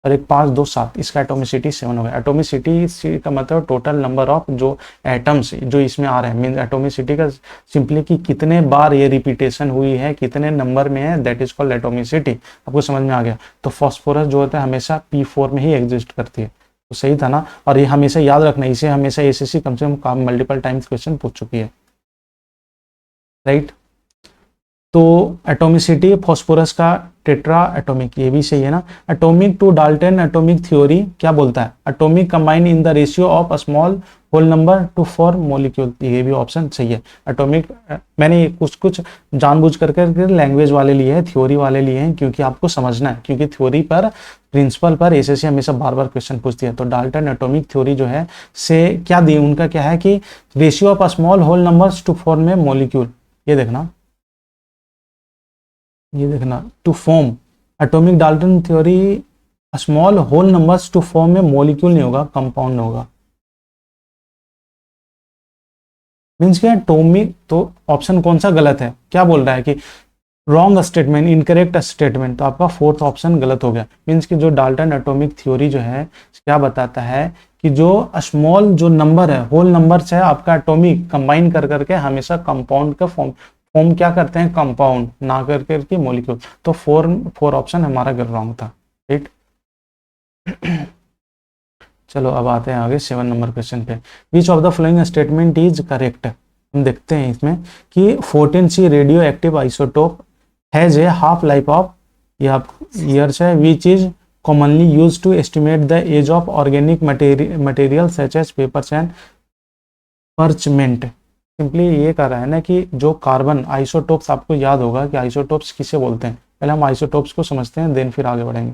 और 1 5 2 7, इसका एटोमिसिटी 7 हो गया। एटोमिसिटी का मतलब टोटल नंबर ऑफ जो एटम्स जो इसमें आ रहे हैं, मीन एटोमिसिटी का सिंपली कि कितने बार ये रिपीटेशन हुई है, कितने नंबर में है, दैट इज कॉल्ड एटोमिसिटी। आपको समझ में आ गया? तो फास्फोरस जो होता है हमेशा P4 में ही एग्जिस्ट करती है, तो सही था ना। और ये हमेशा याद रखना, इसे हमेशा SSC कम से कम मल्टीपल टाइम्स क्वेश्चन पूछ चुकी है, राइट। तो एटोमिसिटी फास्फोरस का टेट्रा एटोमिक, ये भी सही है ना। Atomic to Dalton atomic theory क्या बोलता है, atomic combine in the ratio of a small whole number to form molecule, ये भी ऑप्शन सही है। एटॉमिक मैंने कुछ जानबूझ करके लैंग्वेज वाले लिए हैं, थ्योरी वाले लिए हैं, क्योंकि आपको समझना है, क्योंकि थ्योरी पर प्रिंसिपल पर SSC हमेशा बार बार क्वेश्चन पूछती है। तो डाल्टन एटॉमिक थ्योरी जो है से क्या दी, उनका क्या है कि ratio of a small whole numbers to form a molecule, ये देखना to form atomic Dalton theory small whole numbers to form में मॉलिक्यूल नहीं होगा, कंपाउंड होगा। मीन्स क्या एटॉमिक, तो ऑप्शन कौन सा गलत है, क्या बोल रहा है कि रॉन्ग स्टेटमेंट, इनकरेक्ट स्टेटमेंट, तो आपका फोर्थ ऑप्शन गलत हो गया। मीन्स कि जो डाल्टन एटॉमिक थ्योरी जो है क्या बताता है कि जो स्मॉल जो नंबर है, होल नंबर है आपका एटॉमिक कंबाइन कर करके हमेशा कंपाउंड का फॉर्म क्या करते हैं, कंपाउंड, ना कर करके मॉलिक्यूल। तो फोर ऑप्शन हमारा रॉन्ग था, राइट। चलो अब आते हैं आगे 7 नंबर क्वेश्चन पे। Which of the following statement is correct. हम देखते हैं इसमें कि 14C radio active isotope has a half life of years है, which is commonly use to estimate the age of organic material such as papers and parchment. Simply ये कह रहा है ना कि जो कार्बन आइसोटोप्स, आपको याद होगा कि आइसोटोप्स किसे बोलते हैं। पहले हम आइसोटोप्स को समझते हैं, देन फिर आगे बढ़ेंगे।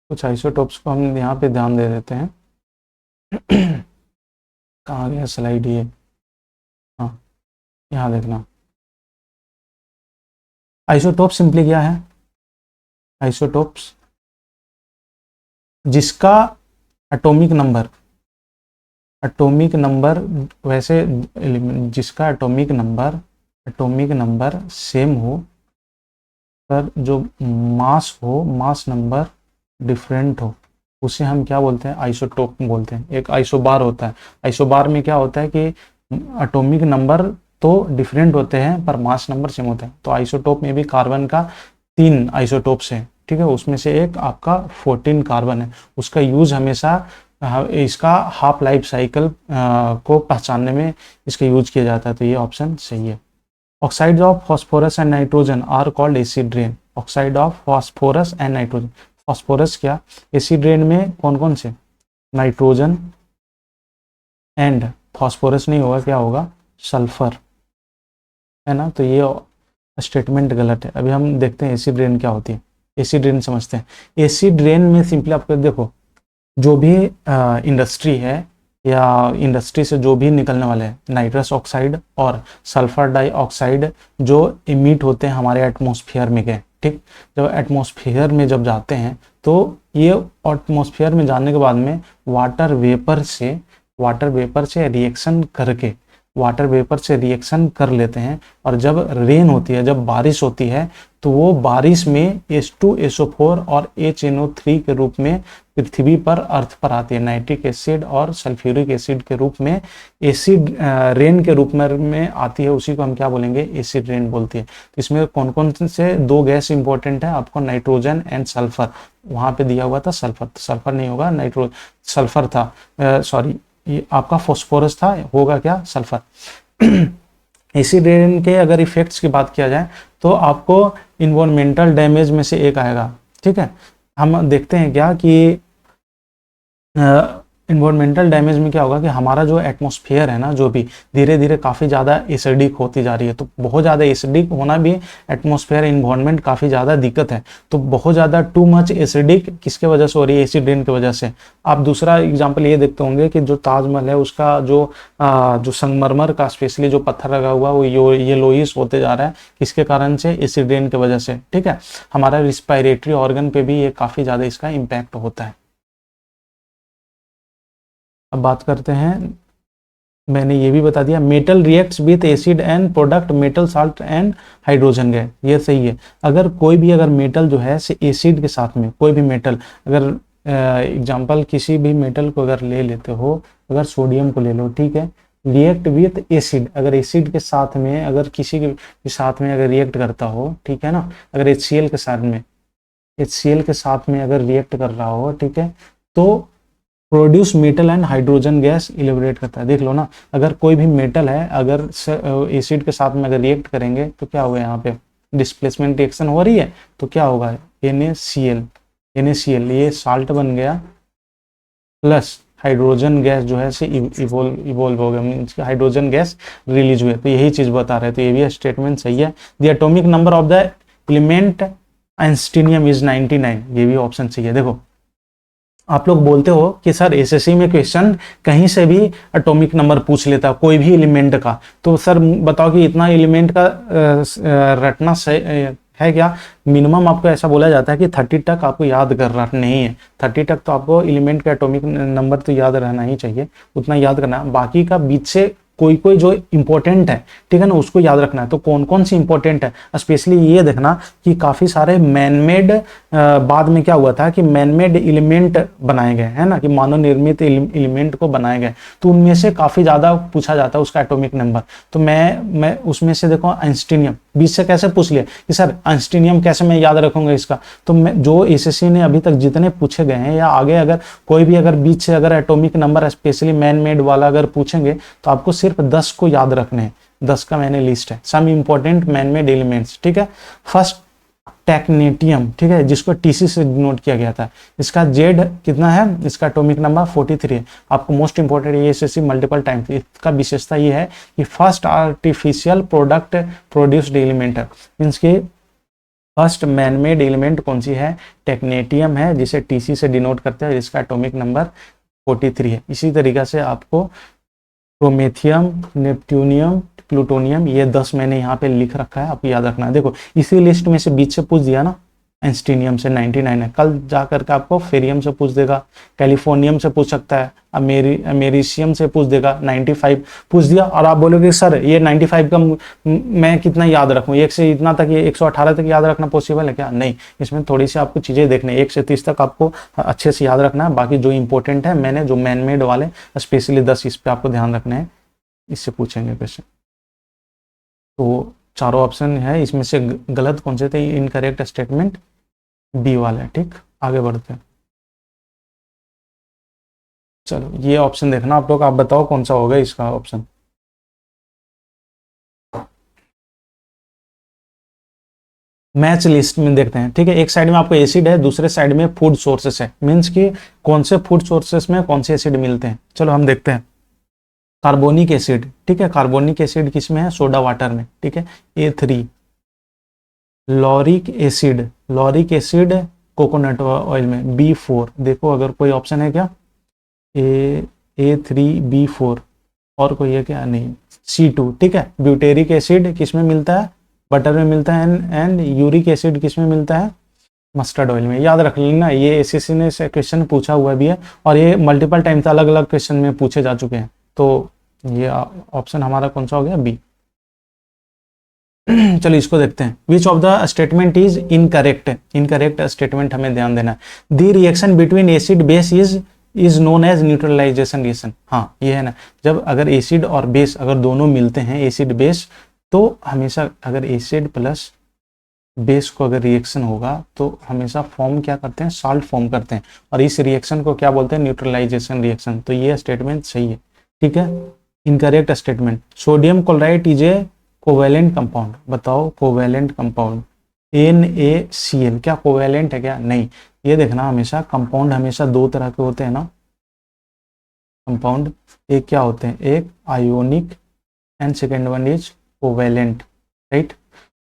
कुछ आइसोटोप्स को हम यहाँ पे ध्यान दे देते हैं। कहाँ गया स्लाइड ये, हाँ यहाँ देखना। आइसोटोप सिंपली क्या है, आइसोटोप्स जिसका एटॉमिक नंबर वैसे जिसका एटॉमिक नंबर सेम हो पर जो मास नंबर डिफरेंट हो, उसे हम क्या बोलते हैं, आइसोटोप बोलते हैं। एक आइसोबार होता है, आइसोबार में क्या होता है कि एटॉमिक नंबर तो डिफरेंट होते हैं पर मास नंबर सेम होता है। तो आइसोटोप में भी कार्बन का 3 आइसोटोप्स हैं, ठीक है, उसमें से एक आपका 14 कार्बन है, उसका यूज हमेशा इसका हाफ लाइफ साइकिल को पहचानने में इसका यूज किया जाता है, तो ये ऑप्शन सही है। Oxide of phosphorus and nitrogen are called acid rain. Oxide of phosphorus and nitrogen, phosphorus क्या, एसिड रेन में कौन कौन से, नाइट्रोजन एंड फॉस्फोरस नहीं होगा, क्या होगा, सल्फर, है ना। तो ये स्टेटमेंट गलत है। अभी हम देखते हैं एसिड रेन क्या होती है। एसिड रेन समझते हैं। एसिड रेन में सिंपली आपको देखो, जो भी इंडस्ट्री है या इंडस्ट्री से जो भी निकलने वाले हैं नाइट्रस ऑक्साइड और सल्फर डाइऑक्साइड जो इमिट होते हैं हमारे एटमॉस्फेयर में गए, ठीक। जब एटमॉस्फेयर में जब जाते हैं तो ये एटमॉस्फेयर में जाने के बाद में वाटर वेपर से रिएक्शन कर लेते हैं, और जब रेन होती है, जब बारिश होती है, तो वो बारिश में H2SO4 और HNO3 के रूप में पृथ्वी पर, अर्थ पर आती है। नाइट्रिक एसिड और सल्फ्यूरिक एसिड के रूप में एसिड रेन के रूप में आती है, उसी को हम क्या बोलेंगे, एसिड रेन बोलती है। तो इसमें कौन कौन से दो गैस इंपॉर्टेंट है आपको, नाइट्रोजन एंड सल्फर। वहां पे दिया हुआ था सल्फर, तो सल्फर नहीं होगा, सल्फर था, सॉरी ये आपका फॉस्फोरस था, होगा क्या, सल्फर। एसिड रेन के अगर इफेक्ट्स की बात किया जाए तो आपको इन्वायरमेंटल डैमेज में से एक आएगा, ठीक है। हम देखते हैं क्या कि इन्वायरमेंटल डैमेज में क्या होगा कि हमारा जो एटमॉस्फेयर है ना, जो भी धीरे धीरे काफ़ी ज़्यादा एसिडिक होती जा रही है। तो बहुत ज़्यादा एसिडिक होना भी एटमॉस्फेयर इन्वायरमेंट काफ़ी ज़्यादा दिक्कत है। तो बहुत ज़्यादा टू मच एसिडिक किसके वजह से हो रही है, एसिड रेन की वजह से। आप दूसरा एग्जाम्पल ये देखते होंगे कि जो ताजमहल है उसका जो संगमरमर का स्पेशली जो पत्थर लगा हुआ वो ये लोइस होते जा रहा है, किसके कारण से, एसिड रेन की वजह से, ठीक है। हमारा रिस्पायरेटरी ऑर्गन पे भी ये काफ़ी ज़्यादा इसका इम्पैक्ट होता है। अब बात करते हैं, मैंने ये भी बता दिया, metal reacts with acid and product metal salt and hydrogen gas, ये सही है। अगर कोई भी अगर मेटल जो है से एसिड के साथ में, कोई भी मेटल अगर एग्जांपल किसी भी मेटल को अगर ले लेते हो, अगर सोडियम को ले लो, ठीक है, रिएक्ट विथ एसिड, अगर एसिड के साथ में, अगर किसी के साथ में अगर रिएक्ट करता हो, ठीक है ना, अगर HCl के साथ में अगर रिएक्ट कर रहा हो, ठीक है, तो produce metal and hydrogen gas liberate करता है। देख लो ना, अगर कोई भी मेटल है, अगर एसिड के साथ में अगर रिएक्ट करेंगे तो क्या होगा, यहाँ पे डिस्प्लेसमेंट रिएक्शन हो रही है, तो क्या होगा, NaCl, ये साल्ट बन गया, प्लस हाइड्रोजन गैस जो है से इवोल्व हो गया, मीन्स हाइड्रोजन गैस रिलीज हुए। तो यही चीज बता रहे हैं, तो ये भी स्टेटमेंट सही है। The atomic number of the element einsteinium is 99, ये भी ऑप्शन सही है। देखो आप लोग बोलते हो कि सर एसएससी में क्वेश्चन कहीं से भी एटॉमिक नंबर पूछ लेता है, कोई भी एलिमेंट का, तो सर बताओ कि इतना एलिमेंट का रटना है क्या। मिनिमम आपको ऐसा बोला जाता है कि 30 तक आपको याद कर रहा नहीं है, 30 तक तो आपको एलिमेंट का एटॉमिक नंबर तो याद रहना ही चाहिए, उतना याद करना। बाकी का बीच से कोई जो इंपॉर्टेंट है, ठीक है ना, उसको याद रखना है। तो कौन कौन सी इंपॉर्टेंट है, स्पेशली ये देखना कि काफी सारे मैनमेड, बाद में क्या हुआ था कि मैनमेड एलिमेंट बनाए गए हैं ना, कि मानव निर्मित एलिमेंट को बनाए गए, तो उनमें से काफी ज्यादा पूछा जाता है उसका एटॉमिक नंबर। तो मैं उसमें से देखो आइंस्टीनियम, बीच से कैसे पूछ लिया कि सर आइंस्टीनियम कैसे मैं याद रखूंगा इसका, तो मैं जो एसएससी ने अभी तक जितने पूछे गए हैं या आगे अगर कोई भी अगर बीच से अगर atomic number specially man made वाला अगर पूछेंगे तो आपको सिर्फ 10 को याद रखने हैं। 10 का मैंने लिस्ट है, some important man made elements, ठीक है। फर्स्ट टेक्नेटियम, ठीक है, जिसको टीसी से डिनोट किया गया था, इसका जेड कितना है, इसका एटॉमिक नंबर 43 है। आपको मोस्ट इंपॉर्टेंट ये एसएससी मल्टीपल टाइम, इसका विशेषता ये है कि first artificial product produced element है, मीन्स के फर्स्ट मैनमेड एलिमेंट कौन सी है, टेक्नेटियम है, जिसे टीसी से डिनोट करते हैं, जिसका एटॉमिक नंबर 43 है। इसी तरीके से आपको प्रोमेथियम, नेपट्यूनियम, प्लूटोनियम, ये 10 मैंने यहाँ पे लिख रखा है, आपको याद रखना है। देखो इसी लिस्ट में से बीच से पूछ दिया ना, एंस्टीनियम से 99 है, कल जा करके आपको फेरियम से पूछ देगा, कैलिफोर्नियम से पूछ सकता है, अमेरिशियम से पूछ देगा, 95 पूछ दिया, और आप बोलोगे सर ये 95 का मैं कितना याद रखूं, 1 से इतना तक, ये 118 तक याद रखना पॉसिबल है क्या, नहीं। इसमें थोड़ी सी आपको चीजें देखने, 1 से 30 तक आपको अच्छे से याद रखना है। बाकी जो इंपॉर्टेंट है, मैंने जो मैनमेड वाले स्पेशली 10, इस पे आपको ध्यान रखना है, इससे पूछेंगे क्वेश्चन। तो चारों ऑप्शन है, इसमें से गलत कौन से थे, इनकरेक्ट स्टेटमेंट बी वाला है, ठीक। आगे बढ़ते हैं। चलो ये ऑप्शन देखना आप लोग, आप बताओ कौन सा होगा इसका ऑप्शन। मैच लिस्ट में देखते हैं, ठीक है। एक साइड में आपको एसिड है, दूसरे साइड में फूड सोर्सेस है, मीन्स कि कौन से फूड सोर्सेस में कौन से एसिड मिलते हैं। चलो हम देखते हैं। कार्बोनिक एसिड, ठीक है, कार्बोनिक एसिड किस में है, सोडा वाटर में, ठीक है, A3। Lauric acid, lauric acid coconut oil में, B4। देखो अगर कोई ऑप्शन है क्या, A3B4, और कोई है क्या, नहीं, C2, ठीक है। ब्यूटेरिक एसिड किस में मिलता है, बटर में मिलता है, एंड यूरिक एसिड किस में मिलता है, मस्टर्ड ऑयल में। याद रख लेना, ये एसएससी ने क्वेश्चन पूछा हुआ भी है, और ये मल्टीपल टाइम्स अलग अलग क्वेश्चन में पूछे जा चुके हैं। तो ये ऑप्शन हमारा कौन सा हो गया, बी। चलो इसको देखते हैं। Which of the statement is incorrect, incorrect statement हमें ध्यान देना है। The reaction between acid base is known as neutralization reaction. हाँ ये है ना, जब अगर एसिड और बेस अगर दोनों मिलते हैं, एसिड बेस, तो हमेशा अगर एसिड प्लस बेस को अगर रिएक्शन होगा तो हमेशा फॉर्म क्या करते हैं, साल्ट फॉर्म करते हैं, और इस रिएक्शन को क्या बोलते हैं, न्यूट्रलाइजेशन रिएक्शन। तो ये स्टेटमेंट सही है, ठीक है। Incorrect statement, sodium chloride is a covalent compound. बताओ कोवेलेंट कंपाउंड, NaCl क्या कोवेलेंट है क्या, नहीं। ये देखना हमेशा कंपाउंड हमेशा दो तरह के होते हैं ना कंपाउंड, एक क्या होते हैं, एक ionic and second one is covalent, right.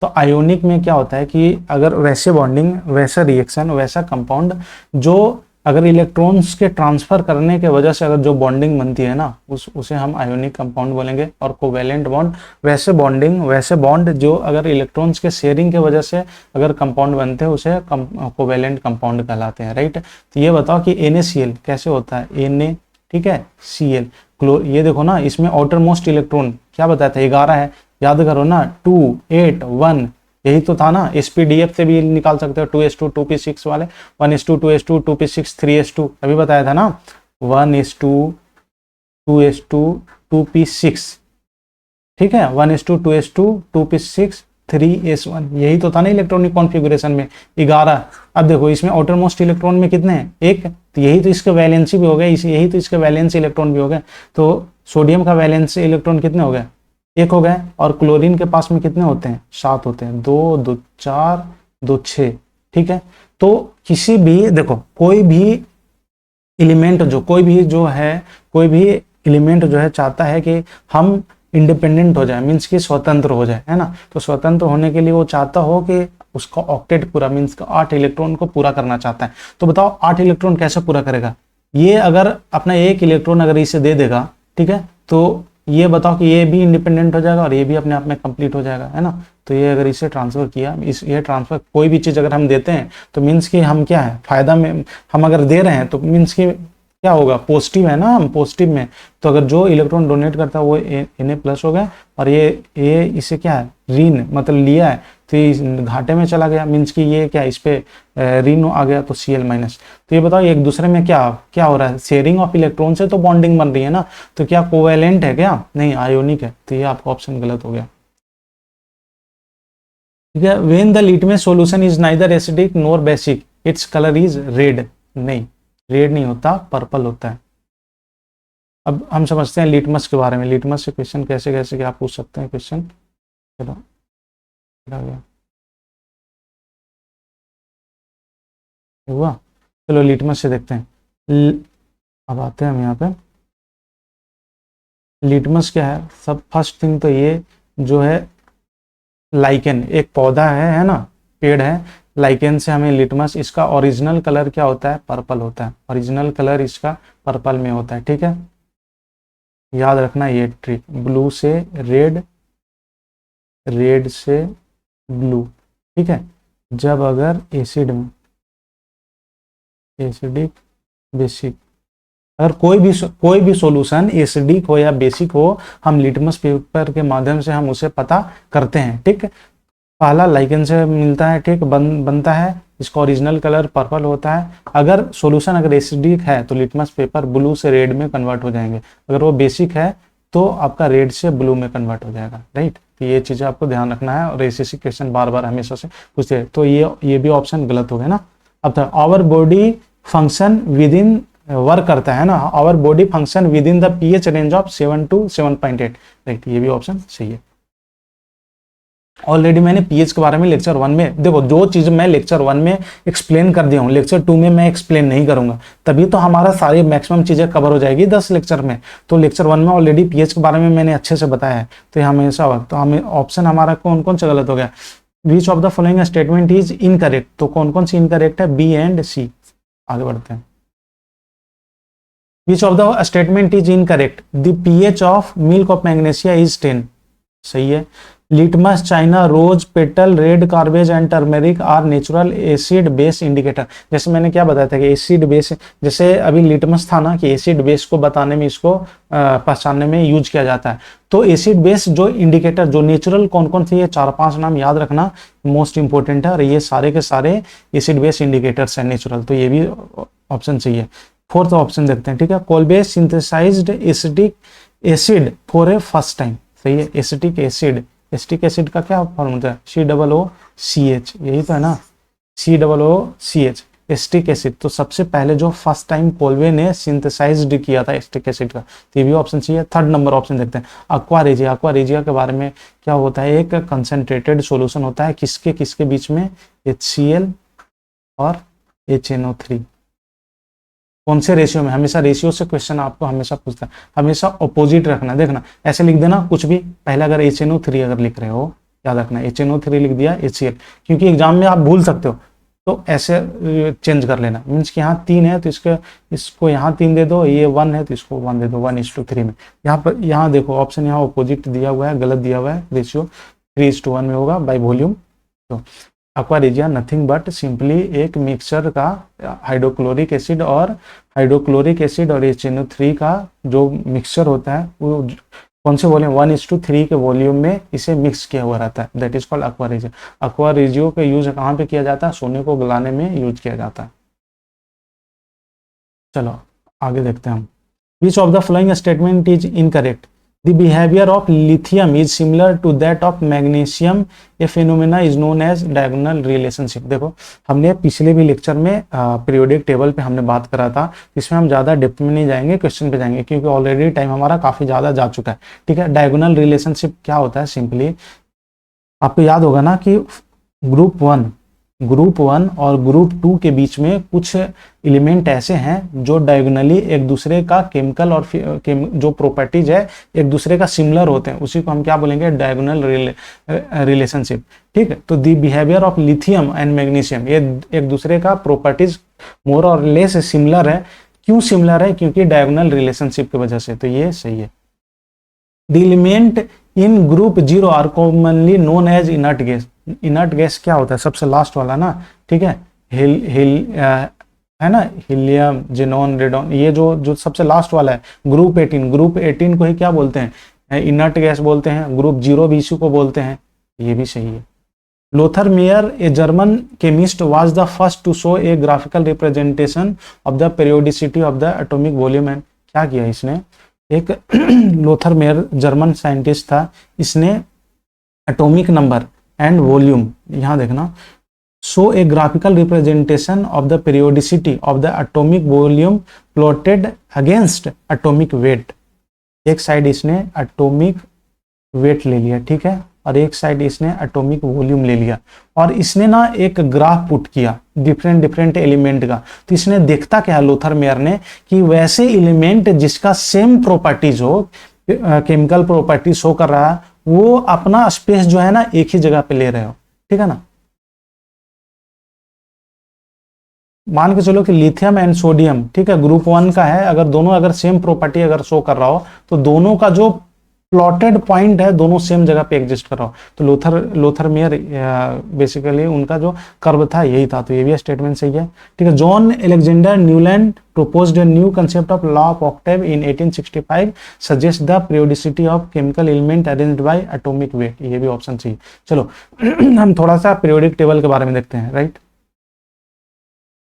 तो आयोनिक में क्या होता है कि अगर वैसे बॉन्डिंग, वैसा रिएक्शन, वैसा कंपाउंड जो अगर इलेक्ट्रॉन्स के ट्रांसफर करने के वजह से अगर जो बॉन्डिंग बनती है ना, उसे हम आयोनिक कंपाउंड बोलेंगे। और कोवेलेंट बॉन्ड वैसे बॉन्डिंग, वैसे बॉन्ड जो अगर इलेक्ट्रॉन्स के शेयरिंग के वजह से अगर कंपाउंड बनते हैं उसे कोवेलेंट कंपाउंड कहलाते हैं, राइट। तो ये बताओ कि NaCl कैसे होता है, Na, ठीक है, Cl क्लोर। ये देखो ना, इसमें आउटर मोस्ट इलेक्ट्रॉन क्या बताया था, 11 है, याद करो ना, 2 8 1, यही तो था ना। SPDF से भी निकाल सकते हो, 2s2 2p6 वाले, 1s2 2s2 2p6 3s2, अभी बताया था ना, 1s2 2s2 2p6, ठीक है, 1s2 2s2 2p6 3s1, यही तो था ना इलेक्ट्रॉनिक कॉन्फ़िगरेशन में 11। अब देखो इसमें आउटर मोस्ट इलेक्ट्रॉन में कितने हैं, एक, तो यही तो इसके वैलेंसी भी हो गए, यही तो इसके वैलेंसी इलेक्ट्रॉन भी हो गए। तो सोडियम का वैलेंसी इलेक्ट्रॉन कितने हो गए, एक हो गए। और क्लोरीन के पास में कितने होते हैं, 7 होते हैं, 2 2 4 2 6, ठीक है। तो किसी भी देखो कोई भी एलिमेंट जो कोई भी एलिमेंट जो है चाहता है कि हम इंडिपेंडेंट हो जाए, मीन्स कि स्वतंत्र हो जाए, है ना। तो स्वतंत्र होने के लिए वो चाहता हो कि उसका ऑक्टेट पूरा, मीन्स 8 इलेक्ट्रॉन को पूरा करना चाहता है। तो बताओ 8 इलेक्ट्रॉन कैसे पूरा करेगा, ये अगर अपना एक इलेक्ट्रॉन अगर इसे दे देगा, ठीक है, तो ये बताओ कि ये भी इंडिपेंडेंट हो जाएगा और ये भी अपने आप में कंप्लीट हो जाएगा, है ना। तो ये अगर इसे ट्रांसफर किया, ये ट्रांसफर कोई भी चीज़ अगर हम देते हैं तो मीन्स कि हम क्या है, फायदा में हम अगर दे रहे हैं तो मीन्स कि क्या होगा, पॉजिटिव है ना, हम पॉजिटिव में। तो अगर जो इलेक्ट्रॉन डोनेट करता है वो Na+ हो गया, और ये इसे क्या है, ऋण मतलब लिया है तो ये घाटे में चला गया, मीन्स कि ये क्या, इस पे ऋण आ गया तो Cl-। तो ये बताओ एक दूसरे में क्या क्या हो रहा है, शेयरिंग ऑफ इलेक्ट्रॉन से तो बॉन्डिंग बन रही है ना। तो क्या कोवेलेंट है क्या, नहीं, आयोनिक है। तो ये आपका ऑप्शन गलत हो गया, ठीक है। When the litmus solution is neither acidic nor basic its colour is red, नहीं, रेड नहीं होता, पर्पल होता है। अब हम समझते हैं लिटमस के बारे में, लिटमस से क्वेश्चन कैसे कैसे क्या पूछ सकते हैं क्वेश्चन। चलो हुआ, चलो लिटमस से देखते हैं। अब आते हैं हम यहाँ पे, लिटमस क्या है, सब फर्स्ट थिंग तो ये जो है लाइकेन, एक पौधा है ना, पेड़ है, लाइकेन से हमें लिटमस, इसका ओरिजिनल कलर क्या होता है, पर्पल होता है, ओरिजिनल कलर इसका पर्पल में होता है, ठीक है। याद रखना ये ट्रिक, ब्लू से रेड, रेड से ब्लू, ठीक है। जब अगर एसिड में, एसिडिक बेसिक, अगर कोई भी सॉल्यूशन एसिडिक हो या बेसिक हो, हम लिटमस पेपर के माध्यम से हम उसे पता करते हैं, ठीक। पहला लाइकेन से मिलता है, ठीक, बनता है, इसका ओरिजिनल कलर पर्पल होता है। अगर सॉल्यूशन अगर एसिडिक है तो लिटमस पेपर ब्लू से रेड में कन्वर्ट हो जाएंगे, अगर वो बेसिक है तो आपका रेड से ब्लू में कन्वर्ट हो जाएगा, राइट। तो ये चीज़ें आपको ध्यान रखना है, और एसएससी क्वेश्चन बार बार हमेशा से पूछते हैं। तो ये भी ऑप्शन गलत हो गया ना। अब तक our body function within work करता है ना, our body function within the pH range of 7 to 7.8, right, ये भी ऑप्शन सही है। ऑलरेडी मैंने पीएच के बारे में लेक्चर 1 में, देखो जो चीज मैं लेक्चर 1 में एक्सप्लेन कर दिया हूँ, लेक्चर 2 में मैं एक्सप्लेन नहीं करूंगा, तभी तो हमारा सारी मैक्सिमम चीजें कवर हो जाएगी 10 लेक्चर में। तो लेक्चर 1 में ऑलरेडी पीएच के बारे में मैंने अच्छे से बताया है, तो ये हमेशा वक्त, तो हमें ऑप्शन हमारा कौन कौन से गलत हो गया, which of the following statement is incorrect, तो कौन कौन सी इनकरेक्ट है, बी एंड सी। आगे बढ़ते हैं। Which of the statement is incorrect, the pH of milk of magnesia is 10, सही है। Litmus, China rose petal, red cabbage and turmeric are natural acid base indicator. जैसे मैंने क्या बताया था कि एसिड बेस, जैसे अभी लिटमस था ना, कि एसिड बेस को बताने में, इसको पहचानने में यूज किया जाता है। तो एसिड बेस जो इंडिकेटर जो नेचुरल कौन कौन से, ये 4-5 नाम याद रखना मोस्ट इंपोर्टेंट है, और ये सारे के सारे एसिड बेस इंडिकेटर्स हैं नेचुरल, तो ये भी ऑप्शन चाहिए। फोर्थ ऑप्शन देखते हैं, ठीक है। Kolbe's synthesized acetic acid for a first time, सही है। एसिटिक एसिड, एसिटिक एसिड का क्या फॉर्मूला है, COOCH, यही तो है ना, COOCH, एसिटिक एसिड। तो सबसे पहले जो फर्स्ट टाइम कोलवे ने सिंथेसाइज्ड किया था एसिटिक एसिड का, तो ये भी ऑप्शन चाहिए। थर्ड नंबर ऑप्शन देखते हैं, एक्वा रेजिया। एक्वा रेजिया के बारे में क्या होता है, एक कंसंट्रेटेड सॉल्यूशन होता है, किसके किसके बीच में, HCl और HNO3। कौन से रेशियो में, हमेशा रेशियो से क्वेश्चन आपको हमेशा पूछता है, हमेशा अपोजिट रखना। देखना ऐसे लिख देना कुछ भी, पहले अगर HNO3 अगर लिख रहे हो, याद रखना HNO3 लिख दिया HCl, क्योंकि एग्जाम में आप भूल सकते हो, तो ऐसे चेंज कर लेना। मीन्स कि यहाँ 3 है तो इसको यहाँ 3 दे दो, ये 1 है तो इसको 1 दे दो, 1:3 में। यहाँ पर यहाँ देखो ऑप्शन यहाँ अपोजिट दिया हुआ है, गलत दिया हुआ है, रेशियो 3:1 में होगा बाई वॉल्यूम। तो aqua regia nothing but simply एक मिक्सचर का हाइड्रोक्लोरिक एसिड और HNO3 का जो मिक्सचर होता है, वो कौन से वॉल्यूम, 1:3 के वॉल्यूम में इसे मिक्स किया हुआ रहता है, that is called aqua regia. Aqua regia का यूज कहाँ पे किया जाता है, सोने को गलाने में यूज किया जाता है। चलो आगे देखते हैं हम। विच of the following statement is incorrect, The behavior of lithium is similar to that of magnesium. A phenomena is known as diagonal relationship. देखो हमने पिछले भी लेक्चर में पीरियोडिक टेबल पे हमने बात करा था, इसमें हम ज़्यादा डेप्थ में नहीं जाएंगे, क्वेश्चन पे जाएंगे, क्योंकि ऑलरेडी टाइम हमारा काफ़ी ज़्यादा जा चुका है, ठीक है। डायगोनल रिलेशनशिप क्या होता है, सिंपली आपको याद होगा ना कि ग्रुप वन और ग्रुप 2 के बीच में कुछ एलिमेंट ऐसे हैं जो डायगोनली एक दूसरे का केमिकल और जो प्रॉपर्टीज है एक दूसरे का सिमिलर होते हैं, उसी को हम क्या बोलेंगे, डायगोनल रिलेशनशिप, ठीक है। तो the behaviour of lithium and magnesium, ये एक दूसरे का प्रॉपर्टीज मोर और लेस सिमिलर है। क्यों सिमिलर है, क्योंकि डायगोनल रिलेशनशिप की वजह से, तो ये सही है। The element in group 0 are commonly known as inert gas. Inert gas क्या होता है, सबसे लास्ट वाला ना, ठीक है, है ना, हीलियम, जेनॉन, रेडॉन, ये जो सबसे लास्ट वाला है, ग्रुप 18 को ही क्या बोलते हैं, इनर्ट गैस बोलते हैं। ग्रुप 0 भी इसी को बोलते हैं, ये भी सही है। Lothar Meyer, a German chemist, was the first to show a graphical representation of the periodicity of the atomic volume and, क्या किया इसने, एक लोथर मेयर जर्मन साइंटिस्ट था, इसने एटॉमिक नंबर एंड वॉल्यूम, यहाँ देखना, show a graphical representation of the periodicity of the atomic volume plotted against atomic weight. एक side इसने एटॉमिक वेट ले लिया, ठीक है, और एक साइड इसने एटॉमिक वॉल्यूम ले लिया, और इसने ना एक ग्राफ पुट किया डिफरेंट एलिमेंट का। तो इसने देखता क्या है लोथर मेयर ने, कि वैसे एलिमेंट जिसका सेम प्रॉपर्टीज हो, केमिकल प्रॉपर्टीज शो कर रहा है, वो अपना स्पेस जो है ना एक ही जगह पे ले रहे हो, ठीक है ना। मान के चलो कि लिथियम एंड सोडियम, ठीक है, ग्रुप 1 का है, अगर दोनों अगर सेम प्रॉपर्टी अगर शो कर रहा हो, तो दोनों का जो प्लॉटेड पॉइंट है दोनों सेम जगह पे एग्जिस्ट कर रहा हो, तो लोथर मेयर बेसिकली उनका जो कर्व था यही था, तो ये भी स्टेटमेंट सही है, ठीक है। John Alexander Newland proposed a new concept of law of octave in 1865 suggests the periodicity of chemical element arranged by atomic weight, ये भी ऑप्शन चाहिए। चलो हम थोड़ा सा पीरियोडिक टेबल के बारे में देखते हैं, राइट।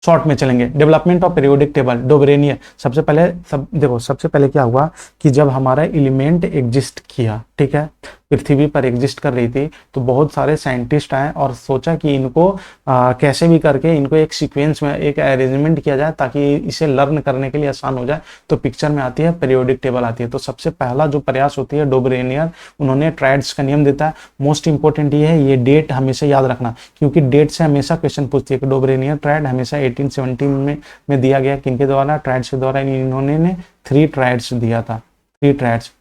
शॉर्ट में चलेंगे। Development of periodic table, Dobereiner. सबसे पहले क्या हुआ कि जब हमारा एलिमेंट एग्जिस्ट किया, ठीक है, पृथ्वी पर एग्जिस्ट कर रही थी, तो बहुत सारे साइंटिस्ट आए और सोचा कि इनको कैसे भी करके इनको एक सीक्वेंस में एक अरेंजमेंट किया जाए ताकि इसे लर्न करने के लिए आसान हो जाए। तो पिक्चर में आती है पीरियोडिक टेबल आती है। तो सबसे पहला जो प्रयास होती है डोबरेनियर, उन्होंने ट्रायड्स का नियम देता है। मोस्ट इंपॉर्टेंट ये है, ये डेट हमेशा याद रखना, क्योंकि डेट से हमेशा क्वेश्चन पूछती है कि डोबरेनियर ट्रायड हमेशा 1817 में दिया गया। किनके द्वारा? ट्रायड्स के द्वारा। इन्होंने 3 ट्रायड्स दिया था, 3 ट्रायड्स,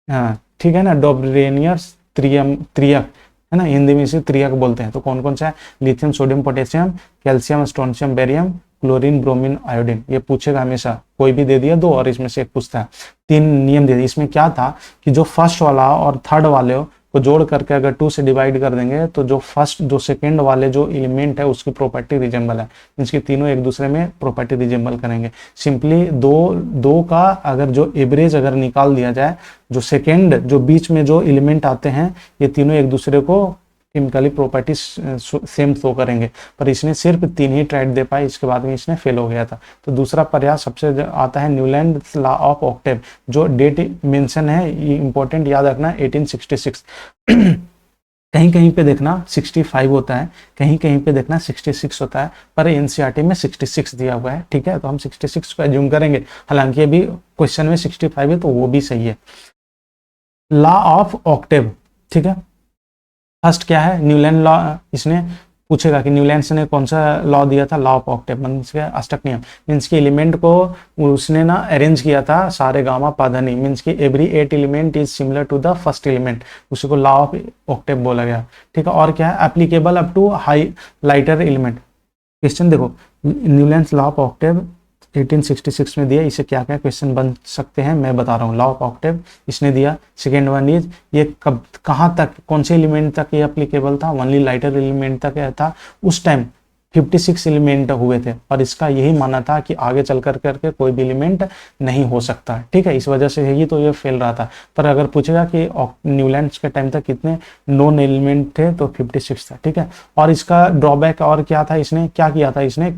हाँ ठीक है ना। डोबरेनियर्स त्रियक है ना, हिंदी में इसे त्रियक बोलते हैं। तो कौन कौन सा है? Lithium, sodium, potassium, calcium, strontium, barium, chlorine, bromine, iodine. ये पूछेगा हमेशा, कोई भी दे दिया 2 और इसमें से एक पूछता है। 3 नियम दे दिए। इसमें क्या था कि जो फर्स्ट वाला और थर्ड वाले को जोड़ करके अगर 2 से डिवाइड कर देंगे तो जो सेकंड वाले जो एलिमेंट है उसकी प्रॉपर्टी रिजेंबल है, इसके तीनों एक दूसरे में प्रॉपर्टी रिजेंबल करेंगे। सिंपली दो का अगर जो एवरेज अगर निकाल दिया जाए, जो सेकंड जो बीच में जो एलिमेंट आते हैं ये तीनों एक दूसरे को केमिकली प्रॉपर्टी सेम शो करेंगे। पर इसने सिर्फ 3 ही ट्राइड दे पाए, इसके बाद में इसने फेल हो गया था। तो दूसरा प्रयास सबसे आता है न्यूलैंड लॉ ऑफ ऑक्टेव। जो डेट मेंशन है ये इंपॉर्टेंट याद रखना, 1866। कहीं कहीं पे देखना 65 होता है, कहीं कहीं पे देखना 66 होता है, पर एनसीईआरटी में 66 दिया हुआ है, ठीक है। तो हम 66 को एज्यूम करेंगे, हालांकि अभी क्वेश्चन में 65 है तो वो भी सही है। लॉ ऑफ ऑक्टेव, ठीक है। फर्स्ट क्या है? Newland law. इसने पूछेगा कि न्यूलैंड ने कौन सा लॉ दिया था? लॉ ऑफ ऑक्टेव, मीन्स के अष्टक नियम। मीन्स के एलिमेंट को उसने ना अरेंज किया था सारे गामा पाधानी, मीन्स की every 8 element is similar to the first element, उसी को लॉ ऑफ ऑक्टेव बोला गया, ठीक है। और क्या है? Applicable up to high lighter element. Question देखो, न्यूलैंड लॉ ऑफ ऑक्टेव 1866 में दिया, इसे क्या क्या क्वेश्चन बन सकते हैं मैं बता रहा हूँ। लॉ ऑफ ऑक्टेव इसने दिया। सेकेंड वन इज, ये कब कहाँ तक कौन से एलिमेंट तक ये एप्लीकेबल था? ओनली लाइटर एलिमेंट तक था। उस टाइम 56 एलिमेंट हुए थे और इसका यही मानना था कि आगे चल करके कोई भी एलिमेंट नहीं हो सकता, ठीक है। इस वजह से ही तो ये फेल रहा था। पर अगर पूछेगा कि न्यूलैंड के टाइम तक कितने नॉन एलिमेंट थे तो 56 था, ठीक है। और इसका ड्रॉबैक और क्या था? इसने क्या किया था? इसने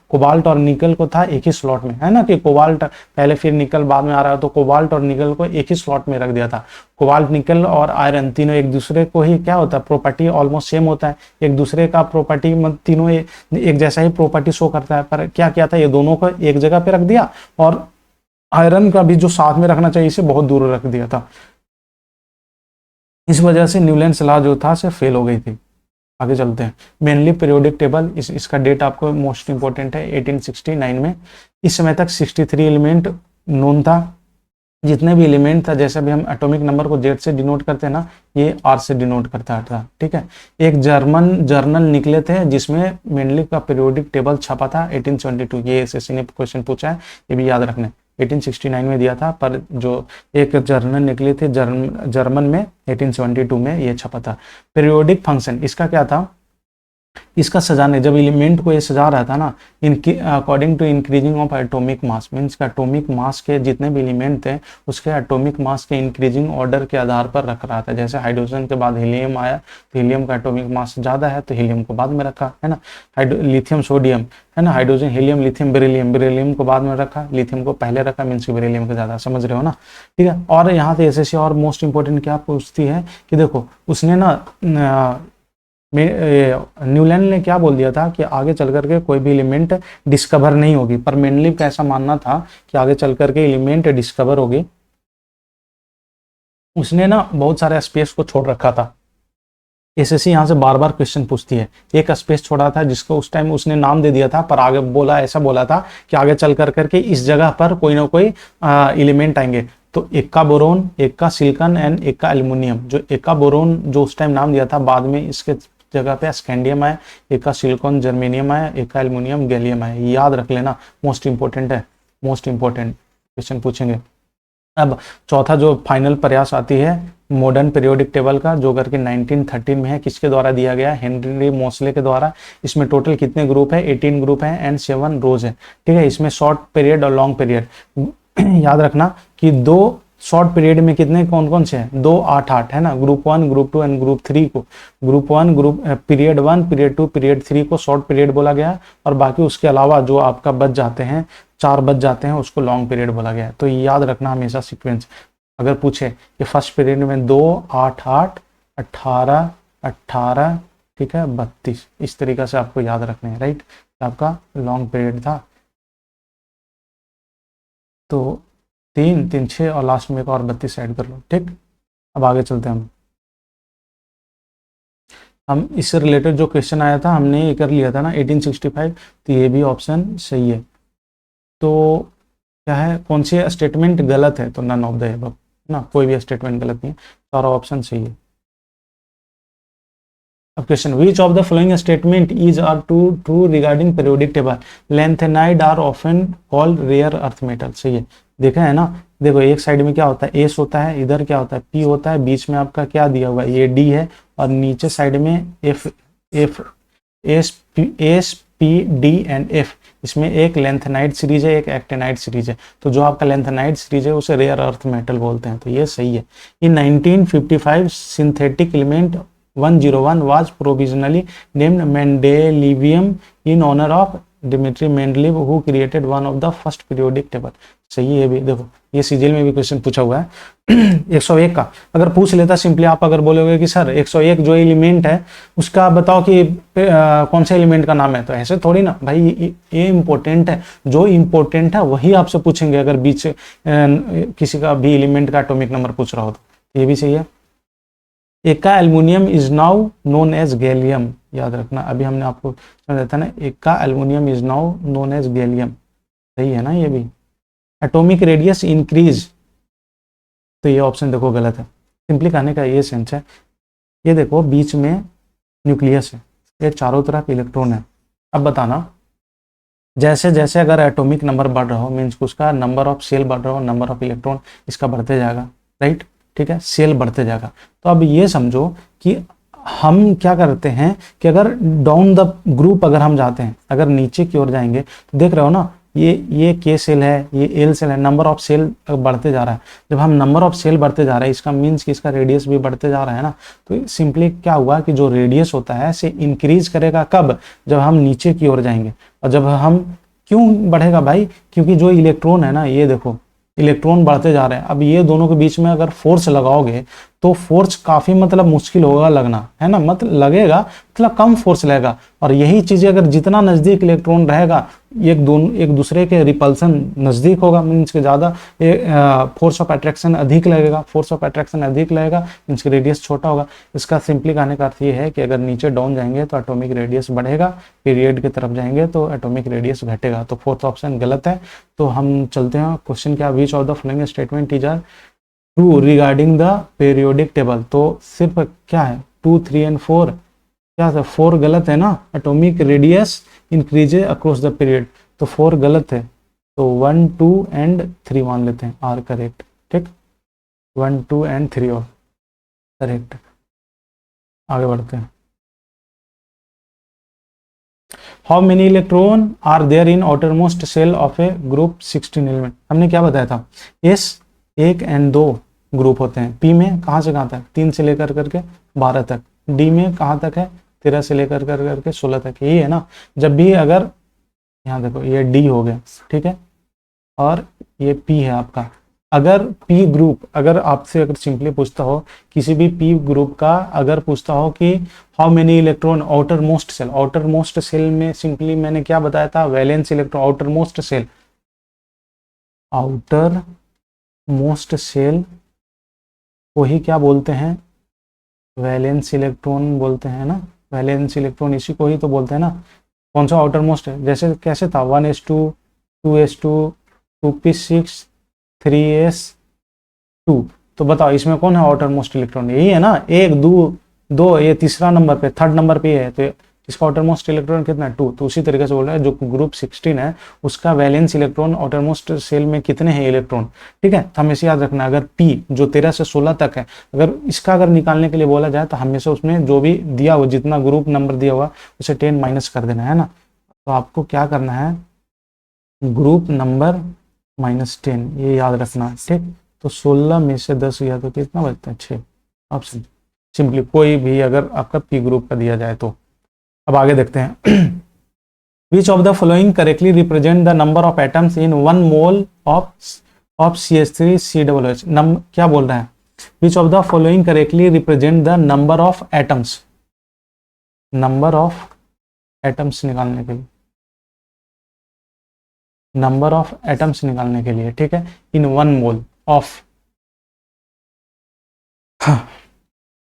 कोबाल्ट और निकल को था एक ही स्लॉट में, है ना, कि कोबाल्ट पहले फिर निकल बाद में आ रहा है, तो कोबाल्ट और निकल को एक ही स्लॉट में रख दिया था। कोबाल्ट, निकल और आयरन तीनों एक दूसरे को ही क्या होता है? प्रॉपर्टी ऑलमोस्ट सेम होता है, एक दूसरे का प्रॉपर्टी तीनों एक जैसा ही प्रॉपर्टी शो करता है। पर क्या किया था? ये दोनों को एक जगह पे रख दिया और आयरन का भी जो साथ में रखना चाहिए इसे बहुत दूर रख दिया था। इस वजह से न्यूलैंड लॉ जो था से फेल हो गई थी। आगे चलते हैं। मेनली पीरियोडिक टेबल, इसका डेट आपको मोस्ट इंपॉर्टेंट है 1869 में। इस समय तक 63 एलिमेंट नोन था। जितने भी एलिमेंट था, जैसे भी हम एटॉमिक नंबर को जेड से डिनोट करते हैं ना, ये आर से डिनोट करता था, ठीक है। एक जर्मन जर्नल निकले थे जिसमें मेनली का पीरियोडिक टेबल छपा था 1872। ये एसएससी ने क्वेश्चन पूछा है, ये भी याद रखना। 1869 में दिया था, पर जो एक जर्नल निकले थे जर्मन में 1872 में ये छपा था। पीरियोडिक फंक्शन इसका क्या था? इसका सजाने, जब एलिमेंट को ये सजा रहा था ना, इनकी according to increasing of atomic mass, means का एटॉमिक मास के जितने भी एलिमेंट थे उसके एटॉमिक मास के इंक्रीजिंग ऑर्डर के आधार पर रख रहा था। जैसे हाइड्रोजन के बाद हीलियम आया तो हीलियम का एटॉमिक मास ज़्यादा है तो हीलियम को बाद में रखा, है ना। लिथियम सोडियम, है ना, हाइड्रोजन हीलियम लिथियम बेरिलियम को बाद में रखा, लिथियम को पहले रखा, मीन्स बेरिलियम को ज़्यादा, समझ रहे हो ना, ठीक है। और यहाँ से ऐसे और मोस्ट इंपॉर्टेंट क्या पूछती है कि देखो उसने ना न्यूलैंड ने क्या बोल दिया था कि आगे चल करके कोई भी एलिमेंट डिस्कवर नहीं होगी, पर मेनली का ऐसा मानना था कि आगे चल करके एलिमेंट डिस्कवर होगी। उसने ना बहुत सारे स्पेस को छोड़ रखा था। एसएससी यहाँ से बार बार क्वेश्चन पूछती है। एक स्पेस छोड़ा था जिसको उस टाइम उसने नाम दे दिया था, पर आगे ऐसा बोला था कि आगे चल करके इस जगह पर कोई ना कोई एलिमेंट आएंगे। तो एक का बोरोन, एक का सिलिकॉन एंड एक का एल्युमिनियम। जो एक का बोरोन जो उस टाइम नाम दिया था, बाद में इसके जगह पे स्कैंडियम आया, एक का सिलिकॉन जर्मेनियम आया, एक का एल्युमिनियम गैलियम आया। याद रख लेना, मोस्ट इंपॉर्टेंट है, मोस्ट इंपॉर्टेंट क्वेश्चन पूछेंगे। अब चौथा जो फाइनल प्रयास आती है मॉडर्न पीरियोडिक टेबल का, जो करके 1913 में है। किसके द्वारा दिया गया? हेनरी मोसले के द्वारा। इसमें टोटल कितने ग्रुप है? 18 ग्रुप है एंड 7 रोज है, ठीक है। इसमें शॉर्ट पीरियड और लॉन्ग पीरियड याद रखना कि 2 शॉर्ट पीरियड में कितने कौन कौन से हैं, 2 8 8 है ना, ग्रुप 1 ग्रुप 2 एंड ग्रुप 3 को, group 1 group period 1 period 2 period 3 को शॉर्ट पीरियड बोला गया है, और बाकी उसके अलावा जो आपका बच जाते हैं 4 बच जाते हैं उसको लॉन्ग पीरियड बोला गया है। तो याद रखना हमेशा सीक्वेंस, अगर पूछे कि फर्स्ट पीरियड में 2 8 8 18 18 ठीक है 32, इस तरीका से आपको याद रखने हैं, राइट, आपका लॉन्ग पीरियड था। तो 3 3 6 और लास्ट में एक और 32 ऐड कर लो, ठीक। अब आगे चलते हैं हम इससे रिलेटेड जो क्वेश्चन आया था हमने ये कर लिया था ना 1865, तो ये भी ऑप्शन सही है। तो क्या है, कौन सी स्टेटमेंट गलत है, तो नन ऑफ द अबव ना, कोई भी स्टेटमेंट गलत नहीं है, सारा ऑप्शन सही है। अब question, which of the following statement is are true regarding periodic table, lanthanide are often called rare earth metal, सही है। देखा है ना, देखो एक साइड में क्या होता है एस होता है, इधर क्या होता है पी होता है, बीच में आपका क्या दिया हुआ है ये डी है, और नीचे साइड में F F S P D and F, इसमें एक लेंथेनाइड सीरीज है एक एक्टेनाइड सीरीज है, तो जो आपका लेंथेनाइड सीरीज है उसे रेयर अर्थ मेटल बोलते हैं, तो ये सही है। इन 1955 synthetic element 101 was provisionally named Mendelevium in honor of Dmitry Mendeleev who created one of the first periodic table, सही है भी। देखो ये सीजीएल में भी क्वेश्चन पूछा हुआ है 101 का, अगर पूछ लेता सिंपली आप अगर बोलोगे कि सर 101 जो एलिमेंट है उसका बताओ कि कौन से एलिमेंट का नाम है, तो ऐसे थोड़ी ना भाई, ये इंपॉर्टेंट है, जो इंपॉर्टेंट है वही आपसे पूछेंगे, अगर बीच किसी का भी एलिमेंट का एटॉमिक नंबर पूछ रहा हो तो ये भी सही है। Eka aluminium is now known as gallium, याद रखना, अभी हमने आपको समझाया था ना, eka aluminium is now known as gallium, सही है ना ये भी। एटॉमिक रेडियस इंक्रीज, तो ये ऑप्शन देखो गलत है, सिंपली कहने का ये सेंस है, ये देखो बीच में न्यूक्लियस है, ये चारों तरफ इलेक्ट्रॉन है। अब बताना, जैसे जैसे अगर एटॉमिक नंबर बढ़ रहा हो मीन्स उसका नंबर ऑफ सेल बढ़ रहा हो, नंबर ऑफ इलेक्ट्रॉन इसका बढ़ते जाएगा, राइट, ठीक है, सेल बढ़ते जाएगा। तो अब ये समझो कि हम क्या करते हैं कि अगर डाउन द ग्रुप अगर हम जाते हैं, अगर नीचे की ओर जाएंगे तो देख रहे हो ना, ये के सेल है, ये एल सेल है, नंबर ऑफ सेल बढ़ते जा रहा है। जब हम नंबर ऑफ सेल बढ़ते जा रहा है इसका मीन्स कि इसका रेडियस भी बढ़ते जा रहा है ना, तो सिंपली क्या हुआ कि जो रेडियस होता है से इंक्रीज करेगा कब, जब हम नीचे की ओर जाएंगे। और जब हम, क्यों बढ़ेगा भाई, क्योंकि जो इलेक्ट्रॉन है ना, ये देखो इलेक्ट्रॉन बढ़ते जा रहे हैं, अब ये दोनों के बीच में अगर फोर्स लगाओगे तो फोर्स काफी मतलब मुश्किल होगा लगना, है ना, मतलब लगेगा, मतलब कम फोर्स लगेगा। और यही चीजें अगर जितना नजदीक इलेक्ट्रॉन रहेगा एक दूसरे के रिपल्सन नजदीक होगा, मीन्स के ज्यादा फोर्स ऑफ अट्रैक्शन अधिक लगेगा, फोर्स ऑफ अट्रैक्शन अधिक लगेगा मीन्स के रेडियस छोटा होगा। इसका सिंपली कहने का अर्थ ये है कि अगर नीचे डाउन जाएंगे तो एटॉमिक रेडियस बढ़ेगा, पीरियड की तरफ जाएंगे तो एटॉमिक रेडियस घटेगा, तो फोर्थ ऑप्शन गलत है। तो हम चलते हैं क्वेश्चन क्या, which of the following statement is are true regarding the periodic table, तो सिर्फ क्या है 2 3 एंड 4, क्या था 4 गलत है ना, atomic radius increases across the period, तो 4 गलत है, तो 1 2 एंड 3 मान लेते हैं आर करेक्ट, ठीक, 1 2 एंड 3 और करेक्ट। आगे बढ़ते हैं, how many electron are there in outer most shell of a group 16 element, हमने क्या बताया था, एस 1 एंड 2 ग्रुप होते हैं, पी में कहाँ से कहाँ तक 3 से लेकर करके 12 तक, डी में कहाँ तक है 13 से लेकर करके 16 तक, यही है ना। जब भी अगर यहाँ देखो ये डी हो गया, ठीक है, और ये पी है आपका, अगर पी ग्रुप, अगर आपसे अगर सिंपली पूछता हो किसी भी पी ग्रुप का, अगर पूछता हो कि how many electron outer most shell, outer most shell में सिंपली मैंने क्या बताया था, valence electron, outer most shell, outer most shell को ही क्या बोलते हैं, वैलेंस इलेक्ट्रॉन बोलते हैं ना, वैलेंस इलेक्ट्रॉन इसी को ही तो बोलते हैं ना। कौन सा आउटर मोस्ट है, जैसे कैसे था 1s2 2s2 2p6 3s2, तो बताओ इसमें कौन है आउटर मोस्ट इलेक्ट्रॉन, यही है ना, 1 2 ये तीसरा नंबर पे, थर्ड नंबर पे है, तो इसका आउटर मोस्ट इलेक्ट्रॉन कितना है 2, तो उसी तरीके से बोल रहा है जो ग्रुप 16 है उसका valence electron outer most shell में कितने हैं इलेक्ट्रॉन, ठीक है। तो हमेशा याद रखना, अगर पी जो 13 से 16 तक है, अगर इसका अगर निकालने के लिए बोला जाए तो हमेशा उसमें जो भी दिया हुआ जितना ग्रुप नंबर दिया हुआ उसे 10 माइनस कर देना है ना। तो आपको क्या करना है, ग्रुप नंबर -10, ये याद रखना, ठीक। तो 16 में से 10 गया तो कितना बचता है? 6 ऑप्शन। सिंपली कोई भी अगर आपका पी ग्रुप का दिया जाए तो। अब आगे देखते हैं which of the following correctly represent the number of atoms in 1 mole of CH3COOH। क्या बोल रहा है? विच of the following correctly represent the number of atoms, number of atoms निकालने के लिए, नंबर ऑफ एटम्स निकालने के लिए, ठीक है, इन 1 मोल ऑफ।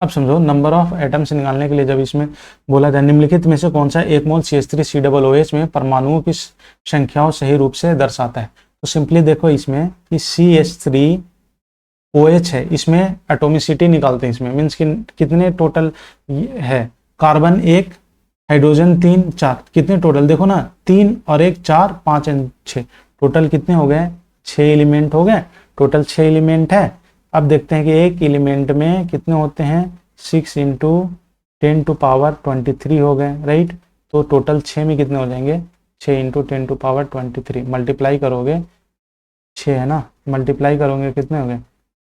अब समझो नंबर ऑफ एटम्स निकालने के लिए जब इसमें बोला जाए निम्नलिखित में से कौन सा 1 मोल CH3COOH में परमाणुओं की संख्याओं सही रूप से दर्शाता है। तो सिंपली देखो इसमें कि CH3OH है, इसमें एटोमिसिटी निकालते हैं, इसमें मीन्स कि कितने टोटल है, कार्बन 1, हाइड्रोजन 3, 4, कितने टोटल देखो ना, 3 और 1 4, 5 और 6, टोटल कितने हो गए? 6 एलिमेंट हो गए, टोटल 6 एलिमेंट है। अब देखते हैं कि एक एलिमेंट में कितने होते हैं, 6 इंटू 10⁻23 हो गए, राइट। तो टोटल 6 में कितने हो जाएंगे? 6 इंटू 10⁻23 मल्टीप्लाई करोगे, 6 है ना, मल्टीप्लाई करोगे कितने हो गए?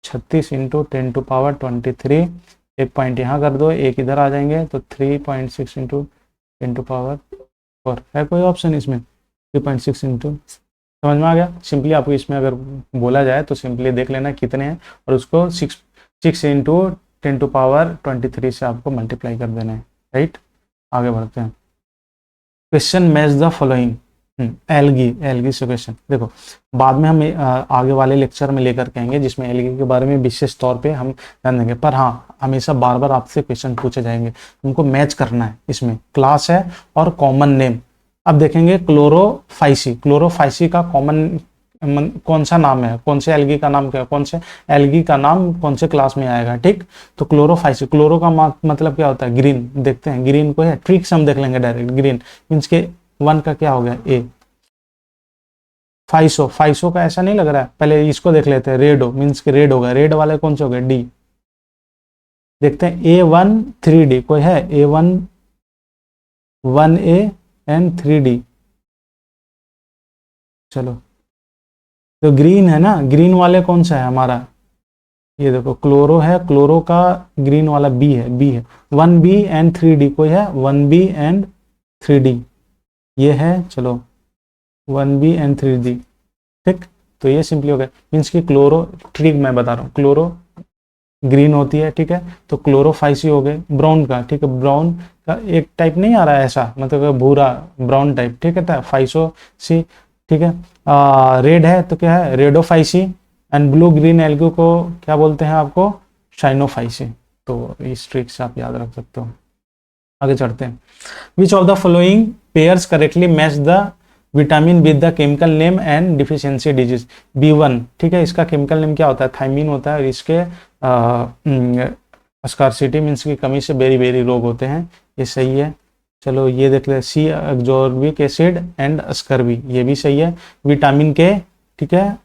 36 इंटू 10⁻23, एक पॉइंट यहाँ कर दो, एक इधर आ जाएंगे, तो 3.6 इंटू 10⁴ है कोई ऑप्शन इसमें? 3.6 इंटू, समझ में आ गया? सिंपली आपको इसमें अगर बोला जाए तो सिंपली देख लेना कितने हैं और उसको 6 इंटू 10⁻23 से आपको मल्टीप्लाई कर देना है, राइट। आगे बढ़ते हैं। Question match the following. Algae से क्वेश्चन देखो, बाद में हम आगे वाले लेक्चर में लेकर के आएंगे जिसमें एल्गी के बारे में विशेष तौर पे हम ध्यान देंगे, पर हाँ हमेशा बार बार आपसे क्वेश्चन पूछे जाएंगे, हमको मैच करना है। इसमें क्लास है और कॉमन नेम। अब देखेंगे क्लोरोफाइसी का कॉमन कौन सा नाम है, कौन से एल्गी का नाम क्या, कौन से एल्गी का नाम कौन से क्लास में आएगा, ठीक। तो क्लोरोफाइसी, क्लोरो का मतलब क्या होता है? ग्रीन। देखते हैं ग्रीन को है, ट्रिक्स हम देख लेंगे डायरेक्ट। ग्रीन मीन्स के 1 का क्या हो गया? ए। फाइसो का ऐसा नहीं लग रहा है, पहले इसको देख लेते हैं। रेडो मीन्स के रेड हो गया, रेड वाले कौन से हो गए? डी। देखते हैं A1 3D कोई है? A1 1A एंड 3D, चलो तो ग्रीन है ना, ग्रीन वाले कौन सा है हमारा? ये देखो क्लोरो है, क्लोरो का ग्रीन वाला बी है, 1B एंड 3D कोई है? 1B एंड 3D ये है, चलो 1B एंड 3D, ठीक। तो ये सिंपली हो गया, मीन्स कि क्लोरो, ठीक मैं बता रहा हूँ, क्लोरो ग्रीन होती है, ठीक है। तो क्लोरोफाइसी हो गए ब्राउन का, ठीक है। ब्राउन का एक टाइप नहीं आ रहा है ऐसा, मतलब भूरा ब्राउन टाइप, ठीक है। फाइसो सी, ठीक है। रेड है तो क्या है? रेडोफाइसी। एंड ब्लू ग्रीन एल्गी को क्या बोलते हैं आपको? शाइनोफाइसी। तो इस ट्रिक से आप याद रख सकते हो। आगे चढ़ते हैं। Which of the following pairs correctly match the vitamin with the chemical name and deficiency disease? B1, ठीक है, इसका केमिकल नेम क्या होता है? थाइमिन होता है, और इसके स्कार्सिटी मीन्स की कमी से बेरी बेरी रोग होते हैं, ये सही है। चलो ये देख ले, सी एक्सोर्बिक एसिड एंड स्कर्वी, ये भी सही है। विटामिन के, ठीक है,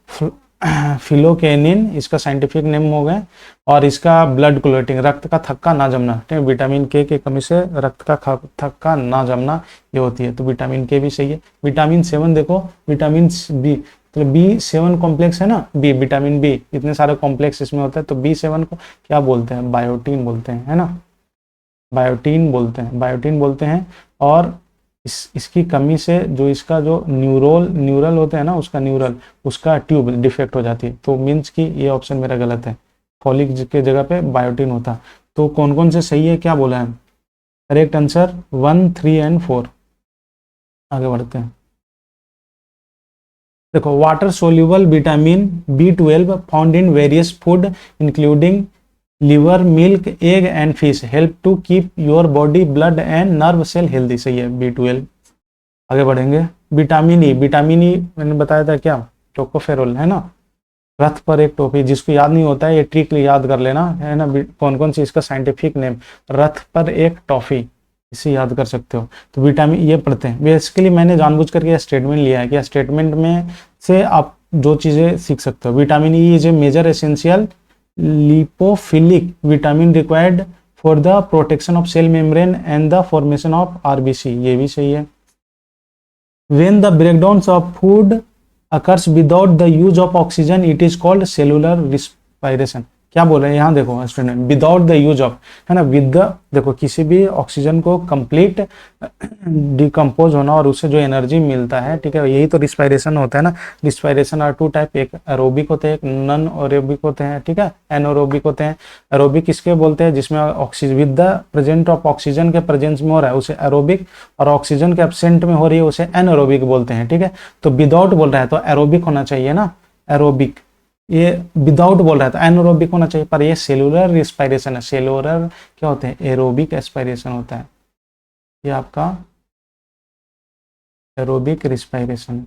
फिलोकेनिन इसका साइंटिफिक नेम हो गए, और इसका ब्लड क्लोटिंग, रक्त का थक्का ना जमना, ठीक है। विटामिन के की कमी से रक्त का थक्का ना जमना ये होती है, तो विटामिन के भी सही है। विटामिन 7 देखो, विटामिन बी, तो B7 कॉम्प्लेक्स है ना, बी विटामिन बी, इतने सारे कॉम्प्लेक्स इसमें होता है, तो B7 को क्या बोलते हैं? बायोटीन बोलते हैं, है ना, बायोटीन बोलते हैं। और इसकी कमी से जो इसका जो न्यूरल होते हैं ना, उसका ट्यूब डिफेक्ट हो जाती है, तो मीन्स कि ये ऑप्शन मेरा गलत है, फॉलिक के जगह पे बायोटीन होता। तो कौन कौन से सही है, क्या बोला है? Correct answer 1, 3 and 4। आगे बढ़ते हैं। देखो, water soluble vitamin B12 found in various food including liver, milk, egg and fish help to keep your body, blood and nerve cell healthy, सही है B12। आगे बढ़ेंगे। विटामिन ई मैंने बताया था क्या? टोकोफेरोल, है ना। रथ पर एक टोपी, जिसको याद नहीं होता है ये ट्रिक याद कर लेना, है ना। कौन कौन सी इसका साइंटिफिक नेम? रथ पर एक टॉफी, इसे याद कर सकते हो। तो विटामिन ये पढ़ते हैं। बेसिकली मैंने जानबूझ करके यह स्टेटमेंट लिया है कि स्टेटमेंट में से आप जो चीज़ें सीख सकते हो। Vitamin E is a major essential lipophilic vitamin required for the protection of cell membrane and the formation of RBC, ये भी सही है। When the breakdown of food occurs without the use of oxygen it is called cellular respiration. क्या बोल रहे हैं यहाँ देखो student, without the use of, है ना, विद द, देखो किसी भी ऑक्सीजन को कंप्लीट डिकम्पोज होना और उससे जो एनर्जी मिलता है, ठीक है, यही तो रिस्पायरेशन होता है ना। रिस्पायरेशन आर टू टाइप, एक एरोबिक होते हैं, एक नॉन एरोबिक होते हैं, ठीक है, एनोरोबिक होते हैं। एरोबिक किसके बोलते हैं, जिसमें oxygen with the present of oxygen के प्रेजेंस में हो रहा है उसे एरोबिक, और ऑक्सीजन के एब्सेंट में हो रही है उसे एनोरोबिक बोलते हैं, ठीक है। तो विदाउट बोल रहा है तो एरोबिक होना चाहिए ना, एरोबिक, ये विदाउट बोल रहा है तो एनोरोबिक होना चाहिए, पर ये सेलुलर रिस्पायरेशन है। सेलुलर क्या होते हैं, एरोबिक एस्पायरेशन होता है, ये आपका एरोबिक रिस्पायरेशन,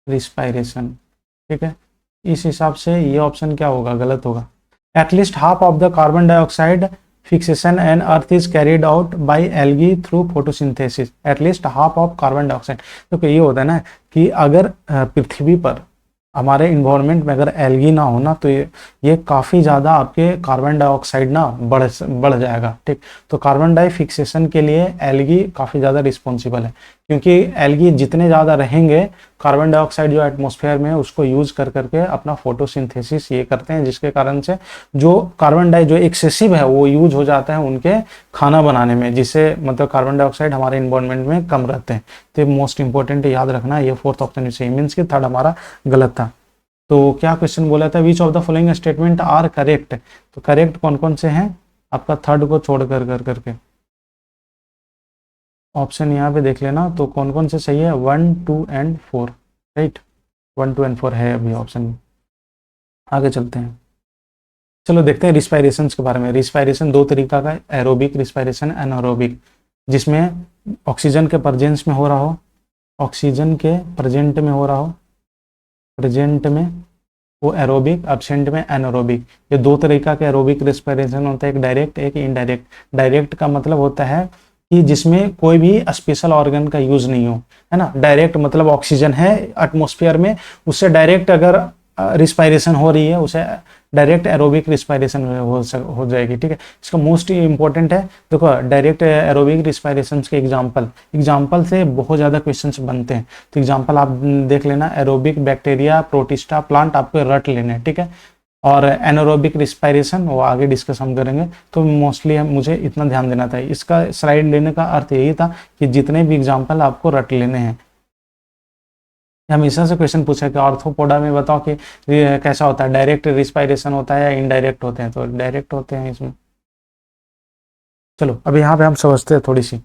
रिस्पायरेशन, ठीक है। इस हिसाब से ये ऑप्शन क्या होगा, गलत होगा। At least half of the carbon dioxide fixation and earth is carried out by algae through photosynthesis. At least half of carbon dioxide, तो ये होता है ना कि अगर पृथ्वी पर हमारे इन्वायरमेंट में अगर एल्गी ना हो ना तो ये काफ़ी ज़्यादा आपके कार्बन डाइऑक्साइड ना बढ़ जाएगा, ठीक। तो कार्बन डाई फिक्सेशन के लिए एल्गी काफ़ी ज़्यादा रिस्पॉन्सिबल है, क्योंकि एल्गी जितने ज़्यादा रहेंगे कार्बन डाइऑक्साइड जो एटमॉस्फेयर में है उसको यूज कर करके अपना फोटोसिंथेसिस ये करते हैं, जिसके कारण से जो कार्बन डाई जो एक्सेसिव है वो यूज हो जाता है उनके खाना बनाने में, जिससे मतलब कार्बन डाइऑक्साइड हमारे इन्वायरमेंट में कम रहते हैं। तो मोस्ट इंपॉर्टेंट याद रखना, ये फोर्थ ऑप्शन सही, मीन्स कि थर्ड हमारा गलत था। तो क्या क्वेश्चन बोला था, which of the following statement are correct, तो करेक्ट कौन कौन से हैं आपका थर्ड को छोड़ कर करके ऑप्शन यहाँ पे देख लेना, तो कौन कौन से सही है, 1, 2 एंड 4, राइट, 1, 2 एंड 4 है अभी ऑप्शन में। आगे चलते हैं, चलो देखते हैं रिस्पायरेशन के बारे में। रिस्पायरेशन दो तरीका का है, एरोबिक रिस्पायरेशन, एनारोबिक, जिसमें ऑक्सीजन के प्रेजेंस में हो रहा हो, ऑक्सीजन के प्रेजेंट में हो रहा हो, प्रेजेंट में वो एरोबिक, एब्सेंट में एनारोबिक। ये दो तरीका के एरोबिक रिस्पायरेशन होता है, एक डायरेक्ट एक इनडायरेक्ट। डायरेक्ट का मतलब होता है कि जिसमें कोई भी स्पेशल ऑर्गन का यूज नहीं हो, है ना। डायरेक्ट मतलब ऑक्सीजन है एटमॉस्फेयर में, उससे डायरेक्ट अगर रिस्पायरेशन हो रही है उसे डायरेक्ट एरोबिक रिस्पायरेशन हो जाएगी, ठीक है। इसका मोस्ट इंपॉर्टेंट है, देखो डायरेक्ट एरोबिक रिस्पायरेशन के एग्जांपल से बहुत ज़्यादा क्वेश्चंस बनते हैं। तो एग्जांपल आप देख लेना, एरोबिक बैक्टीरिया, प्रोटिस्टा प्लांट आपको रट लेने हैं, ठीक है। और एनारोबिक रिस्पायरेशन वो आगे डिस्कस हम करेंगे। तो मोस्टली मुझे इतना ध्यान देना था, इसका स्लाइड लेने का अर्थ यही था कि जितने भी एग्जाम्पल आपको रट लेने हैं। हमेशा से क्वेश्चन पूछा कि ऑर्थोपोडा में बताओ कि कैसा होता है, डायरेक्ट रिस्पायरेशन होता है या इनडायरेक्ट होते हैं, तो डायरेक्ट होते हैं इसमें। चलो अब यहाँ पे हम समझते हैं थोड़ी सी।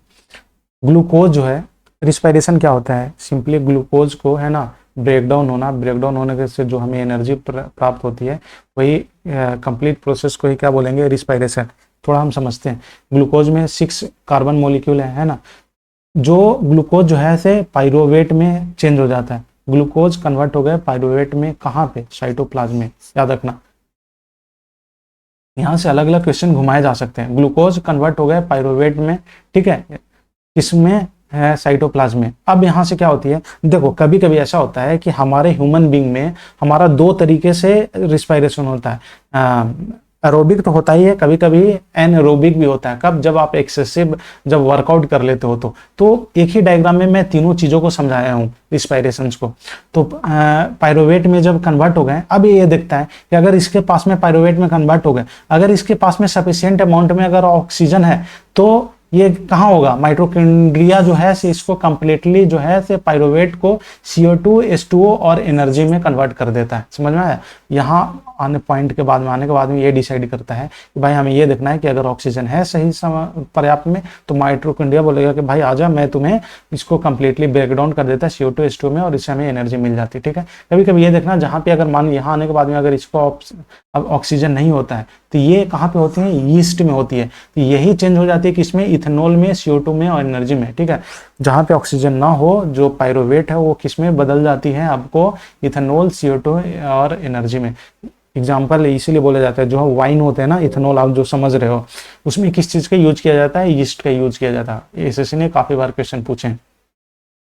ग्लूकोज जो है, रिस्पायरेशन क्या होता है, सिंपली ग्लूकोज को, है ना, ब्रेकडाउन होने से जो हमें एनर्जी प्राप्त होती है, वही कंप्लीट प्रोसेस को ही क्या बोलेंगे, रिस्पायरेशन। थोड़ा हम समझते हैं। ग्लूकोज में 6 कार्बन मॉलिक्यूल है ना। जो ग्लूकोज जो है से पाइरोवेट में चेंज हो जाता है, ग्लूकोज कन्वर्ट हो गए पाइरोवेट में, कहाँ पे, साइटोप्लाज्म में, याद रखना। यहाँ से अलग अलग क्वेश्चन घुमाए जा सकते हैं। ग्लूकोज कन्वर्ट हो गए पाइरोवेट में, ठीक है, इसमें है साइटोप्लाज्म में। अब यहाँ से क्या होती है, देखो कभी कभी ऐसा होता है कि हमारे ह्यूमन बींग में हमारा 2 तरीके से रिस्पायरेशन होता है। एरोबिक तो होता ही है, कभी कभी एनएरोबिक भी होता है। कब, जब आप एक्सेसिव जब वर्कआउट कर लेते हो तो एक ही डायग्राम में मैं तीनों चीज़ों को समझाया हूँ रिस्पायरेशंस को। तो पाइरोवेट में जब कन्वर्ट हो गए, अब ये दिखता है कि अगर इसके पास में पाइरोवेट में कन्वर्ट हो गए, अगर इसके पास में सफिशियंट अमाउंट में अगर ऑक्सीजन है तो ये कहाँ होगा, माइटोकॉन्ड्रिया जो है से इसको कंप्लीटली जो है से पाइरोवेट को CO2 H2O और एनर्जी में कन्वर्ट कर देता है। समझ में आया। यहाँ आने के बाद में ये डिसाइड करता है कि भाई हमें ये देखना है कि अगर ऑक्सीजन है सही पर्याप्त में, तो माइटोकॉन्ड्रिया बोलेगा कि भाई आजा, मैं तुम्हें इसको कंप्लीटली ब्रेक डाउन कर देता है CO2 H2O में, और इससे हमें एनर्जी मिल जाती है, ठीक है। कभी कभी ये देखना, जहाँ पे अगर मान यहाँ आने के बाद में अगर इसको अब ऑक्सीजन नहीं होता है, तो ये कहाँ पे होती है, यीस्ट में होती है। तो यही चेंज हो जाती है किसमें, इथेनॉल में, CO2 में और एनर्जी में, ठीक है। जहाँ पे ऑक्सीजन ना हो, जो पाइरोवेट है वो किसमें बदल जाती है आपको, इथेनॉल, CO2 और एनर्जी में। एग्जाम्पल इसीलिए बोला जाता है, जो वाइन होते हैं ना, इथेनॉल आप जो समझ रहे हो, उसमें किस चीज़ का यूज किया जाता है, यीस्ट का यूज किया जाता है। एसएससी ने काफ़ी बार क्वेश्चन पूछे हैं।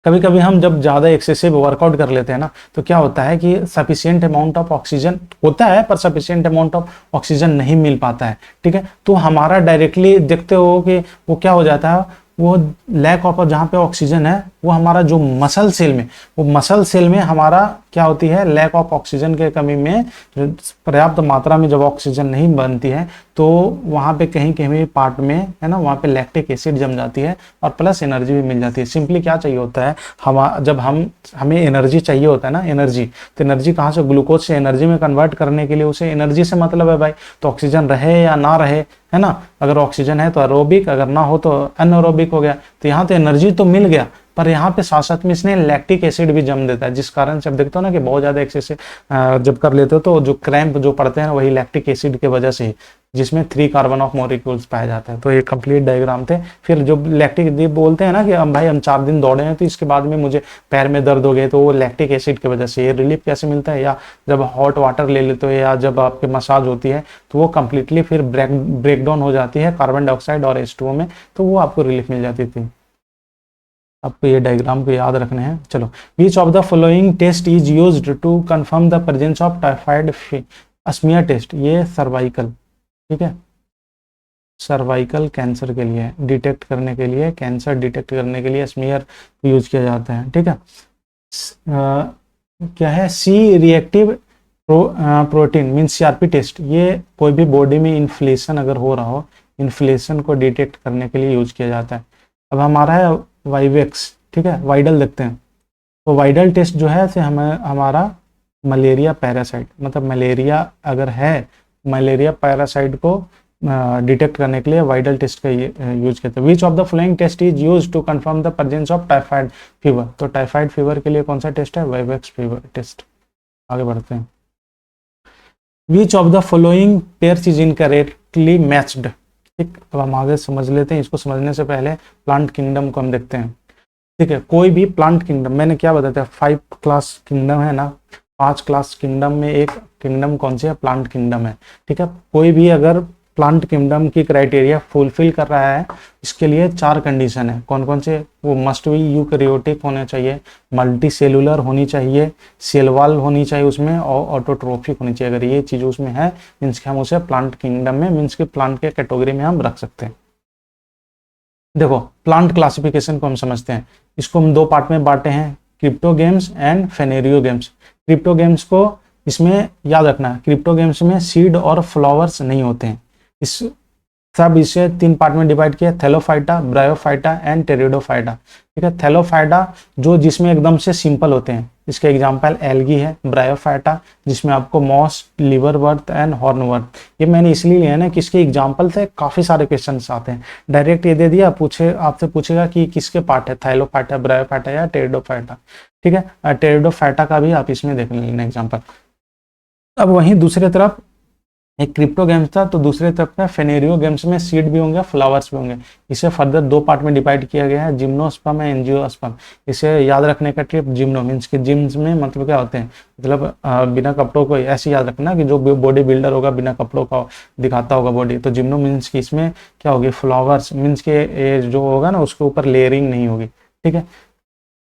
कभी कभी हम जब ज़्यादा एक्सेसिव वर्कआउट कर लेते हैं ना, तो क्या होता है कि सफिशिएंट अमाउंट ऑफ ऑक्सीजन होता है, पर सफिशिएंट अमाउंट ऑफ ऑक्सीजन नहीं मिल पाता है, ठीक है। तो हमारा डायरेक्टली देखते हो कि वो क्या हो जाता है, वो लैक ऑफ जहाँ पे ऑक्सीजन है वो हमारा जो मसल सेल में, वो मसल सेल में हमारा क्या होती है, लैक ऑफ ऑक्सीजन के कमी में पर्याप्त मात्रा में जब ऑक्सीजन नहीं बनती है तो वहाँ पे कहीं कहीं पार्ट में है ना, वहाँ पे लैक्टिक एसिड जम जाती है और प्लस एनर्जी भी मिल जाती है। सिंपली क्या चाहिए होता है, जब हमें एनर्जी चाहिए होता है ना, एनर्जी, तो एनर्जी कहाँ से, ग्लूकोज से एनर्जी में कन्वर्ट करने के लिए उसे एनर्जी से मतलब है भाई, तो ऑक्सीजन रहे या ना रहे, है ना, अगर ऑक्सीजन है तो एरोबिक, अगर ना हो तो अनएरोबिक हो गया। तो यहाँ तो एनर्जी तो मिल गया, पर यहाँ पे साथ साथ में इसने लैक्टिक एसिड भी जम देता है, जिस कारण से आप देखते हो ना कि बहुत ज्यादा एक्सेसिव जब कर लेते हो तो जो क्रैम्प जो पड़ते हैं वही लैक्टिक एसिड की वजह से, जिसमें 3 कार्बन ऑफ मॉलिक्यूल्स पाया जाता है। तो ये कंप्लीट डायग्राम थे। फिर जो लैक्टिक बोलते हैं ना कि हम भाई हम 4 दिन दौड़े हैं तो इसके बाद में मुझे पैर में दर्द हो गए, तो वो लैक्टिक एसिड की वजह से। ये रिलीफ कैसे मिलता है, या जब हॉट वाटर ले लेते हो या जब आपके मसाज होती है तो वो कंप्लीटली फिर ब्रेक डाउन हो जाती है कार्बन डाइऑक्साइड और H2O में, तो वो आपको रिलीफ मिल जाती थी। आपको ये डायग्राम को याद रखने हैं। चलो, which of the following test is used to confirm the presence of typhoid, smear test, ये सर्वाइकल, ठीक है, सर्वाइकल कैंसर के लिए डिटेक्ट करने के लिए, कैंसर डिटेक्ट करने के लिए स्मीयर यूज किया जाता है, ठीक है। क्या है, C reactive protein means CRP test, ये कोई भी बॉडी में इन्फ्लेशन अगर हो रहा हो, इन्फ्लेशन को डिटेक्ट करने के लिए यूज किया जाता है। अब हमारा है वाइवेक्स, ठीक है, वाइडल देखते हैं। तो वाइडल टेस्ट जो है से हमें हमारा मलेरिया पैरासाइट, मतलब मलेरिया अगर है, मलेरिया पैरासाइट को डिटेक्ट करने के लिए वाइडल टेस्ट का यूज करते हैं। Which of the following test is use to confirm the presence of typhoid fever, तो टाइफाइड फीवर के लिए कौन सा टेस्ट है, वाइवेक्स फीवर टेस्ट। आगे बढ़ते हैं। Which of the following pairs is incorrectly matched, ठीक, अब हम आगे समझ लेते हैं। इसको समझने से पहले प्लांट किंगडम को हम देखते हैं, ठीक है। कोई भी प्लांट किंगडम, मैंने क्या बताया, 5 क्लास किंगडम है ना, 5 क्लास किंगडम में एक किंगडम कौन सी है, प्लांट किंगडम है, ठीक है। कोई भी अगर प्लांट किंगडम की क्राइटेरिया फुलफिल कर रहा है, इसके लिए 4 कंडीशन है। कौन कौन से, वो मस्ट बी यूकैरियोटिक होना चाहिए, मल्टी सेलुलर होनी चाहिए, सेल वॉल होनी चाहिए उसमें, और ऑटोट्रोफिक होनी चाहिए। अगर ये चीज उसमें है मीन्स कि हम उसे प्लांट किंगडम में, मीन्स कि प्लांट के कैटेगरी में हम रख सकते हैं। देखो, प्लांट क्लासिफिकेशन को हम समझते हैं, इसको हम 2 पार्ट में बांटे हैं, क्रिप्टोगेम्स एंड फेनेरियोगेम्स। क्रिप्टोगेम्स को इसमें याद रखना, क्रिप्टोगेम्स में सीड और फ्लावर्स नहीं होते हैं। इस सब इसे 3 पार्ट में डिवाइड किया, थैलोफाइटा, ब्रायोफाइटा एंड टेरिडोफाइटा, ठीक है। थैलोफाइटा जो जिसमें एकदम से सिंपल होते हैं, इसके एग्जांपल एल्गी है। ब्रायोफाइटा जिसमें आपको मॉस, लिवरवर्थ एंड हॉर्नवर्थ, ये मैंने इसलिए लिया है ना कि इसके एग्जांपल से काफी सारे क्वेश्चंस आते हैं। डायरेक्ट ये दे दिया, आपसे पूछेगा कि किसके पार्ट है, थैलोफाइटा, ब्रायोफाइटा या टेरिडोफाइटा, ठीक है। टेरिडोफाइटा का भी आप इसमें देख लेना एग्जाम्पल। अब वहीं दूसरी तरफ एक क्रिप्टोगेम्स था, तो दूसरे तरफ में फेनेरियोगेम्स में सीड भी होंगे, फ्लावर्स भी होंगे। इसे फर्दर 2 पार्ट में डिवाइड किया गया है, जिम्नोस्पर्म एंड एंजियोस्पर्म। इसे याद रखने का ट्रिप, जिम्नो मीन्स कि जिम्स में मतलब क्या होते हैं, मतलब बिना कपड़ों को, ऐसे याद रखना कि जो बॉडी बिल्डर होगा बिना कपड़ों का दिखाता होगा बॉडी, तो जिम्नो मीन्स कि इसमें क्या होगी, फ्लावर्स मीन्स के जो होगा ना उसके ऊपर लेयरिंग नहीं होगी, ठीक है,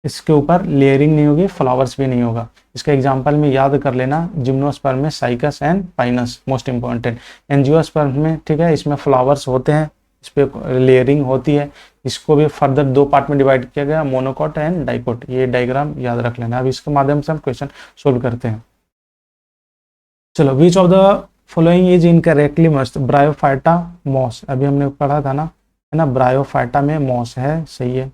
इसके ऊपर लेयरिंग नहीं होगी, फ्लावर्स भी नहीं होगा। इसका एग्जांपल में याद कर लेना, जिम्नोस्पर्म में cycas and Pinus most important. Angiosperm में, ठीक है, इसमें फ्लावर्स होते हैं, इस पे लेयरिंग होती है। इसको भी फर्दर 2 पार्ट में डिवाइड किया गया, मोनोकॉट एंड डाइकोट। ये डायग्राम याद रख लेना। अब इसके माध्यम से हम क्वेश्चन सोल्व करते हैं। चलो, which of the following is incorrectly matched, bryophyta, moss, अभी हमने पढ़ा था ना, है ना, ब्रायोफाइटा में मॉस है, सही है,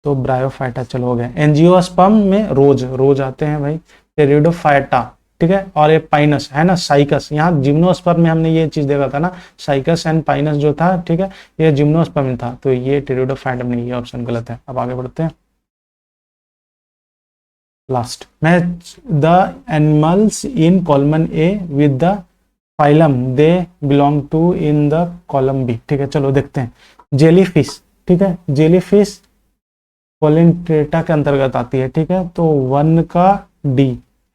तो ब्रायोफाइटा चलो हो गया। एंजियोस्पर्म में रोज आते हैं भाई, टेरिडोफाइटा, ठीक है, और ये पाइनस है ना, साइकस। यहाँ जिम्नोस्पर्म में हमने ये चीज देखा था ना, साइकस एंड पाइनस जो था, ठीक है, ये जिम्नोस्पर्म में था, तो ये टेरिडोफाइटा में, ये ऑप्शन गलत है। अब आगे बढ़ते हैं। Last, match the animals in column A with the phylum they belong to in the column B, ठीक है, चलो देखते हैं। जेलीफिश, ठीक है, जेलीफिश कोलिनट्रेटा के अंतर्गत आती है, ठीक है, तो 1 का डी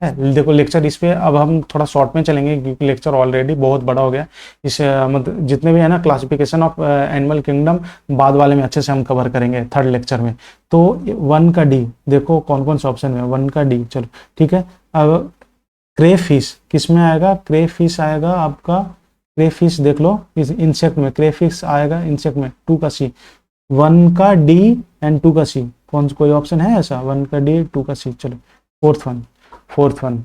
है। देखो लेक्चर इस पे अब हम थोड़ा शॉर्ट में चलेंगे क्योंकि लेक्चर ऑलरेडी बहुत बड़ा हो गया। इस मतलब जितने भी है ना क्लासिफिकेशन ऑफ एनिमल किंगडम बाद वाले में अच्छे से हम कवर करेंगे 3rd लेक्चर में। तो 1 का डी, देखो कौन कौन से ऑप्शन में 1 का डी, चलो ठीक है। अब क्रे फिश किस में आएगा, क्रे फिश आएगा आपका, क्रेफिश देख लो, इस इंसेक्ट में क्रेफिश आएगा, इंसेक्ट में 2 का सी, 1 का डी एंड 2 का सी, कौन सा कोई ऑप्शन है ऐसा, 1 का डी 2 का सी। चलो फोर्थ वन,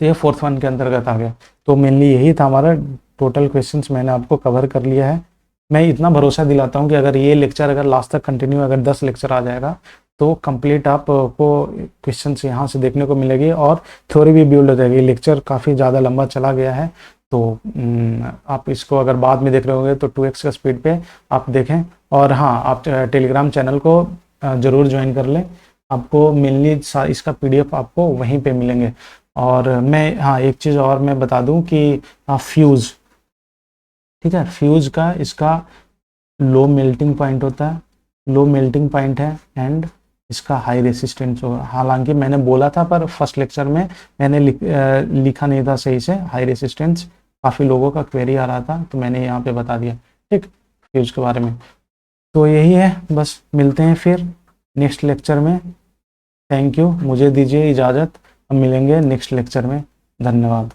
तो ये फोर्थ वन के अंतर्गत आ गया। तो मेनली यही था हमारा, टोटल क्वेश्चंस मैंने आपको कवर कर लिया है। मैं इतना भरोसा दिलाता हूँ कि अगर ये लेक्चर अगर लास्ट तक कंटिन्यू, अगर 10 लेक्चर आ जाएगा तो कंप्लीट आपको क्वेश्चंस यहाँ से देखने को मिलेगी और थ्योरी भी बिल्ड हो जाएगी। लेक्चर काफ़ी ज़्यादा लंबा चला गया है, तो आप इसको अगर बाद में देख रहे होंगे तो 2x का स्पीड पे आप देखें। और हाँ, आप टेलीग्राम चैनल को ज़रूर ज्वाइन कर लें, आपको मेनली इसका PDF आपको वहीं पे मिलेंगे। और मैं हाँ एक चीज़ और मैं बता दूं कि फ्यूज़, ठीक है, फ्यूज़ का इसका लो मेल्टिंग पॉइंट होता है, लो मेल्टिंग पॉइंट है, एंड इसका हाई रेसिस्टेंस होगा। हालांकि मैंने बोला था पर फर्स्ट लेक्चर में मैंने लिखा नहीं था सही से हाई रेसिस्टेंस, काफ़ी लोगों का क्वेरी आ रहा था तो मैंने यहाँ पे बता दिया, ठीक, फ्यूज़ के बारे में। तो यही है, बस मिलते हैं फिर नेक्स्ट लेक्चर में। थैंक यू, मुझे दीजिए इजाज़त, हम मिलेंगे नेक्स्ट लेक्चर में। धन्यवाद।